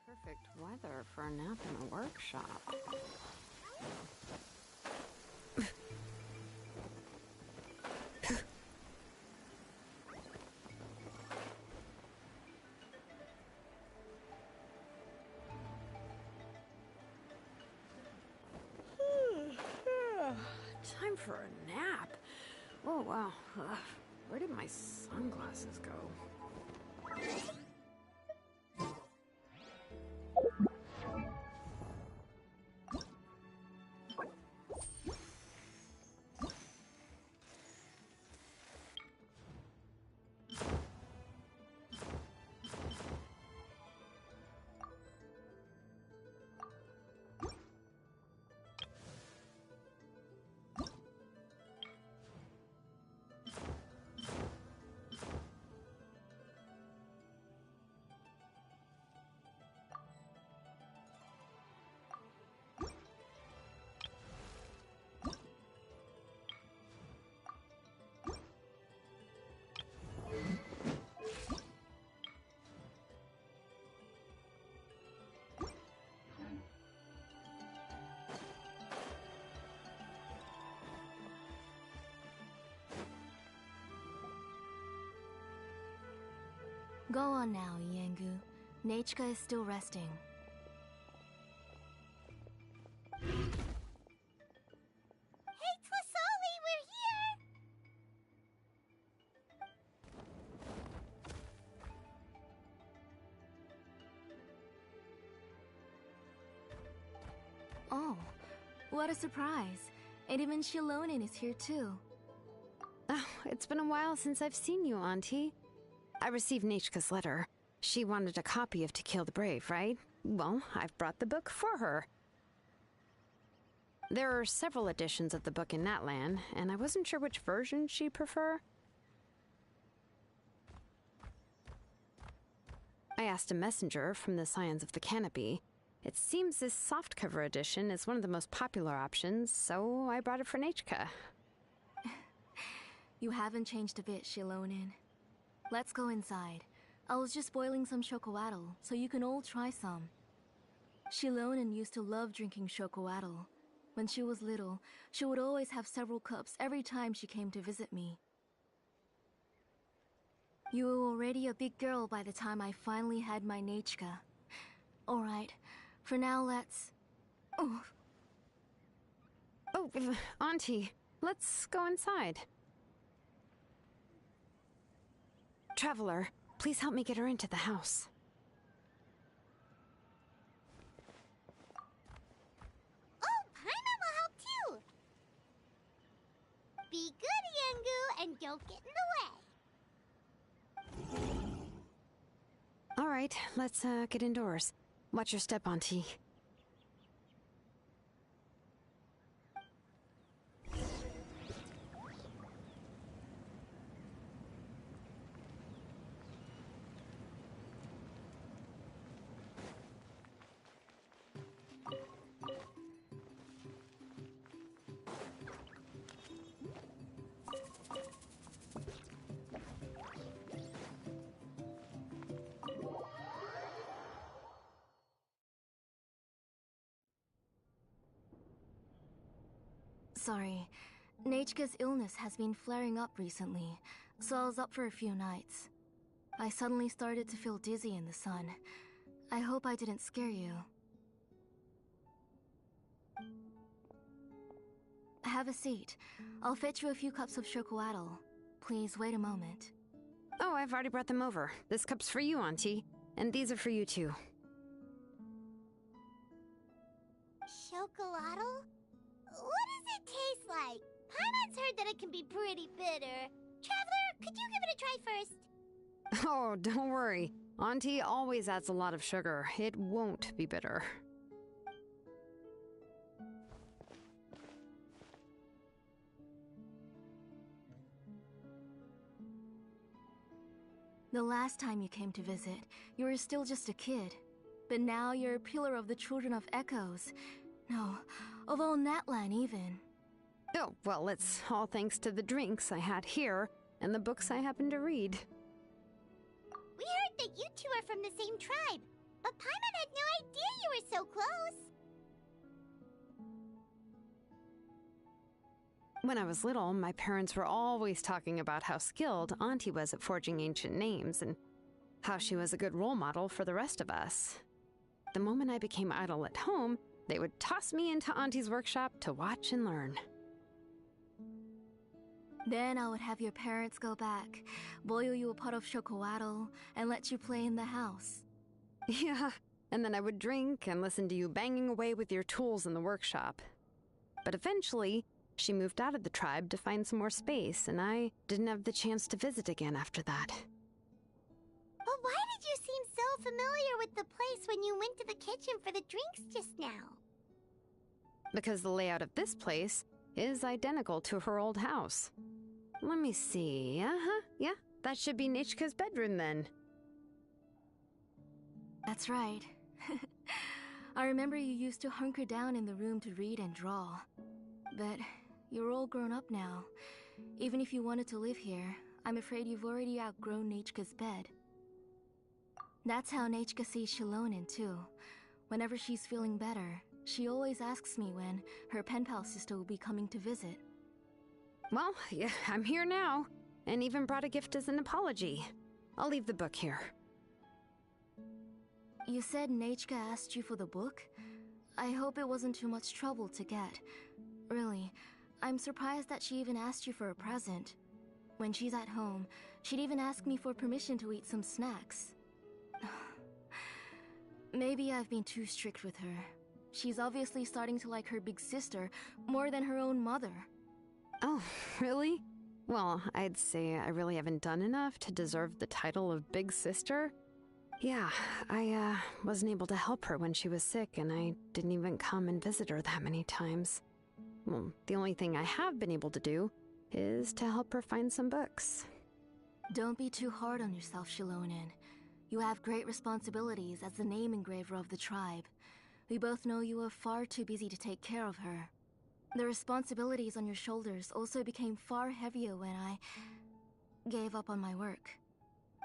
Perfect weather for a nap in a workshop. Time for a nap. Oh, wow. Where did my sunglasses go? Go on now, Yengu. Nechka is still resting. Hey, Tlasoli, we're here! Oh, what a surprise. And even Shilonin is here too. Oh, it's been a while since I've seen you, Auntie. I received Nechka's letter. She wanted a copy of To Kill the Brave, right? Well, I've brought the book for her. There are several editions of the book in Natlan, and I wasn't sure which version she'd prefer. I asked a messenger from the Scions of the Canopy. It seems this softcover edition is one of the most popular options, so I brought it for Nechka. You haven't changed a bit, Shilonin. Let's go inside. I was just boiling some chocoatl, so you can all try some. Shilonin used to love drinking chocoatl. When she was little, she would always have several cups every time she came to visit me. You were already a big girl by the time I finally had my Nechka. Alright, for now let's... Oh, Auntie, let's go inside. Traveler, please help me get her into the house. Oh, Paimon will help too! Be good, Yengu, and don't get in the way. All right, let's get indoors. Watch your step, Auntie. sorry. Nechka's illness has been flaring up recently, so I was up for a few nights. I suddenly started to feel dizzy in the sun. I hope I didn't scare you. Have a seat. I'll fetch you a few cups of chocoatl. Please wait a moment. Oh, I've already brought them over. This cup's for you, Auntie. And these are for you, too. Chocolatl? What does it taste like? Paimon's heard that it can be pretty bitter. Traveler, could you give it a try first? Oh, don't worry. Auntie always adds a lot of sugar. It won't be bitter. The last time you came to visit, you were still just a kid. But now you're a pillar of the Children of Echoes. No, of all Natlan even. Oh, well, it's all thanks to the drinks I had here, and the books I happen to read. We heard that you two are from the same tribe, but Paimon had no idea you were so close. When I was little, my parents were always talking about how skilled Auntie was at forging ancient names, and how she was a good role model for the rest of us. The moment I became idle at home, they would toss me into Auntie's workshop to watch and learn. Then I would have your parents go back, boil you a pot of chocoatl, and let you play in the house. Yeah, and then I would drink and listen to you banging away with your tools in the workshop. But eventually, she moved out of the tribe to find some more space, and I didn't have the chance to visit again after that. But why did you seem so familiar with the place when you went to the kitchen for the drinks just now? Because the layout of this place is identical to her old house. Let me see. Yeah, that should be Nechka's bedroom then. That's right. I remember you used to hunker down in the room to read and draw. But you're all grown up now. Even if you wanted to live here, I'm afraid you've already outgrown Nechka's bed. That's how Nechka sees Shilonin too. Whenever she's feeling better, she always asks me when her pen pal sister will be coming to visit. Well, yeah, I'm here now, and even brought a gift as an apology. I'll leave the book here. You said Nachka asked you for the book? I hope it wasn't too much trouble to get. Really, I'm surprised that she even asked you for a present. When she's at home, she'd even ask me for permission to eat some snacks. Maybe I've been too strict with her. She's obviously starting to like her big sister more than her own mother. Oh, really? Well, I'd say I really haven't done enough to deserve the title of big sister. Yeah, I wasn't able to help her when she was sick, and I didn't even come and visit her that many times. Well, the only thing I have been able to do is to help her find some books. Don't be too hard on yourself, Shilonen. You have great responsibilities as the name engraver of the tribe. We both know you are far too busy to take care of her. The responsibilities on your shoulders also became far heavier when I gave up on my work.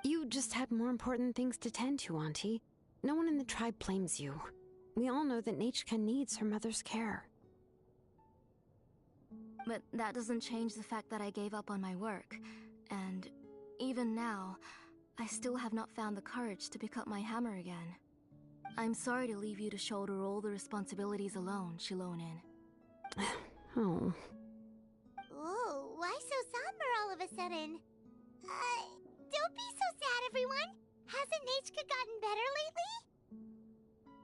You just had more important things to tend to, Auntie. No one in the tribe blames you. We all know that Nachka needs her mother's care. But that doesn't change the fact that I gave up on my work. And even now, I still have not found the courage to pick up my hammer again. I'm sorry to leave you to shoulder all the responsibilities alone, Shilonen. Oh. Whoa, why so somber all of a sudden? Don't be so sad, everyone. Hasn't Nachka gotten better lately?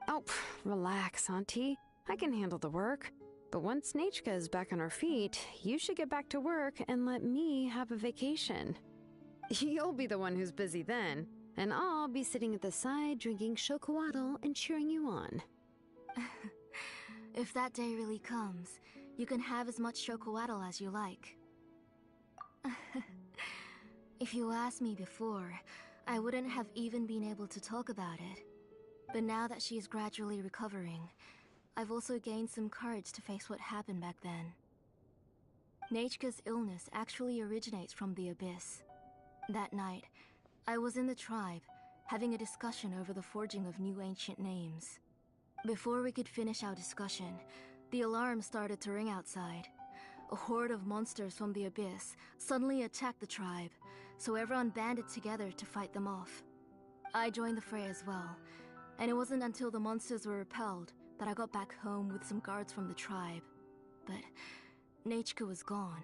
Oh, relax, Auntie. I can handle the work. But once Nachka is back on her feet, you should get back to work and let me have a vacation. You'll be the one who's busy then, and I'll be sitting at the side drinking chocolatl and cheering you on. If that day really comes, you can have as much chocolatl as you like. If you asked me before, I wouldn't have even been able to talk about it. But now that she is gradually recovering, I've also gained some courage to face what happened back then. Nachka's illness actually originates from the Abyss. That night, I was in the tribe, having a discussion over the forging of new ancient names. Before we could finish our discussion, the alarm started to ring outside. A horde of monsters from the Abyss suddenly attacked the tribe, so everyone banded together to fight them off. I joined the fray as well, and it wasn't until the monsters were repelled that I got back home with some guards from the tribe. But Nachka was gone.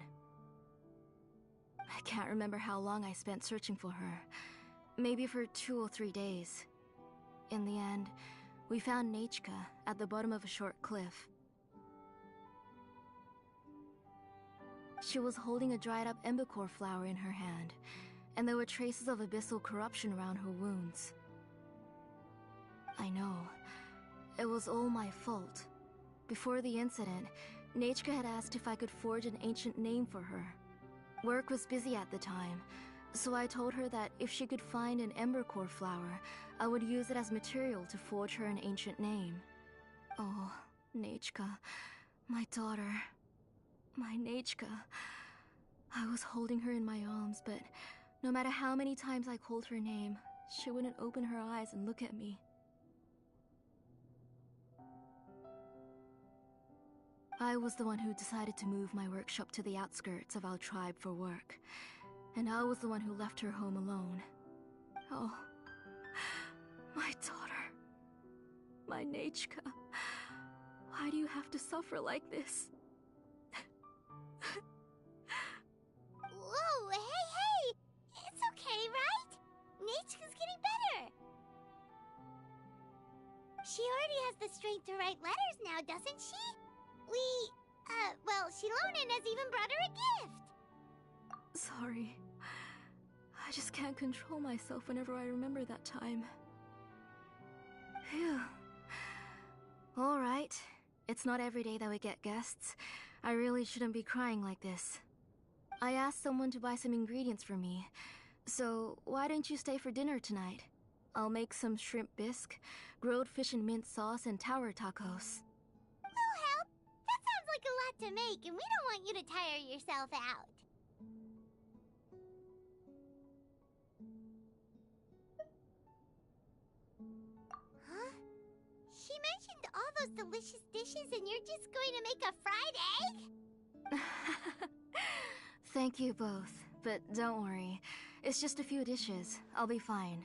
I can't remember how long I spent searching for her. Maybe for 2 or 3 days. In the end, we found Nachka at the bottom of a short cliff. She was holding a dried-up embercore flower in her hand, and there were traces of abyssal corruption around her wounds. I know. It was all my fault. Before the incident, Nachka had asked if I could forge an ancient name for her. Work was busy at the time, so I told her that if she could find an embercore flower, I would use it as material to forge her an ancient name. Oh, Nachka, my daughter. My Nachka. I was holding her in my arms, but no matter how many times I called her name, she wouldn't open her eyes and look at me. I was the one who decided to move my workshop to the outskirts of our tribe for work, and I was the one who left her home alone. Oh, my daughter. My Nachka. Why do you have to suffer like this? Whoa, hey! It's okay, right? Nachka's getting better. She already has the strength to write letters now, doesn't she? Well, Shilonen has even brought her a gift. Sorry. I just can't control myself whenever I remember that time. Phew. Alright. It's not every day that we get guests. I really shouldn't be crying like this. I asked someone to buy some ingredients for me. So, why don't you stay for dinner tonight? I'll make some shrimp bisque, grilled fish and mint sauce, and tower tacos. We'll help. That sounds like a lot to make, and we don't want you to tire yourself out. Huh? She mentioned all those delicious dishes, and you're just going to make a fried egg? Thank you both, but don't worry. It's just a few dishes. I'll be fine.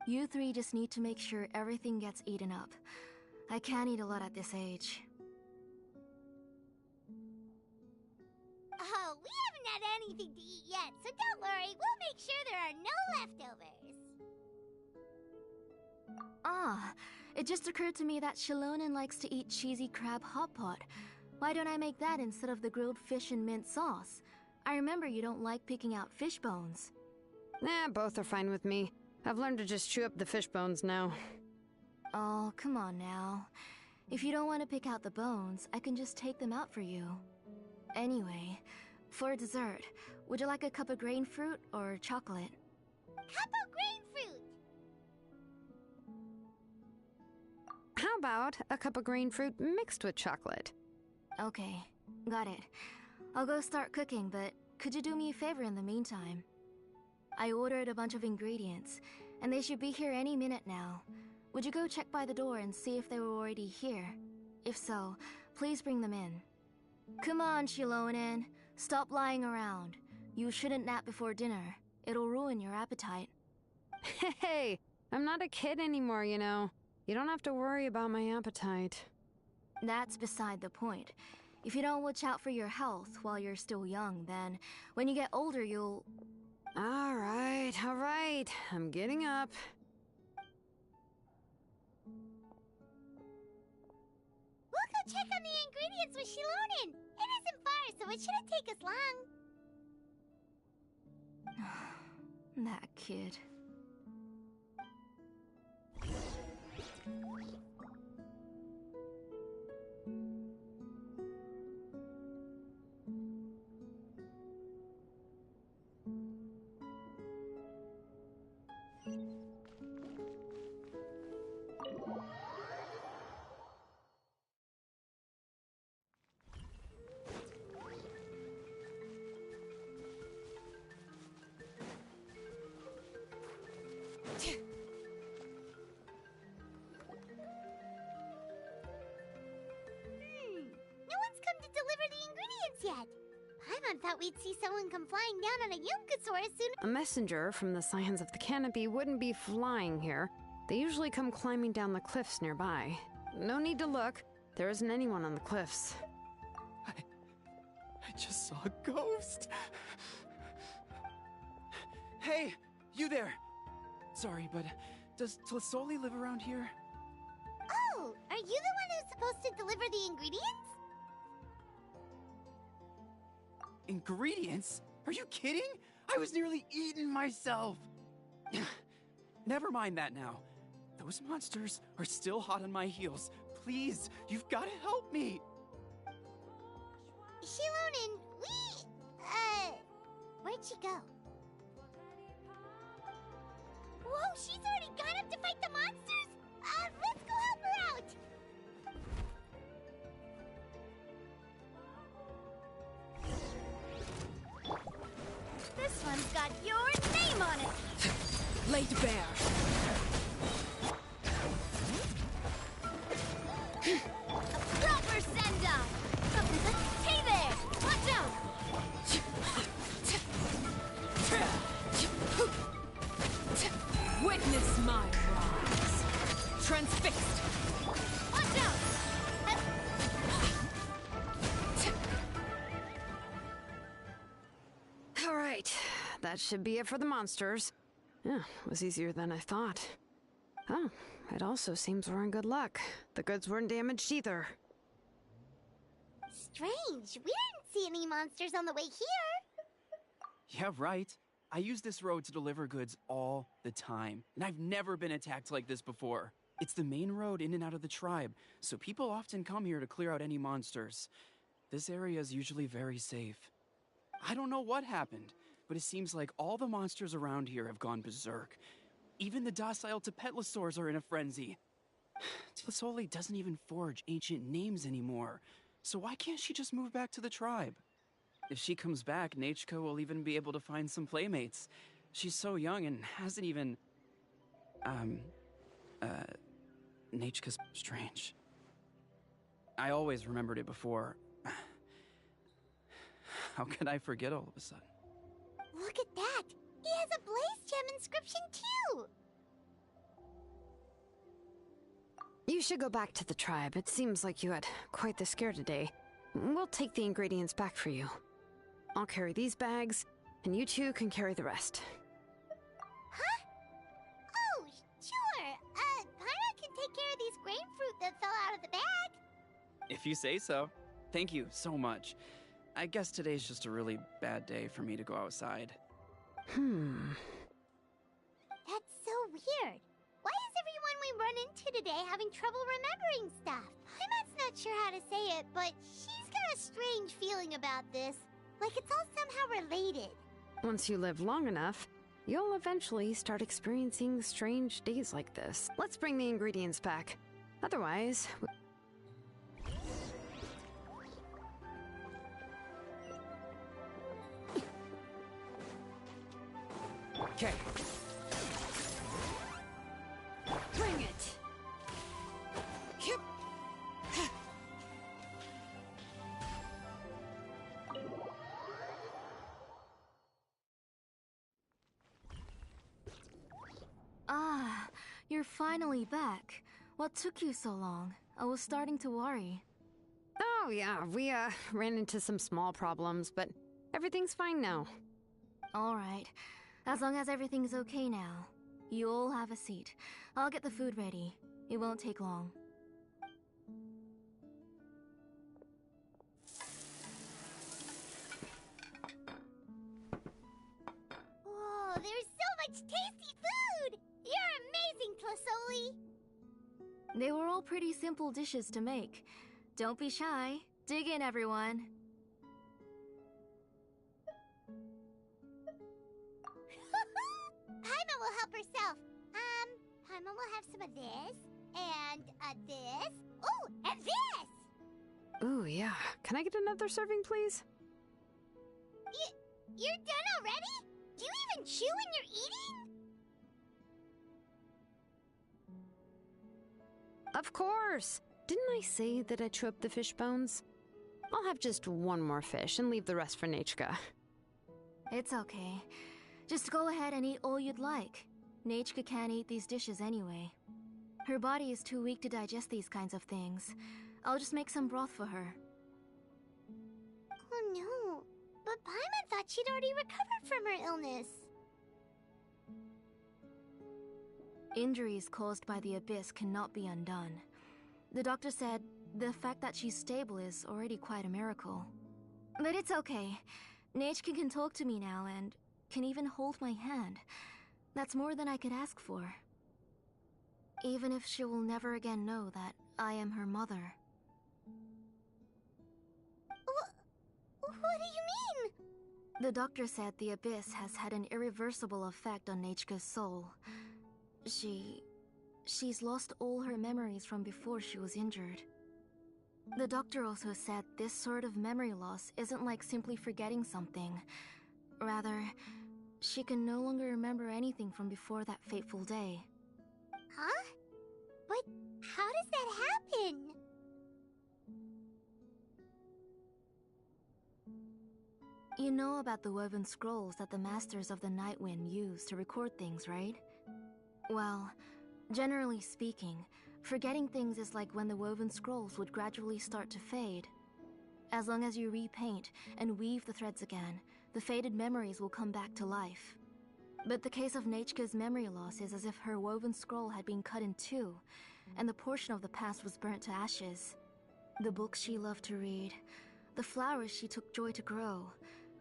You three just need to make sure everything gets eaten up. I can't eat a lot at this age. Oh, we haven't had anything to eat yet, so don't worry. We'll make sure there are no leftovers. Ah, it just occurred to me that Shilonen likes to eat cheesy crab hot pot. Why don't I make that instead of the grilled fish and mint sauce? I remember you don't like picking out fish bones. Nah, both are fine with me. I've learned to just chew up the fish bones now. Oh, come on now. If you don't want to pick out the bones, I can just take them out for you. Anyway, for dessert, would you like a cup of grain fruit or chocolate? Cup of grain fruit! How about a cup of grain fruit mixed with chocolate? Okay, got it. I'll go start cooking, but could you do me a favor in the meantime? I ordered a bunch of ingredients, and they should be here any minute now. Would you go check by the door and see if they were already here? If so, please bring them in. Come on, Shilonen. Stop lying around. You shouldn't nap before dinner. It'll ruin your appetite. Hey, I'm not a kid anymore, you know. You don't have to worry about my appetite. That's beside the point. If you don't watch out for your health while you're still young, then when you get older, you'll... All right. I'm getting up. We'll go check on the ingredients with Shilonen. It isn't far, so it shouldn't take us long. That kid. No one's come to deliver the ingredients yet. Paimon thought we'd see someone come flying down on a Yunkasaur as soon as... A messenger from the Scions of the Canopy wouldn't be flying here. They usually come climbing down the cliffs nearby. No need to look. There isn't anyone on the cliffs. I just saw a ghost. Hey, you there. Sorry, but does Tlisoli live around here? Oh, are you the one who's supposed to deliver the ingredients? Ingredients? Are you kidding? I was nearly eaten myself. Never mind that now. Those monsters are still hot on my heels. Please, you've got to help me. Shilonen, where'd she go? Whoa, she's already gone up to fight the monsters? Let's go help her out! This one's got your name on it! Laid bare. A proper send-off! Hey there! Watch out! Witness my rise. Transfixed. Watch out! All right. That should be it for the monsters. Yeah, it was easier than I thought. Oh, it also seems we're in good luck. The goods weren't damaged either. Strange, we didn't see any monsters on the way here. Yeah, right. I use this road to deliver goods all the time, and I've never been attacked like this before. It's the main road in and out of the tribe, so people often come here to clear out any monsters. This area is usually very safe. I don't know what happened, but it seems like all the monsters around here have gone berserk. Even the docile Tepetlosaurs are in a frenzy. Tlisoli doesn't even forge ancient names anymore, so why can't she just move back to the tribe? If she comes back, Nachko will even be able to find some playmates. She's so young and hasn't even... Nachko's strange. I always remembered it before. How could I forget all of a sudden? Look at that! He has a blaze gem inscription too! You should go back to the tribe. It seems like you had quite the scare today. We'll take the ingredients back for you. I'll carry these bags, and you two can carry the rest. Huh? Oh, sure. Paimon can take care of these grain fruit that fell out of the bag. If you say so. Thank you so much. I guess today's just a really bad day for me to go outside. That's so weird. Why is everyone we run into today having trouble remembering stuff? Paimon's not sure how to say it, but she's got a strange feeling about this. Like it's all somehow related. Once you live long enough, you'll eventually start experiencing strange days like this. Let's bring the ingredients back. Otherwise... Okay. Bring it! Yep. Ah, you're finally back. What took you so long? I was starting to worry. Oh yeah, we ran into some small problems, but everything's fine now. All right. As long as everything's okay now. You all have a seat. I'll get the food ready. It won't take long. Whoa, there's so much tasty food! You're amazing, Tlasoli! They were all pretty simple dishes to make. Don't be shy. Dig in, everyone. Paimon will help herself. Paimon will have some of this, and this. Oh, and this! Ooh, yeah. Can I get another serving, please? You're done already? Do you even chew when you're eating? Of course! Didn't I say that I chew up the fish bones? I'll have just one more fish and leave the rest for Nachka. It's okay. Just go ahead and eat all you'd like. Nachka can't eat these dishes anyway. Her body is too weak to digest these kinds of things. I'll just make some broth for her. Oh no, but Paimon thought she'd already recovered from her illness. Injuries caused by the Abyss cannot be undone. The doctor said the fact that she's stable is already quite a miracle. But it's okay. Nachka can talk to me now and can even hold my hand. That's more than I could ask for. Even if she will never again know that I am her mother. What do you mean? The doctor said the Abyss has had an irreversible effect on Nachka's soul. She's lost all her memories from before she was injured. The doctor also said this sort of memory loss isn't like simply forgetting something. Rather, she can no longer remember anything from before that fateful day. Huh? But how does that happen? You know about the woven scrolls that the Masters of the Night Wind use to record things, right? Well, generally speaking, forgetting things is like when the woven scrolls would gradually start to fade. As long as you repaint and weave the threads again, the faded memories will come back to life. But the case of Nachka's memory loss is as if her woven scroll had been cut in two, and the portion of the past was burnt to ashes. The books she loved to read, the flowers she took joy to grow,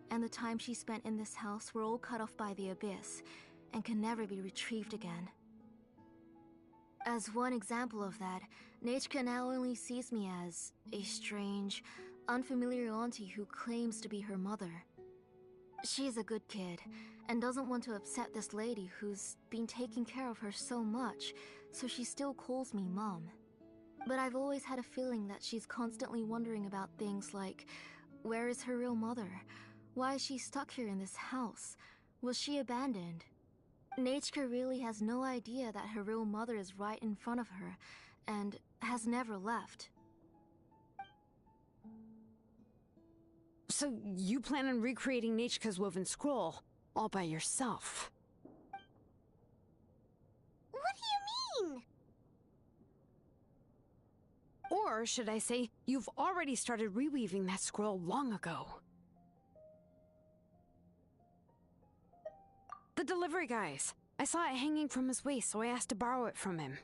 and the time she spent in this house were all cut off by the Abyss, and can never be retrieved again. As one example of that, Nachka now only sees me as a strange, unfamiliar auntie who claims to be her mother. She's a good kid, and doesn't want to upset this lady who's been taking care of her so much, so she still calls me Mom. But I've always had a feeling that she's constantly wondering about things like, where is her real mother? Why is she stuck here in this house? Was she abandoned? Nachka really has no idea that her real mother is right in front of her, and has never left. So you plan on recreating Nachka's woven scroll, all by yourself? What do you mean? Or should I say, you've already started reweaving that scroll long ago. The delivery guys. I saw it hanging from his waist, so I asked to borrow it from him.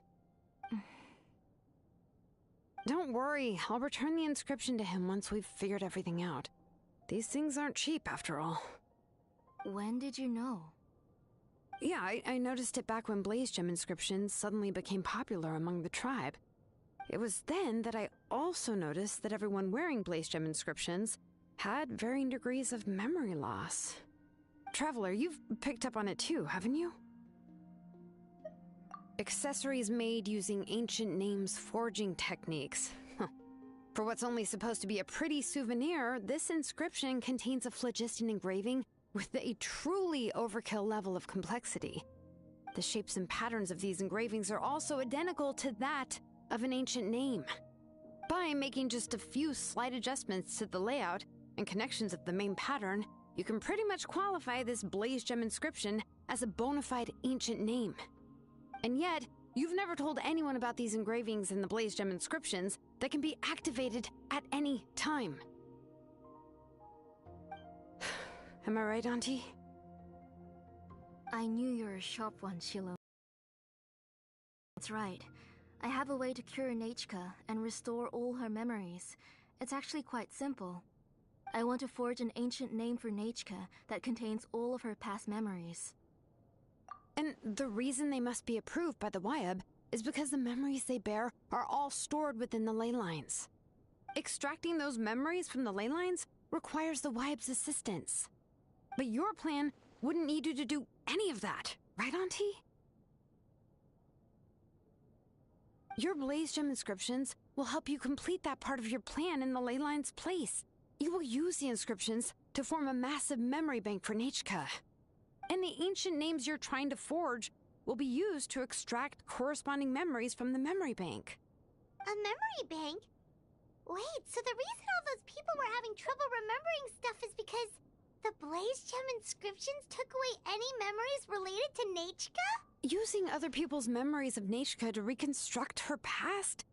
Don't worry, I'll return the inscription to him once we've figured everything out. These things aren't cheap, after all. When did you know? Yeah, I noticed it back when Blaze Gem inscriptions suddenly became popular among the tribe. It was then that I also noticed that everyone wearing Blaze Gem inscriptions had varying degrees of memory loss. Traveler, you've picked up on it too, haven't you? Accessories made using ancient names forging techniques. For what's only supposed to be a pretty souvenir, this inscription contains a phlogiston engraving with a truly overkill level of complexity. The shapes and patterns of these engravings are also identical to that of an ancient name. By making just a few slight adjustments to the layout and connections of the main pattern, you can pretty much qualify this Blaze Gem inscription as a bona fide ancient name. And yet, you've never told anyone about these engravings in the Blaze Gem inscriptions that can be activated at any time. Am I right, Auntie? I knew you were a sharp one, Shiloh. That's right. I have a way to cure Nechka and restore all her memories. It's actually quite simple. I want to forge an ancient name for Nechka that contains all of her past memories. And the reason they must be approved by the Wyab is because the memories they bear are all stored within the ley lines. Extracting those memories from the ley lines requires the Wyab's assistance. But your plan wouldn't need you to do any of that, right, Auntie? Your Blaze Gem inscriptions will help you complete that part of your plan in the ley line's place. You will use the inscriptions to form a massive memory bank for Nechka. And the ancient names you're trying to forge will be used to extract corresponding memories from the memory bank. A memory bank? Wait, so the reason all those people were having trouble remembering stuff is because the Blaze Gem inscriptions took away any memories related to Nechka? Using other people's memories of Nechka to reconstruct her past?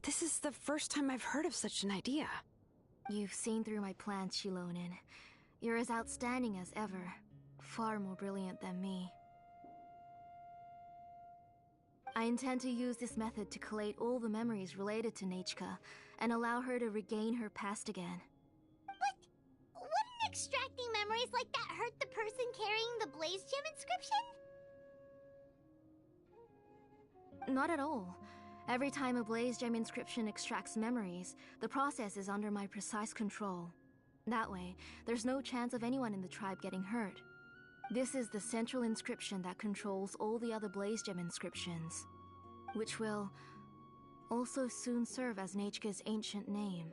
This is the first time I've heard of such an idea. You've seen through my plans, Shilonin. You're as outstanding as ever. Far more brilliant than me. I intend to use this method to collate all the memories related to Nechka and allow her to regain her past again. But wouldn't extracting memories like that hurt the person carrying the Blaze Gem inscription? Not at all. Every time a Blaze Gem inscription extracts memories, the process is under my precise control. That way, there's no chance of anyone in the tribe getting hurt. This is the central inscription that controls all the other Blaze Gem inscriptions, which will also soon serve as Nechka's ancient name.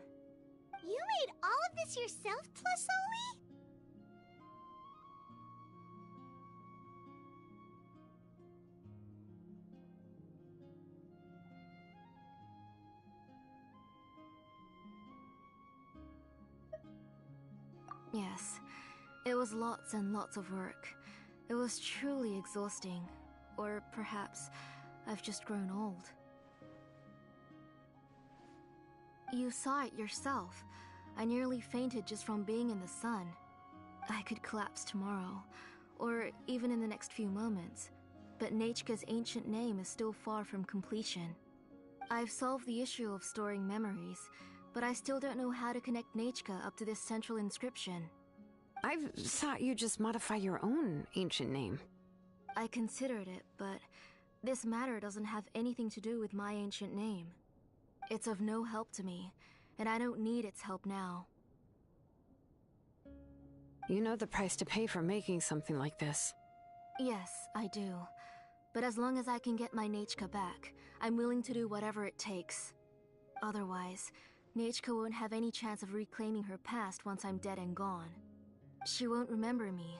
You made all of this yourself, Tlasoli? Yes, it was lots and lots of work. It was truly exhausting. Or perhaps I've just grown old. You saw it yourself. I nearly fainted just from being in the sun. I could collapse tomorrow, or even in the next few moments. But Nechka's ancient name is still far from completion. I've solved the issue of storing memories, but I still don't know how to connect Nechka up to this central inscription. I've thought you just modify your own ancient name. I considered it, but this matter doesn't have anything to do with my ancient name. It's of no help to me, and I don't need its help now. You know the price to pay for making something like this. Yes, I do. But as long as I can get my Nechka back, I'm willing to do whatever it takes. Otherwise, Nechka won't have any chance of reclaiming her past once I'm dead and gone. She won't remember me,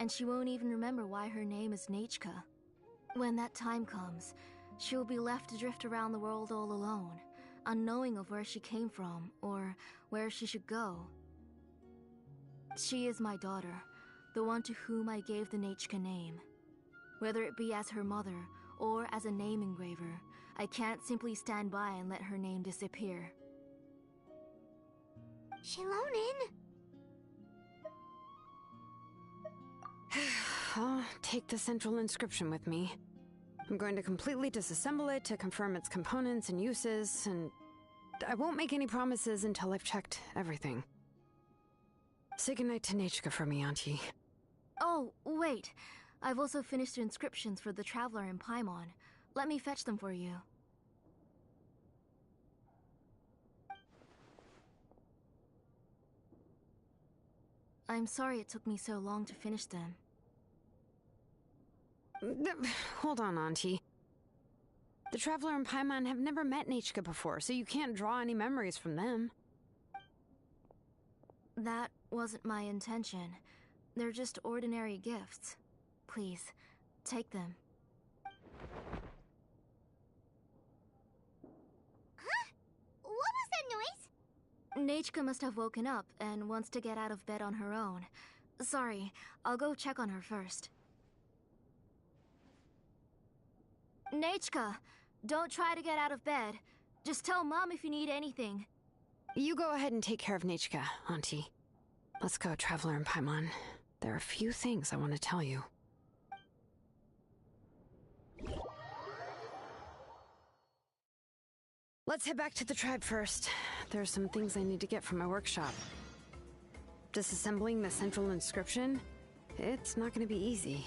and she won't even remember why her name is Nechka. When that time comes, she will be left to drift around the world all alone, unknowing of where she came from, or where she should go. She is my daughter, the one to whom I gave the Nechka name. Whether it be as her mother, or as a name engraver, I can't simply stand by and let her name disappear. Shilonin! I'll take the central inscription with me. I'm going to completely disassemble it to confirm its components and uses, and I won't make any promises until I've checked everything. Say goodnight to Nechka for me, Auntie. Oh, wait. I've also finished the inscriptions for the Traveler in Paimon. Let me fetch them for you. I'm sorry it took me so long to finish them. Hold on, Auntie. The Traveler and Paimon have never met Nechka before, so you can't draw any memories from them. That wasn't my intention. They're just ordinary gifts. Please, take them. Huh? What was that noise? Nechka must have woken up and wants to get out of bed on her own. Sorry, I'll go check on her first. Nechka, don't try to get out of bed. Just tell Mom if you need anything. You go ahead and take care of Nechka, Auntie. Let's go, Traveler and Paimon. There are a few things I want to tell you. Let's head back to the tribe first. There are some things I need to get from my workshop. Disassembling the central inscription? It's not going to be easy.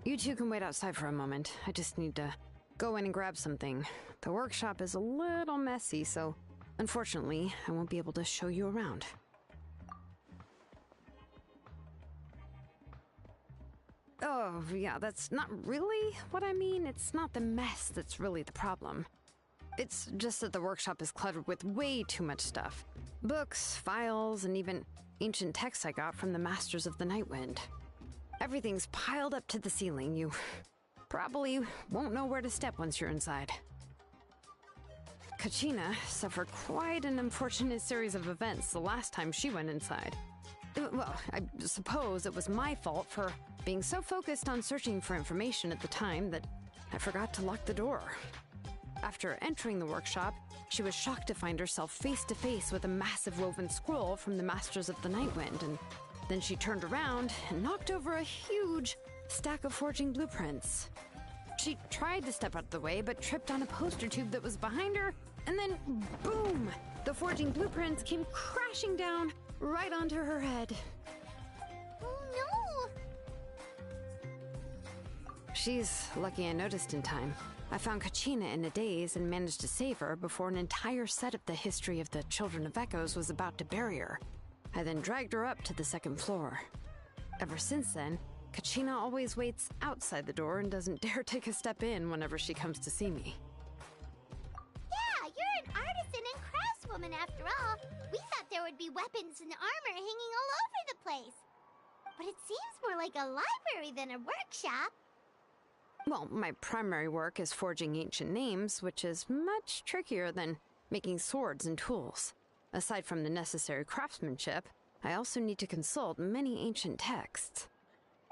You two can wait outside for a moment. I just need to go in and grab something. The workshop is a little messy, so unfortunately, I won't be able to show you around. Oh, yeah, that's not really what I mean. It's not the mess that's really the problem. It's just that the workshop is cluttered with way too much stuff. Books, files, and even ancient texts I got from the Masters of the Nightwind. Everything's piled up to the ceiling. You probably won't know where to step once you're inside. Kachina suffered quite an unfortunate series of events the last time she went inside. Well, I suppose it was my fault for being so focused on searching for information at the time that I forgot to lock the door. After entering the workshop, she was shocked to find herself face to face with a massive woven scroll from the Masters of the Nightwind, and then she turned around and knocked over a huge stack of forging blueprints. She tried to step out of the way, but tripped on a poster tube that was behind her, and then boom! The forging blueprints came crashing down right onto her head. Oh no! She's lucky I noticed in time. I found Kachina in a daze and managed to save her before an entire set of the history of the Children of Echoes was about to bury her. I then dragged her up to the second floor. Ever since then, Kachina always waits outside the door and doesn't dare take a step in whenever she comes to see me. Yeah, you're an artisan and craftswoman after all. We thought there would be weapons and armor hanging all over the place. But it seems more like a library than a workshop. Well, my primary work is forging ancient names, which is much trickier than making swords and tools. Aside from the necessary craftsmanship, I also need to consult many ancient texts.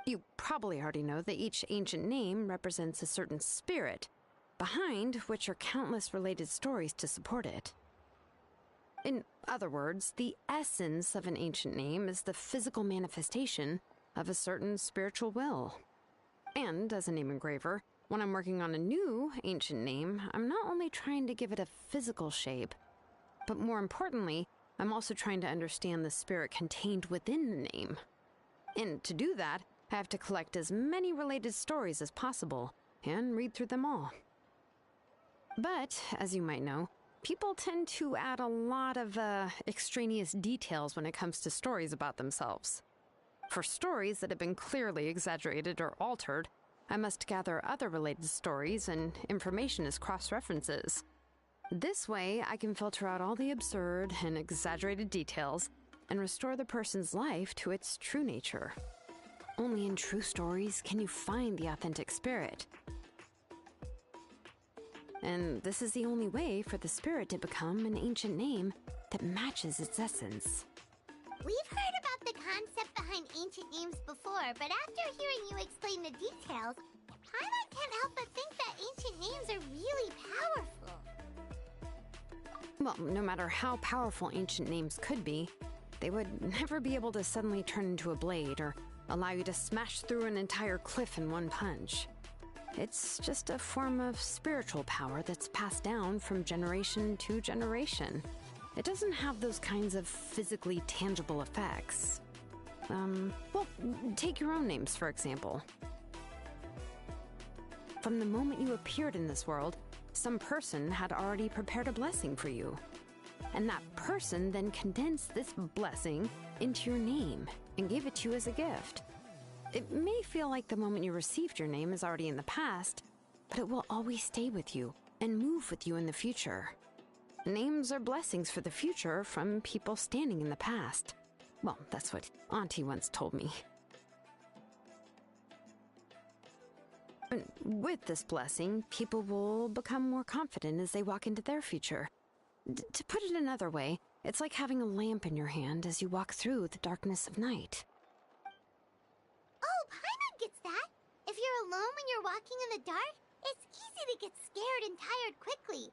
You probably already know that each ancient name represents a certain spirit, behind which are countless related stories to support it. In other words, the essence of an ancient name is the physical manifestation of a certain spiritual will. And as a name engraver, when I'm working on a new ancient name, I'm not only trying to give it a physical shape, but more importantly, I'm also trying to understand the spirit contained within the name. And to do that, I have to collect as many related stories as possible and read through them all. But, as you might know, people tend to add a lot of extraneous details when it comes to stories about themselves. For stories that have been clearly exaggerated or altered, I must gather other related stories and information as cross-references. This way, I can filter out all the absurd and exaggerated details and restore the person's life to its true nature. Only in true stories can you find the authentic spirit. And this is the only way for the spirit to become an ancient name that matches its essence. We've heard about the concept behind ancient names before, but after hearing you explain the details, Paimon can't help but think that ancient names are really powerful. Well, no matter how powerful ancient names could be, they would never be able to suddenly turn into a blade or allow you to smash through an entire cliff in one punch. It's just a form of spiritual power that's passed down from generation to generation. It doesn't have those kinds of physically tangible effects. Well, take your own names, for example. From the moment you appeared in this world, some person had already prepared a blessing for you. And that person then condensed this blessing into your name and gave it to you as a gift. It may feel like the moment you received your name is already in the past, but it will always stay with you and move with you in the future. Names are blessings for the future from people standing in the past. Well, that's what Auntie once told me. And with this blessing, people will become more confident as they walk into their future. To put it another way, it's like having a lamp in your hand as you walk through the darkness of night. Oh, Paimon gets that! If you're alone when you're walking in the dark, it's easy to get scared and tired quickly.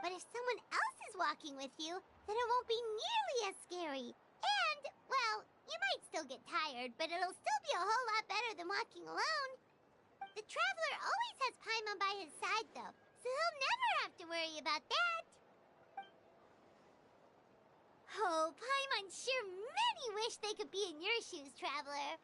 But if someone else is walking with you, then it won't be nearly as scary. And, well, you might still get tired, but it'll still be a whole lot better than walking alone. The Traveler always has Paimon by his side, though, so he'll never have to worry about that. Oh, Paimon sure many wish they could be in your shoes, Traveler.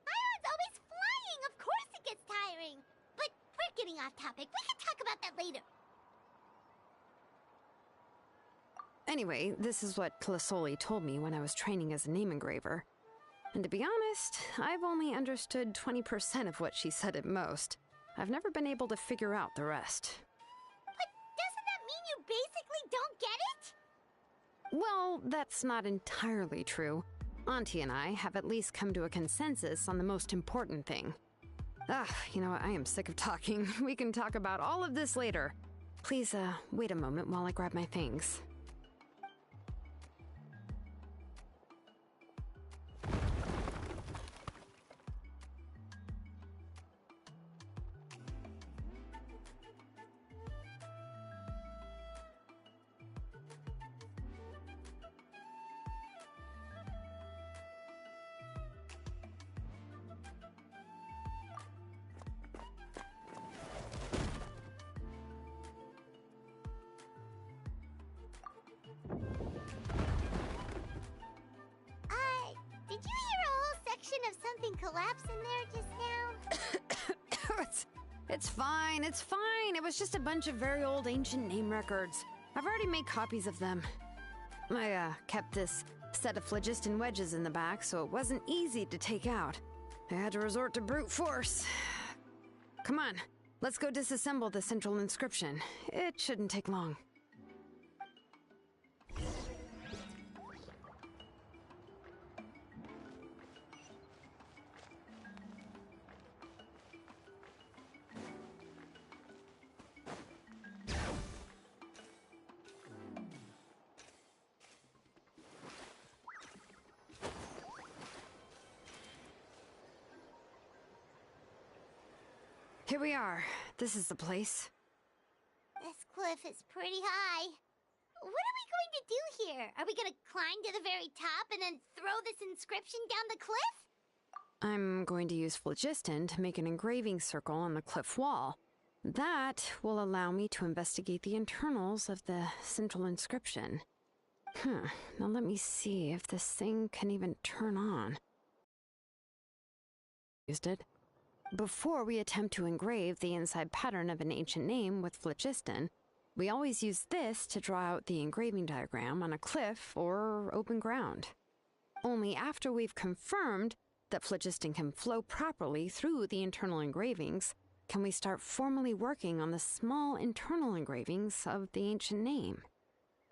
Paimon's always flying! Of course it gets tiring! But we're getting off topic. We can talk about that later. Anyway, this is what Plisoli told me when I was training as a name engraver. And to be honest, I've only understood 20% of what she said at most. I've never been able to figure out the rest. But doesn't that mean you basically don't get it? Well, that's not entirely true. Auntie and I have at least come to a consensus on the most important thing. You know what? I am sick of talking. We can talk about all of this later. Please, wait a moment while I grab my things. Did you hear a whole section of something collapse in there just now? It's fine, it's fine. It was just a bunch of very old ancient name records. I've already made copies of them. I, kept this set of phlogiston wedges in the back, so it wasn't easy to take out. I had to resort to brute force. Come on, let's go disassemble the central inscription. It shouldn't take long. Here we are. This is the place. cliff is pretty high. What are we going to do here? Are we going to climb to the very top and then throw this inscription down the cliff? I'm going to use phlogiston to make an engraving circle on the cliff wall. That will allow me to investigate the internals of the central inscription. Now let me see if this thing can even turn on. Used it. Before we attempt to engrave the inside pattern of an ancient name with phlogiston, we always use this to draw out the engraving diagram on a cliff or open ground. Only after we've confirmed that phlogiston can flow properly through the internal engravings can we start formally working on the small internal engravings of the ancient name.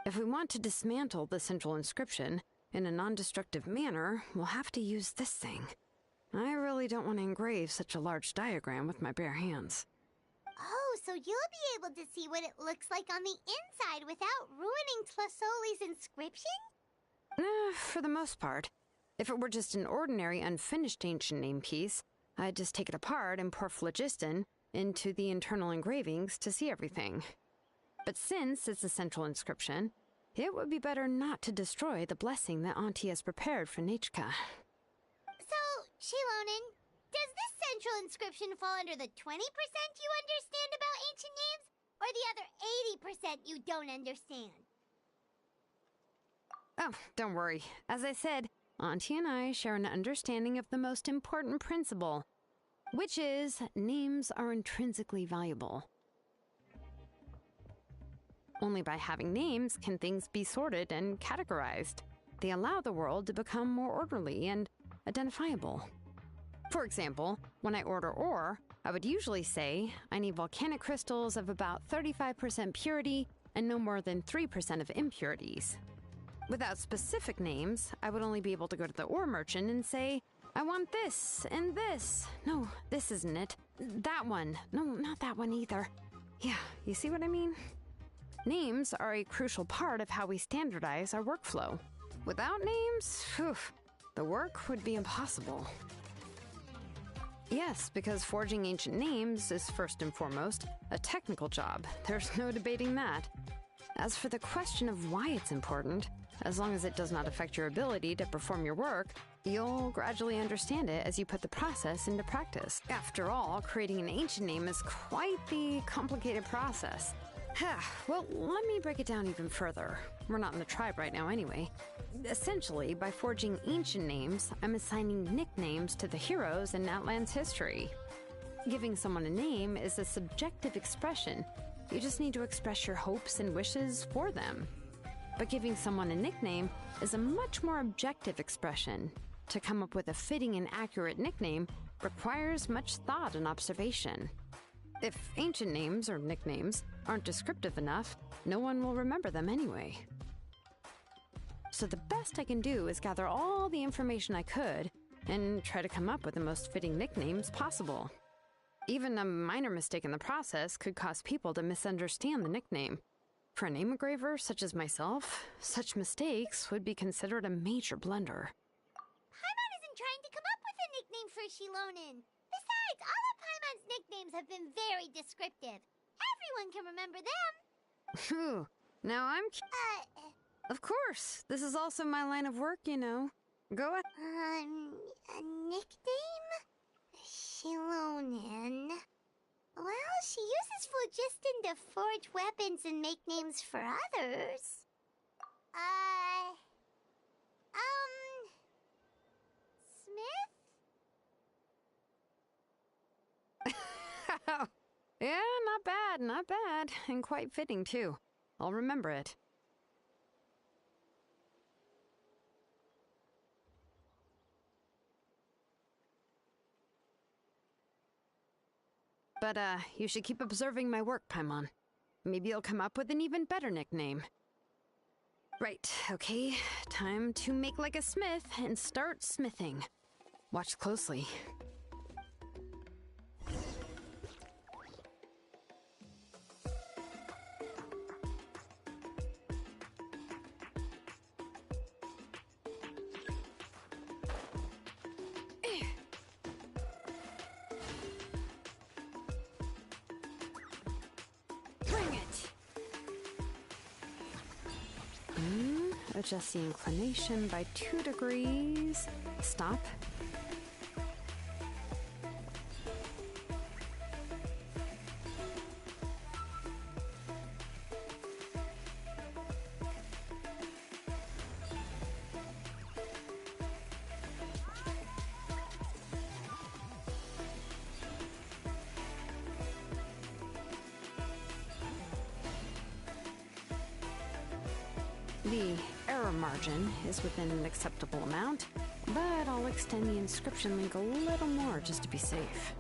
If we want to dismantle the central inscription in a non-destructive manner, we'll have to use this thing. I really don't want to engrave such a large diagram with my bare hands. Oh, so you'll be able to see what it looks like on the inside without ruining Tlasoli's inscription? For the most part. If it were just an ordinary unfinished ancient name piece, I'd just take it apart and pour phlogiston into the internal engravings to see everything. But since it's a central inscription, it would be better not to destroy the blessing that Auntie has prepared for Nechka. So, Shilonen, does this central inscription fall under the 20% you understand about ancient names, or the other 80% you don't understand? Oh, don't worry. As I said, Auntie and I share an understanding of the most important principle, which is names are intrinsically valuable. Only by having names can things be sorted and categorized. They allow the world to become more orderly and identifiable. For example, when I order ore, I would usually say I need volcanic crystals of about 35% purity and no more than 3% of impurities. Without specific names, I would only be able to go to the ore merchant and say, I want this and this. No, this isn't it. That one. No, not that one either. Yeah, you see what I mean? Names are a crucial part of how we standardize our workflow. Without names, the work would be impossible. Yes, because forging ancient names is first and foremost a technical job. There's no debating that. As for the question of why it's important, as long as it does not affect your ability to perform your work, you'll gradually understand it as you put the process into practice. After all, creating an ancient name is quite the complicated process. Well, let me break it down even further. We're not in the tribe right now anyway. Essentially, by forging ancient names, I'm assigning nicknames to the heroes in Outland's history. Giving someone a name is a subjective expression. You just need to express your hopes and wishes for them. But giving someone a nickname is a much more objective expression. To come up with a fitting and accurate nickname requires much thought and observation. If ancient names or nicknames aren't descriptive enough, no one will remember them anyway. So the best I can do is gather all the information I could and try to come up with the most fitting nicknames possible. Even a minor mistake in the process could cause people to misunderstand the nickname. For a name engraver such as myself, such mistakes would be considered a major blunder. Paimon isn't trying to come up with a nickname for Shilonen. Besides, all of Paimon's nicknames have been very descriptive. Everyone can remember them. Phew. Now I'm... Of course. This is also my line of work, you know. Go ahead. A nickname? Shilonen. Well, she uses phlogiston to forge weapons and make names for others. Smith? Yeah, not bad. And quite fitting, too. I'll remember it. But, you should keep observing my work, Paimon. Maybe you'll come up with an even better nickname. Right, okay. Time to make like a smith and start smithing. Watch closely. adjust the inclination by 2 degrees. Stop. The error margin is within an acceptable amount, but I'll extend the inscription link a little more just to be safe.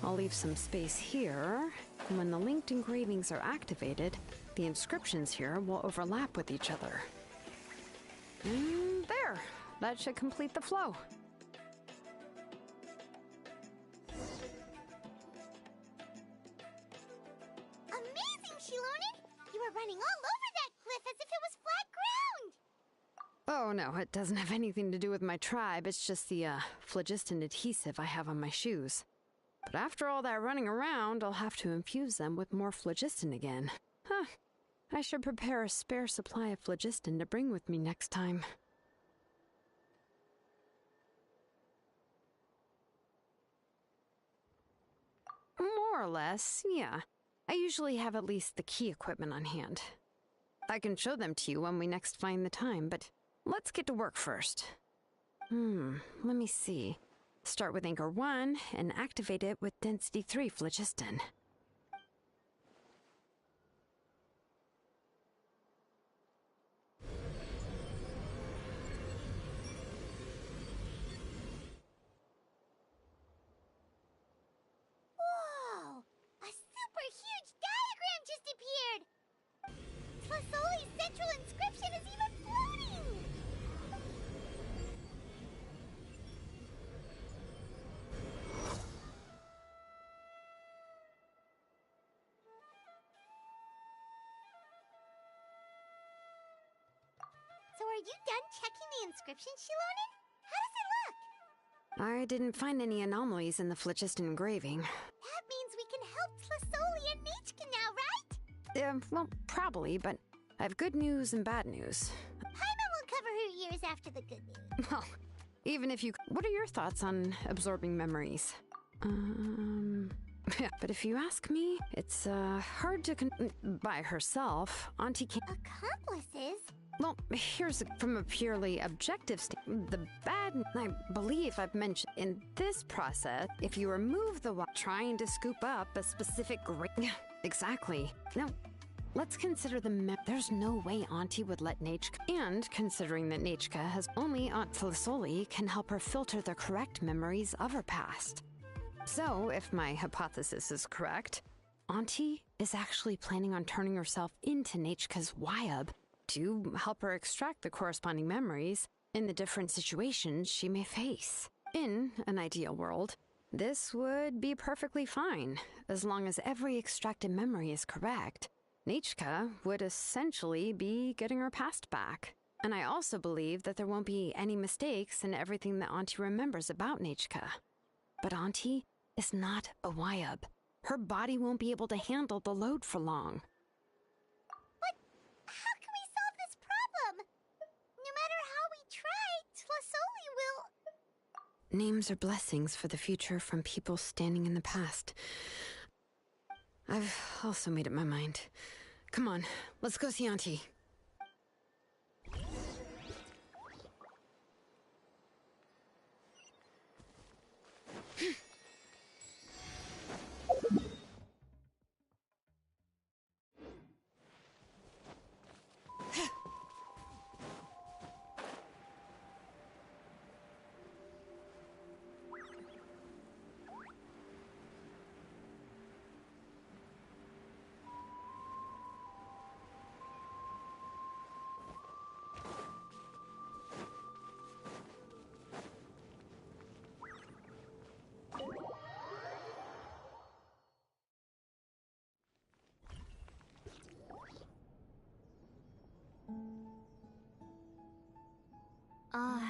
I'll leave some space here, and when the linked engravings are activated, the inscriptions here will overlap with each other. And there! That should complete the flow. Running all over that cliff as if it was flat ground! Oh no, it doesn't have anything to do with my tribe. It's just the phlogiston adhesive I have on my shoes. But after all that running around, I'll have to infuse them with more phlogiston again. Huh. I should prepare a spare supply of phlogiston to bring with me next time. More or less, yeah. I usually have at least the key equipment on hand. I can show them to you when we next find the time, but let's get to work first. Let me see. Start with Anchor 1 and activate it with Density 3 phlogiston. Whoa! A super huge diagram just appeared! Tlasoli's central inscription is even floating! So are you done checking the inscription, Shilonen? How does it look? I didn't find any anomalies in the phlogiston engraving. That means we can help Tlasoli and Nichka now, right? Well, probably, but I have good news and bad news. Paimon will cover her ears after the good news. Well, even if you... What are your thoughts on absorbing memories? But if you ask me, it's hard to by herself. Auntie can't... Accomplices? Well, here's from a purely objective standpoint. The bad, I believe I've mentioned in this process, if you remove the trying to scoop up a specific exactly. Now, let's consider there's no way Auntie would let Nichka, and considering that Nichka has only Aunt Tlasoli can help her filter the correct memories of her past. So, if my hypothesis is correct, Auntie is actually planning on turning herself into Nichka's Wyab to help her extract the corresponding memories in the different situations she may face. In an ideal world, this would be perfectly fine, as long as every extracted memory is correct. Nichka would essentially be getting her past back. And I also believe that there won't be any mistakes in everything that Auntie remembers about Nichka. But Auntie is not a Wyab. Her body won't be able to handle the load for long. How can we solve this problem? No matter how we try, Tlasoli will... Names are blessings for the future from people standing in the past. I've also made up my mind. Come on, let's go see Auntie.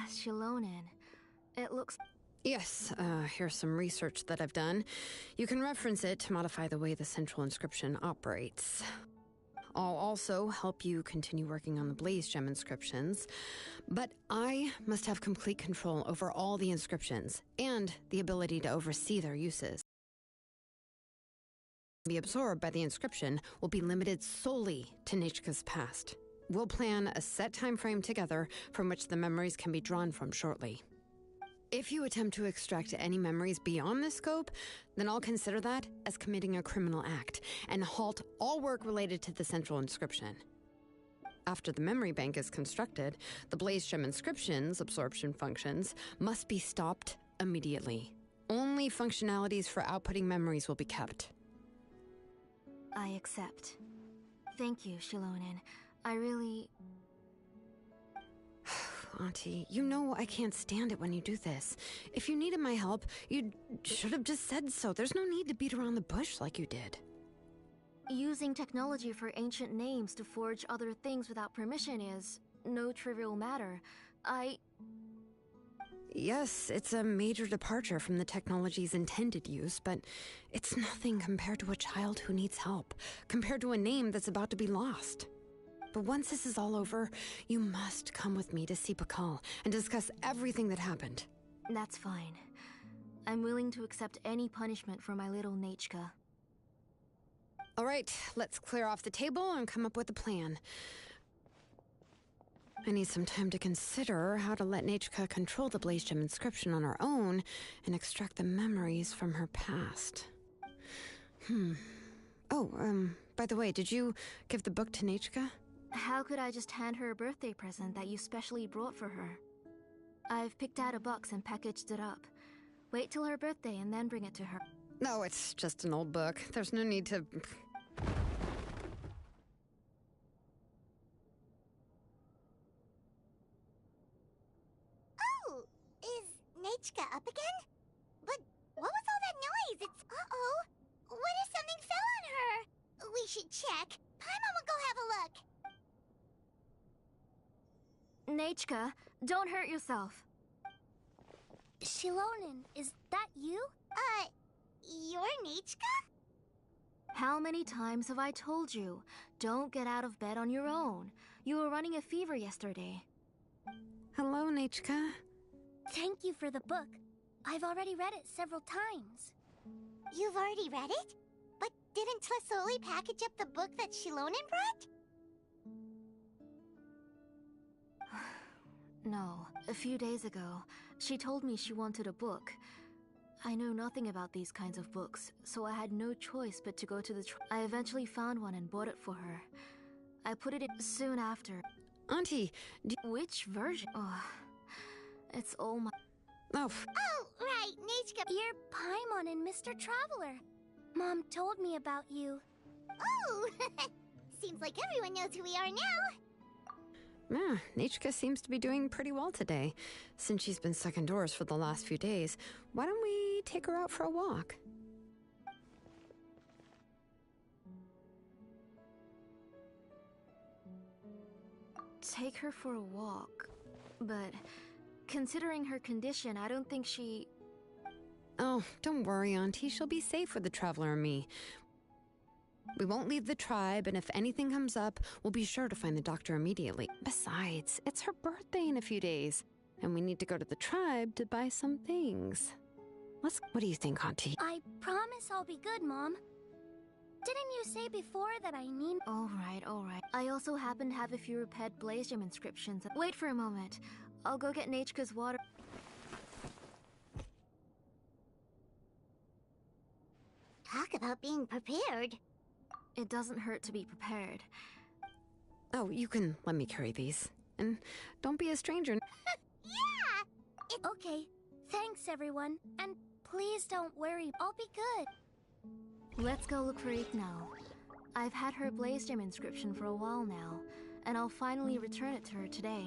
Shilonen. It looks... Yes, here's some research that I've done. You can reference it to modify the way the central inscription operates. I'll also help you continue working on the Blaze Gem inscriptions, but I must have complete control over all the inscriptions and the ability to oversee their uses. Be absorbed by the inscription will be limited solely to Nechka's past. We'll plan a set time frame together from which the memories can be drawn from shortly. If you attempt to extract any memories beyond this scope, then I'll consider that as committing a criminal act and halt all work related to the central inscription. After the memory bank is constructed, the Blaze Gem inscription's absorption functions must be stopped immediately. Only functionalities for outputting memories will be kept. I accept. Thank you, Shilonen. I really... Auntie, you know I can't stand it when you do this. If you needed my help, you should have just said so. There's no need to beat around the bush like you did. Using technology for ancient names to forge other things without permission is no trivial matter. Yes, it's a major departure from the technology's intended use, but it's nothing compared to a child who needs help, compared to a name that's about to be lost. But once this is all over, you must come with me to see Pakal and discuss everything that happened. That's fine. I'm willing to accept any punishment for my little Nechka. All right, let's clear off the table and come up with a plan. I need some time to consider how to let Nechka control the Blaze Gem inscription on her own and extract the memories from her past. Oh, by the way, did you give the book to Nechka? How could I just hand her a birthday present that you specially brought for her? I've picked out a box and packaged it up. Wait till her birthday and then bring it to her. No, it's just an old book. There's no need to... Oh! Is Nechka up again? But what was all that noise? It's... Uh-oh! What if something fell on her? We should check. Paimon will go have a look. Nechka, don't hurt yourself. Shilonen, is that you? You're Nechka? How many times have I told you? Don't get out of bed on your own. You were running a fever yesterday. Hello, Nechka. Thank you for the book. I've already read it several times. You've already read it? But didn't Tlasoli package up the book that Shilonen brought? No, a few days ago, she told me she wanted a book. I know nothing about these kinds of books, so I had no choice but to go to the I eventually found one and bought it for her. I put it in soon after. Auntie, which version? Oh, it's all my... Oh, right, Nechka. You're Paimon and Mr. Traveler. Mom told me about you. Oh! Seems like everyone knows who we are now. Yeah, Nechka seems to be doing pretty well today. Since she's been stuck indoors for the last few days, why don't we take her out for a walk? Take her for a walk? But considering her condition, I don't think she... Oh, don't worry, Auntie. She'll be safe with the Traveler and me. We won't leave the tribe, and if anything comes up, we'll be sure to find the doctor immediately. Besides, it's her birthday in a few days, and we need to go to the tribe to buy some things. What do you think, Auntie? I promise I'll be good, Mom. Didn't you say before that I need... All right. I also happen to have a few repaired Blaze Gem inscriptions. Wait for a moment. I'll go get Nechka's water... Talk about being prepared. It doesn't hurt to be prepared. Oh, you can let me carry these. And don't be a stranger. Yeah! Okay. Thanks, everyone. And please don't worry. I'll be good. Let's go look for Ike now. I've had her Blaze Gem inscription for a while now, and I'll finally return it to her today.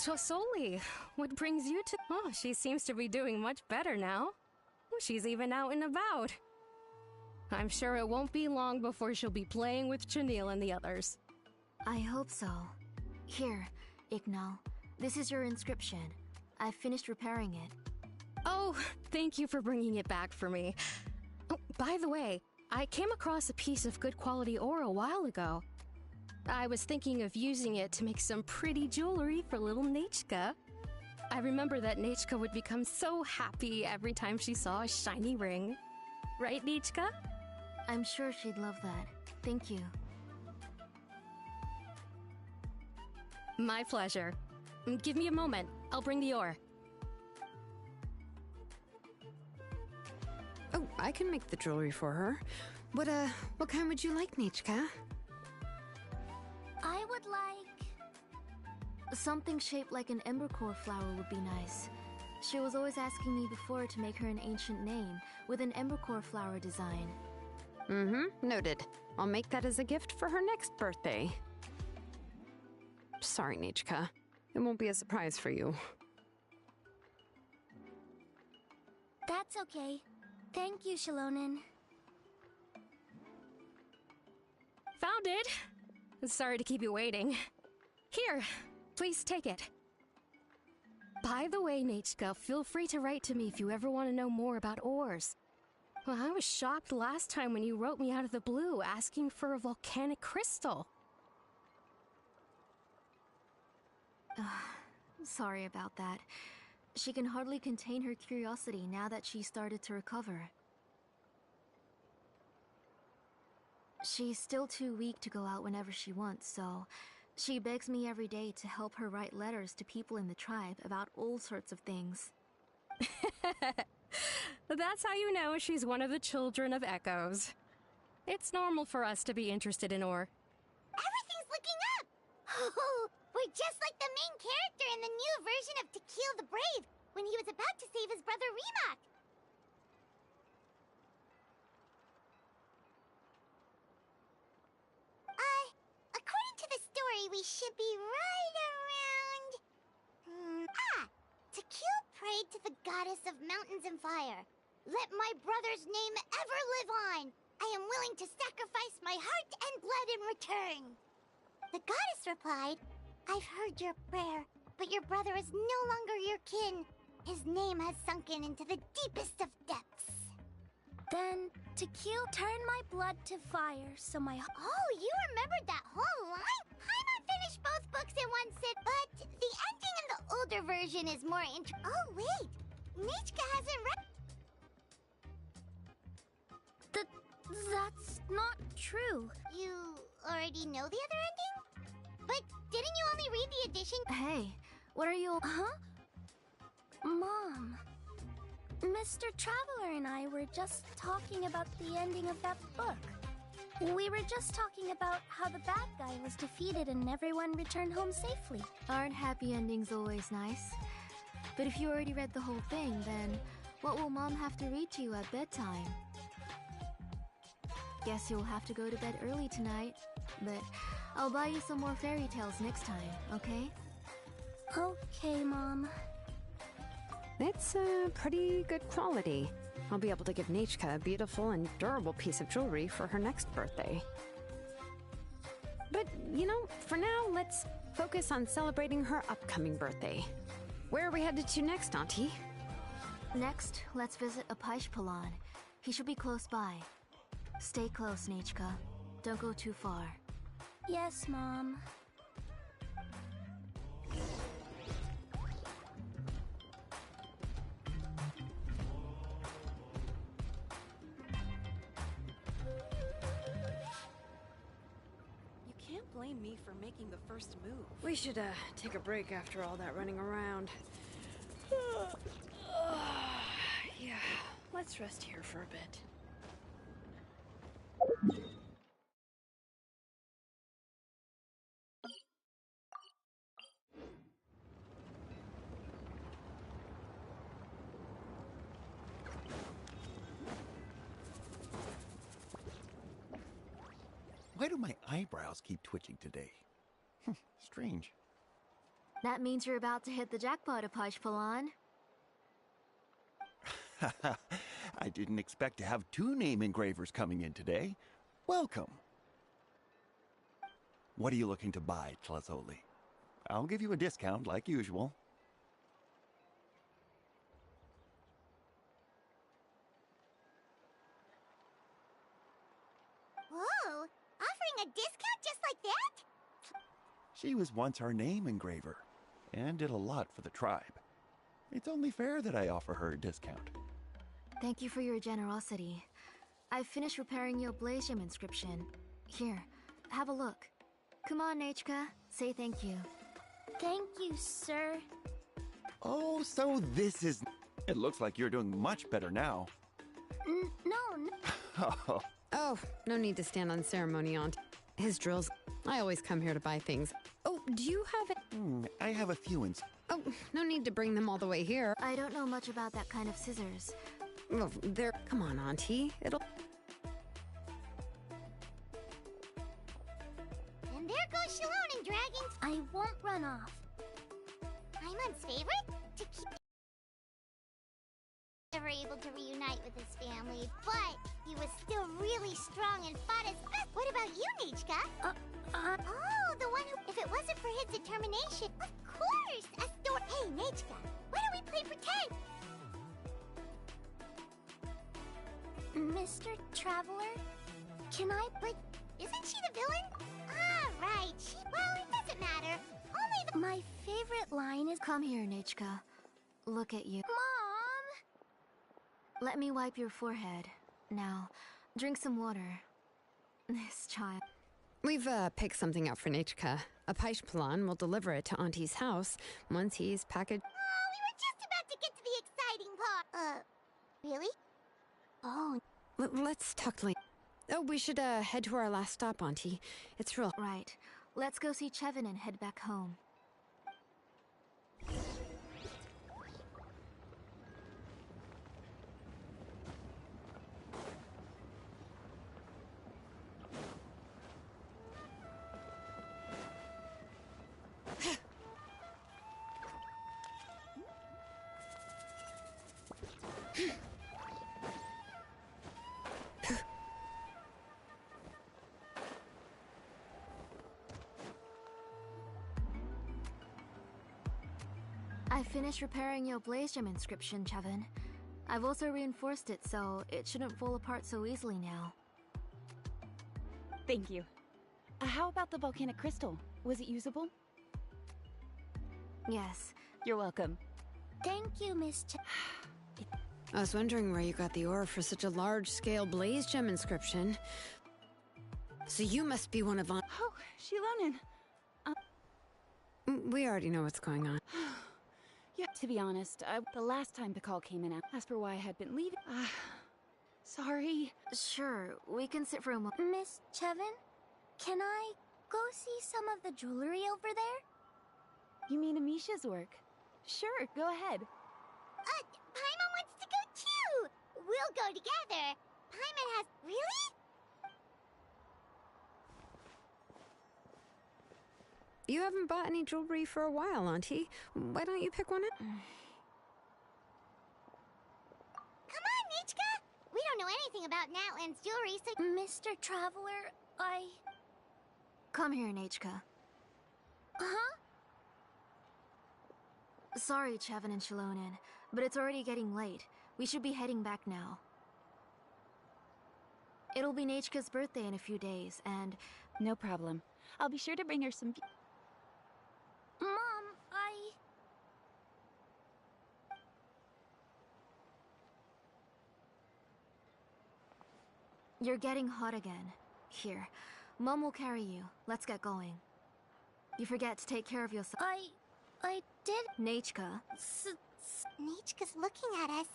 Tosoli, what brings you to... Oh, she seems to be doing much better now. She's even out and about. I'm sure it won't be long before she'll be playing with Chanil and the others. I hope so. Here, Ignal. This is your inscription. I've finished repairing it. Oh, thank you for bringing it back for me. Oh, by the way, I came across a piece of good quality ore a while ago. I was thinking of using it to make some pretty jewelry for little Nechka. I remember that Nechka would become so happy every time she saw a shiny ring. Right, Nechka? I'm sure she'd love that. Thank you. My pleasure. Give me a moment. I'll bring the ore. Oh, I can make the jewelry for her. What kind would you like, Nechka? I would like... Something shaped like an embercore flower would be nice. She was always asking me before to make her an ancient name with an embercore flower design. Noted. I'll make that as a gift for her next birthday. Sorry, Nechka. It won't be a surprise for you. That's okay. Thank you, Shalonen. Found it! Sorry to keep you waiting. Here, please take it. By the way, Nechka, feel free to write to me if you ever want to know more about ores. Well, I was shocked last time when you wrote me out of the blue asking for a volcanic crystal. Sorry about that. She can hardly contain her curiosity now that she started to recover. She's still too weak to go out whenever she wants, so she begs me every day to help her write letters to people in the tribe about all sorts of things. That's how you know she's one of the children of Echoes. It's normal for us to be interested in ore. Everything's looking up! Oh, we're just like the main character in the new version of Tequil the Brave, when he was about to save his brother Rimac. According to the story, we should be right around... Tequil prayed to the goddess of mountains and fire. Let my brother's name ever live on. I am willing to sacrifice my heart and blood in return. The goddess replied, I've heard your prayer, but your brother is no longer your kin. His name has sunken into the deepest of depths. Then, Tequil turned my blood to fire, so my... Oh, you remembered that whole line? Paimon finished both books in one sit, but the ending in the older version is more Oh, wait! Nechka hasn't read... That's not true. You already know the other ending? But didn't you only read the edition? Hey, what are you... Huh? Mom. Mr. Traveler and I were just talking about the ending of that book. We were just talking about how the bad guy was defeated and everyone returned home safely. Aren't happy endings always nice? But if you already read the whole thing, then what will Mom have to read to you at bedtime? Guess you'll have to go to bed early tonight, but I'll buy you some more fairy tales next time, okay? Okay, Mom. It's pretty good quality. I'll be able to give Nechka a beautiful and durable piece of jewelry for her next birthday. But, you know, for now, let's focus on celebrating her upcoming birthday. Where are we headed to next, Auntie? Next, let's visit Apaish-Palan. He should be close by. Stay close, Nechka. Don't go too far. Yes, Mom. You can't blame me for making the first move. We should, take a break after all that running around. Yeah, let's rest here for a bit. Why do my eyebrows keep twitching today? Strange. That means you're about to hit the jackpot, Apashpalan. I didn't expect to have 2 name engravers coming in today. Welcome. What are you looking to buy, Tlazoli? I'll give you a discount like usual. Whoa! Offering a discount just like that? She was once our name engraver, and did a lot for the tribe. It's only fair that I offer her a discount. Thank you for your generosity. I've finished repairing your blaze gem inscription. Here, have a look. Come on, Nachka, say thank you. Thank you, sir. Oh, so this is... It looks like you're doing much better now. No. Oh, no need to stand on ceremony, Aunt. His drills. I always come here to buy things. Oh, do you have it? I have a few in... Oh, no need to bring them all the way here. I don't know much about that kind of scissors. Well, there. Come on, Auntie. It'll... And there goes Shalon and Dragons. I won't run off. Paimon's favorite? To keep... Never able to reunite with his family, but he was still really strong and fought his best. What about you, Nichka? Oh, the one who... If it wasn't for his determination... Of course! Hey, Nichka, why don't we play pretend? Mr. Traveler, can I... But isn't she the villain? Ah, right. Well, it doesn't matter. Only the... My favorite line is... Come here, Nachka. Look at you. Mom! Let me wipe your forehead. Now, drink some water. This child... We've, picked something out for Nachka. Apashpalan will deliver it to Auntie's house once he's packaged... Oh, we were just about to get to the exciting part. Really? Oh... Let's talk later. Oh, we should, head to our last stop, Auntie. It's real... Right. Let's go see Chevin and head back home. I finished repairing your blaze gem inscription, Chevin. I've also reinforced it so it shouldn't fall apart so easily now. Thank you. How about the volcanic crystal? Was it usable? Yes. You're welcome. Thank you, Miss I was wondering where you got the ore for such a large-scale blaze gem inscription. So you must be one of... Oh, Shilonen. We already know what's going on. Yeah, to be honest, the last time the call came in, I asked for why I had been leaving. Sorry. Sure, we can sit for a moment. Miss Chevin, can I go see some of the jewelry over there? You mean Amisha's work? Sure, go ahead. Paimon wants to go too! We'll go together. Paimon has... Really? You haven't bought any jewelry for a while, Auntie. Why don't you pick one up? Come on, Nichka! We don't know anything about Natlan's jewelry, so... Mr. Traveler, Come here, Nachka. Huh? Sorry, Chevin and Shilonen, but it's already getting late. We should be heading back now. It'll be Nachka's birthday in a few days, and... No problem. I'll be sure to bring her some... Mom, You're getting hot again. Here, Mom will carry you. Let's get going. You forget to take care of yourself. I did... Nachka. Nichka's looking at us.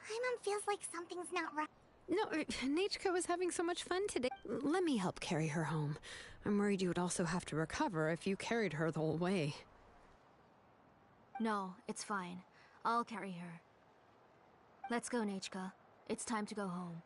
Paimon feels like something's not right. No, Nachka was having so much fun today. Let me help carry her home. I'm worried you would also have to recover if you carried her the whole way. No, it's fine. I'll carry her. Let's go, Nachka. It's time to go home.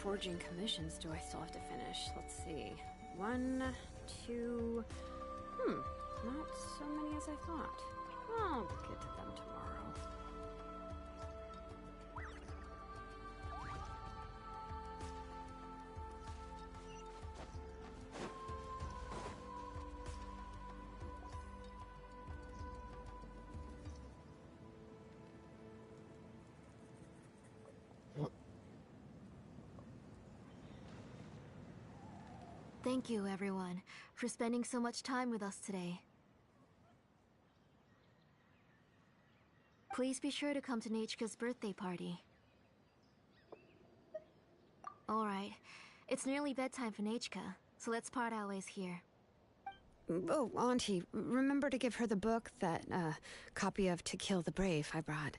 forging commissions do I still have to finish? Let's see. 1, 2... not so many as I thought. I'll get to them tomorrow. Thank you, everyone, for spending so much time with us today. Please be sure to come to Nechka's birthday party. Alright, it's nearly bedtime for Nechka, so let's part our ways here. Oh, Auntie, remember to give her the book, that copy of To Kill the Brave I brought.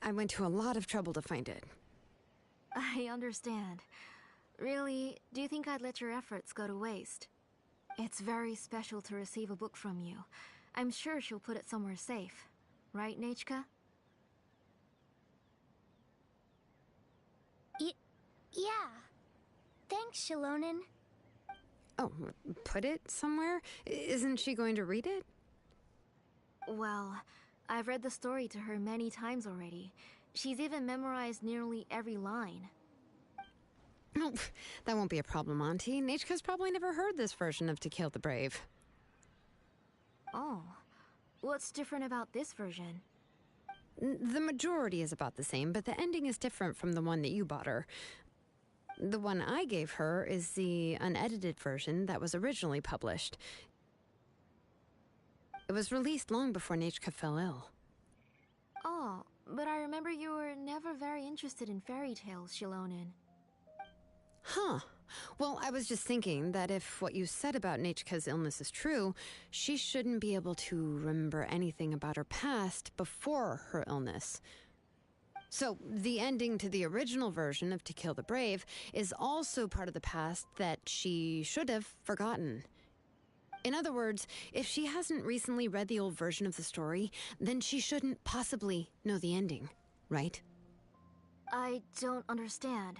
I went to a lot of trouble to find it. I understand. Really, do you think I'd let your efforts go to waste? It's very special to receive a book from you. I'm sure she'll put it somewhere safe. Right, Nechka? Yeah. Thanks, Shilonen. Oh, put it somewhere? Isn't she going to read it? Well, I've read the story to her many times already. She's even memorized nearly every line. Oh, that won't be a problem, Auntie. Nechka's probably never heard this version of To Kill the Brave. Oh. What's different about this version? The majority is about the same, but the ending is different from the one that you bought her. The one I gave her is the unedited version that was originally published. It was released long before Nechka fell ill. Oh, but I remember you were never very interested in fairy tales, Shilonen. Huh. Well, I was just thinking that if what you said about Nechka's illness is true, she shouldn't be able to remember anything about her past before her illness. So, the ending to the original version of To Kill the Brave is also part of the past that she should have forgotten. In other words, if she hasn't recently read the old version of the story, then she shouldn't possibly know the ending, right? I don't understand.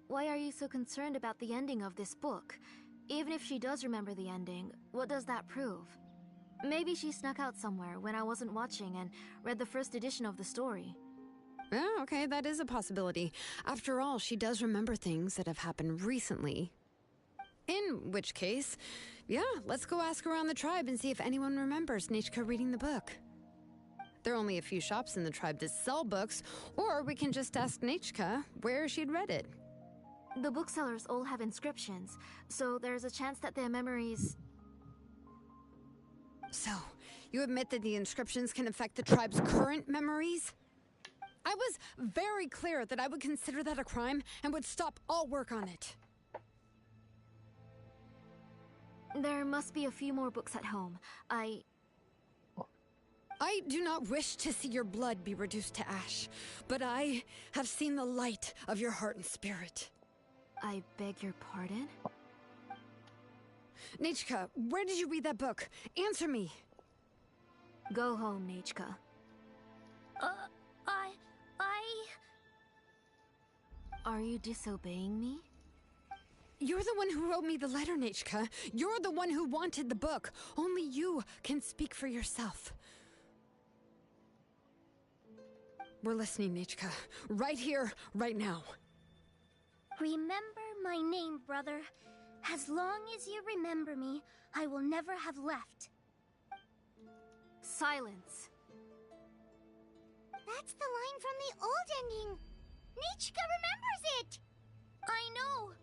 Why are you so concerned about the ending of this book? Even if she does remember the ending, what does that prove? Maybe she snuck out somewhere when I wasn't watching and read the first edition of the story. Yeah, okay, that is a possibility. After all, she does remember things that have happened recently. In which case, yeah, let's go ask around the tribe and see if anyone remembers Nechka reading the book. There are only a few shops in the tribe that sell books, or we can just ask Nechka where she'd read it. The booksellers all have inscriptions, so there's a chance that their memories... So, you admit that the inscriptions can affect the tribe's current memories? I was very clear that I would consider that a crime and would stop all work on it. There must be a few more books at home. I do not wish to see your blood be reduced to ash, but I have seen the light of your heart and spirit. I beg your pardon? Nechka, where did you read that book? Answer me! Go home, Nechka. Are you disobeying me? You're the one who wrote me the letter, Nechka. You're the one who wanted the book. Only you can speak for yourself. We're listening, Nechka. Right here, right now. Remember my name, brother. As long as you remember me, I will never have left. Silence. That's the line from the old ending. Nechka remembers it! I know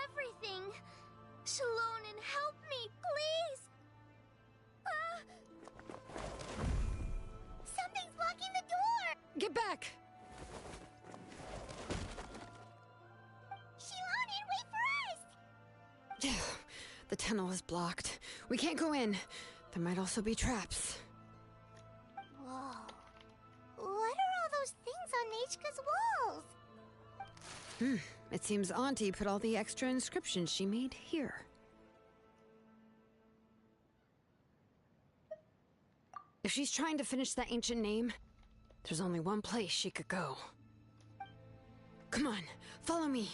everything. Shilonen, help me, please! Something's blocking the door! Get back! Shilonen, wait for us! The tunnel is blocked. We can't go in. There might also be traps. Whoa. What are all those things on Nechka's walls? It seems Auntie put all the extra inscriptions she made here. If she's trying to finish that ancient name, there's only one place she could go. Come on, follow me.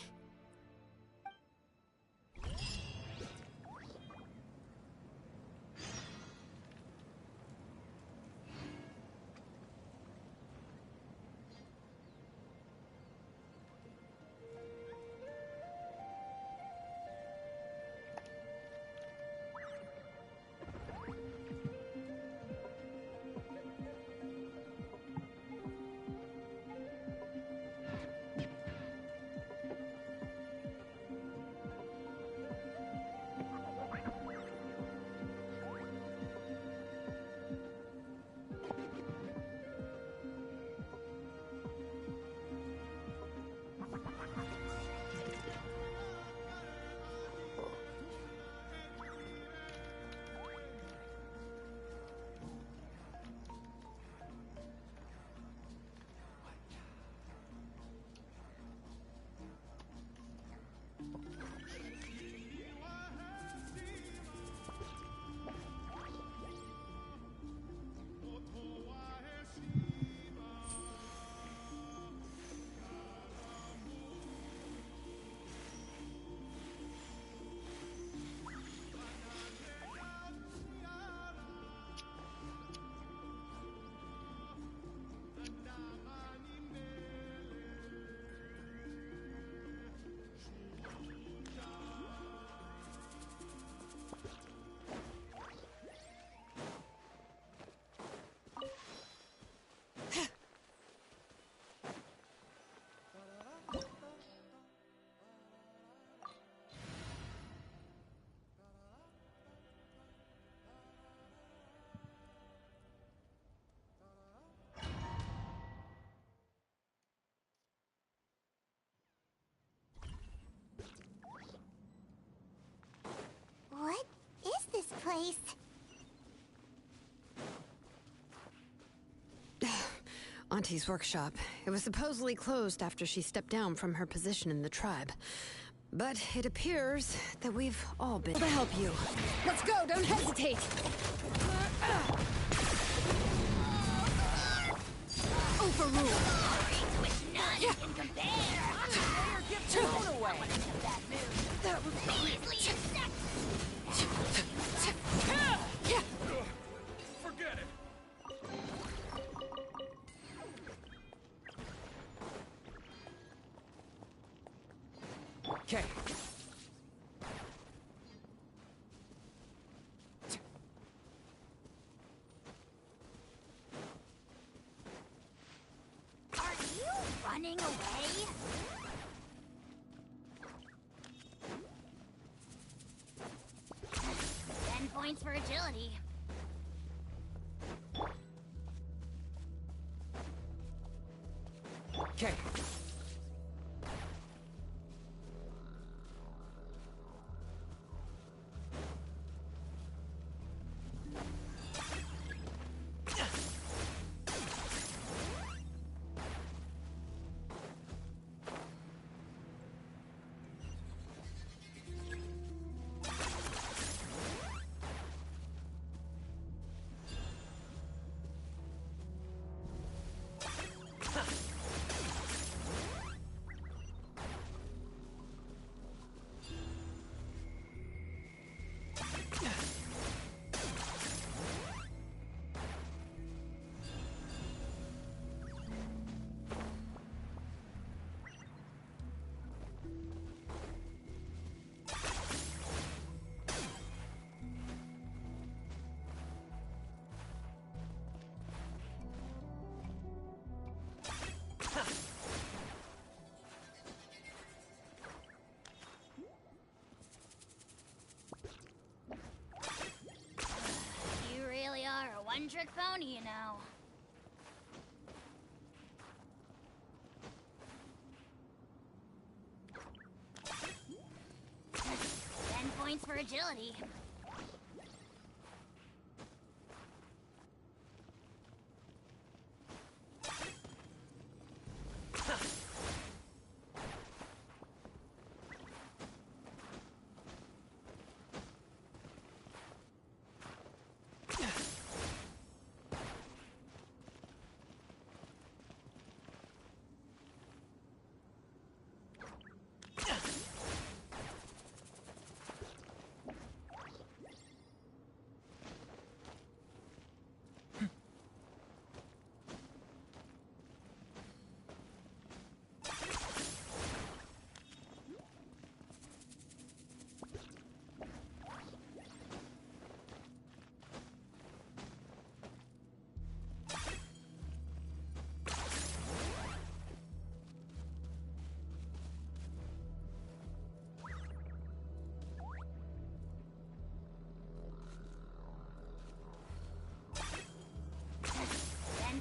place? Auntie's workshop. It was supposedly closed after she stepped down from her position in the tribe. But it appears that we've all been to help you. Let's go, don't hesitate! Overruled. None can compare. Give tone away. That was measly insect. Forget it. Okay. Are you running away? 10 points for agility. Okay. You really are a one-trick pony, you know. Ten points for agility.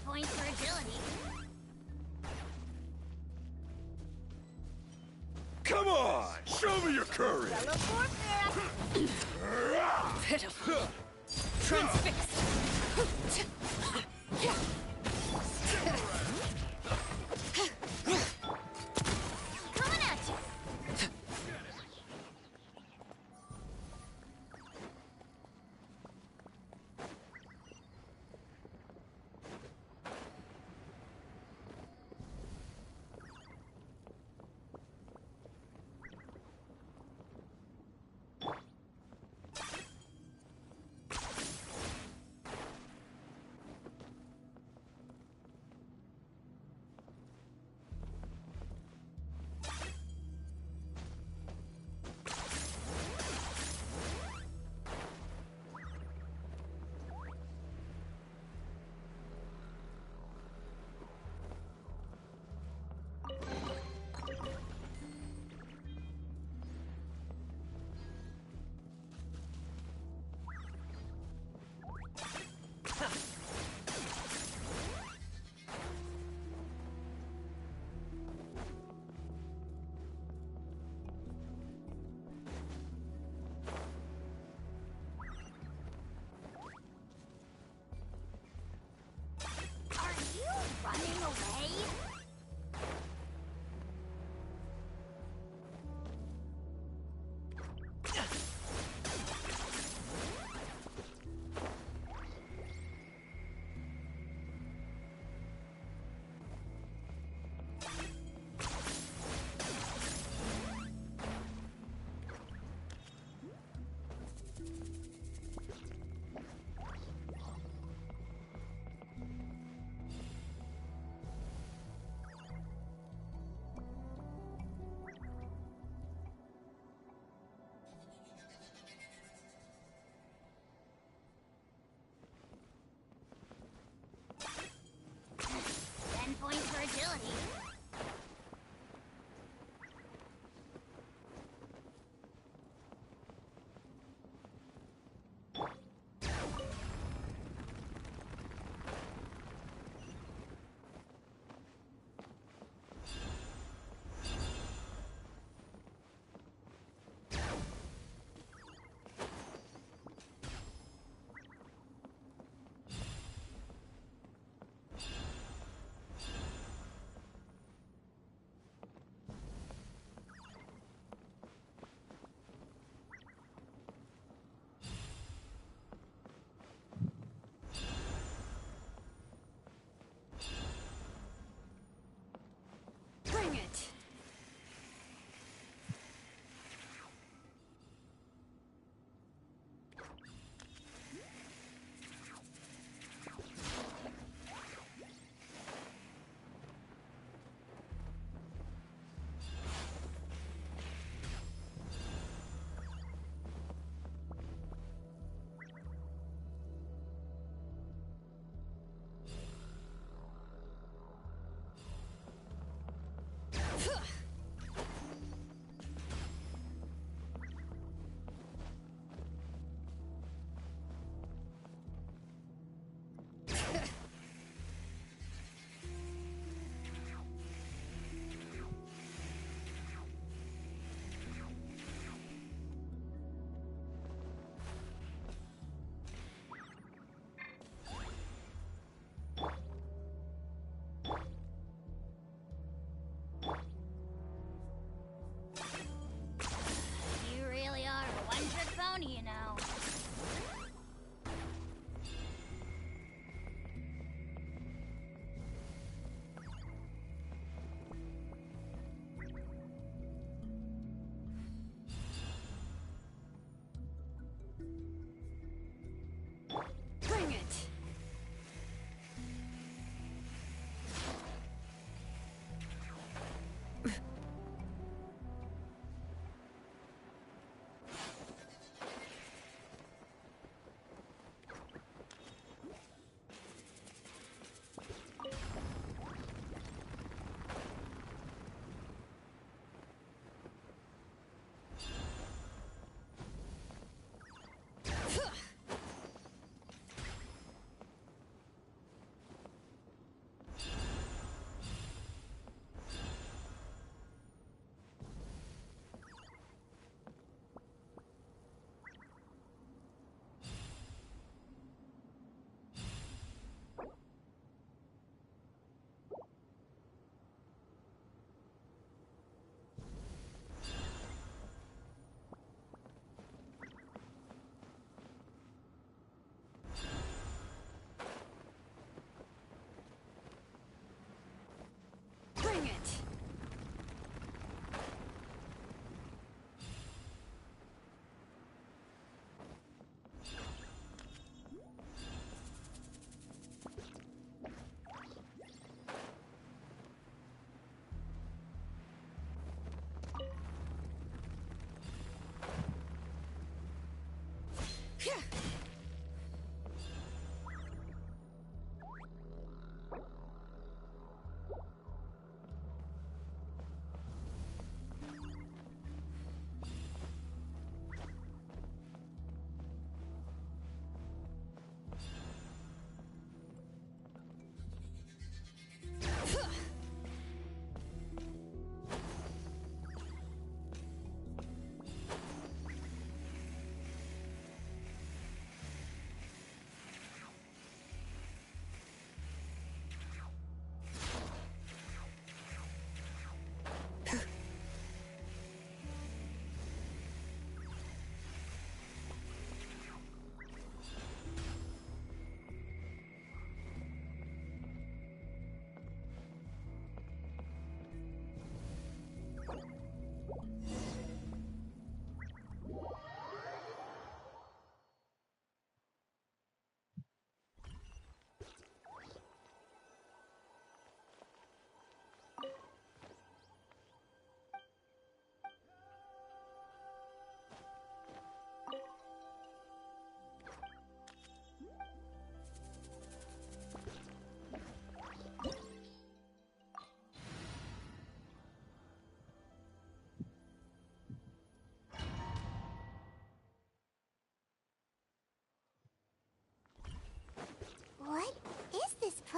Points for agility. Come on! Show me your courage! Pitiful. Transfixed. Coming at you.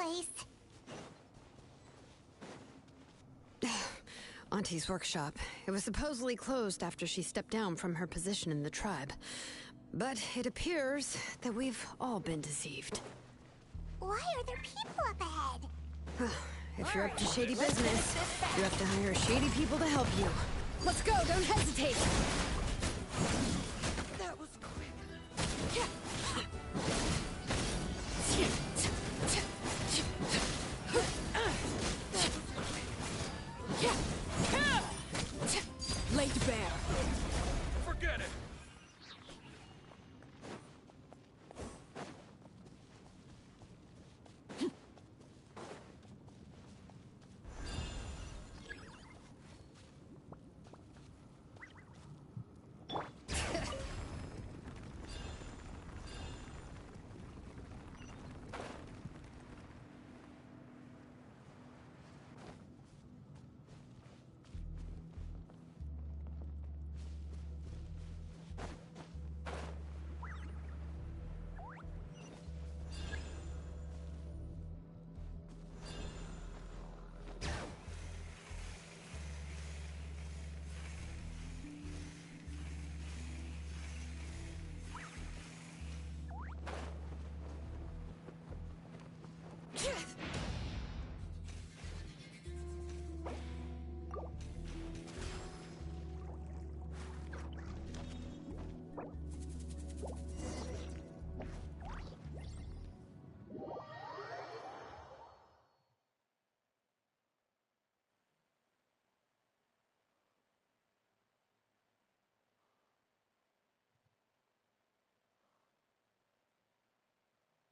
place? Auntie's workshop. It was supposedly closed after she stepped down from her position in the tribe. But it appears that we've all been deceived. Why are there people up ahead? If you're up to shady business, you have to hire shady people to help you. Let's go, don't hesitate!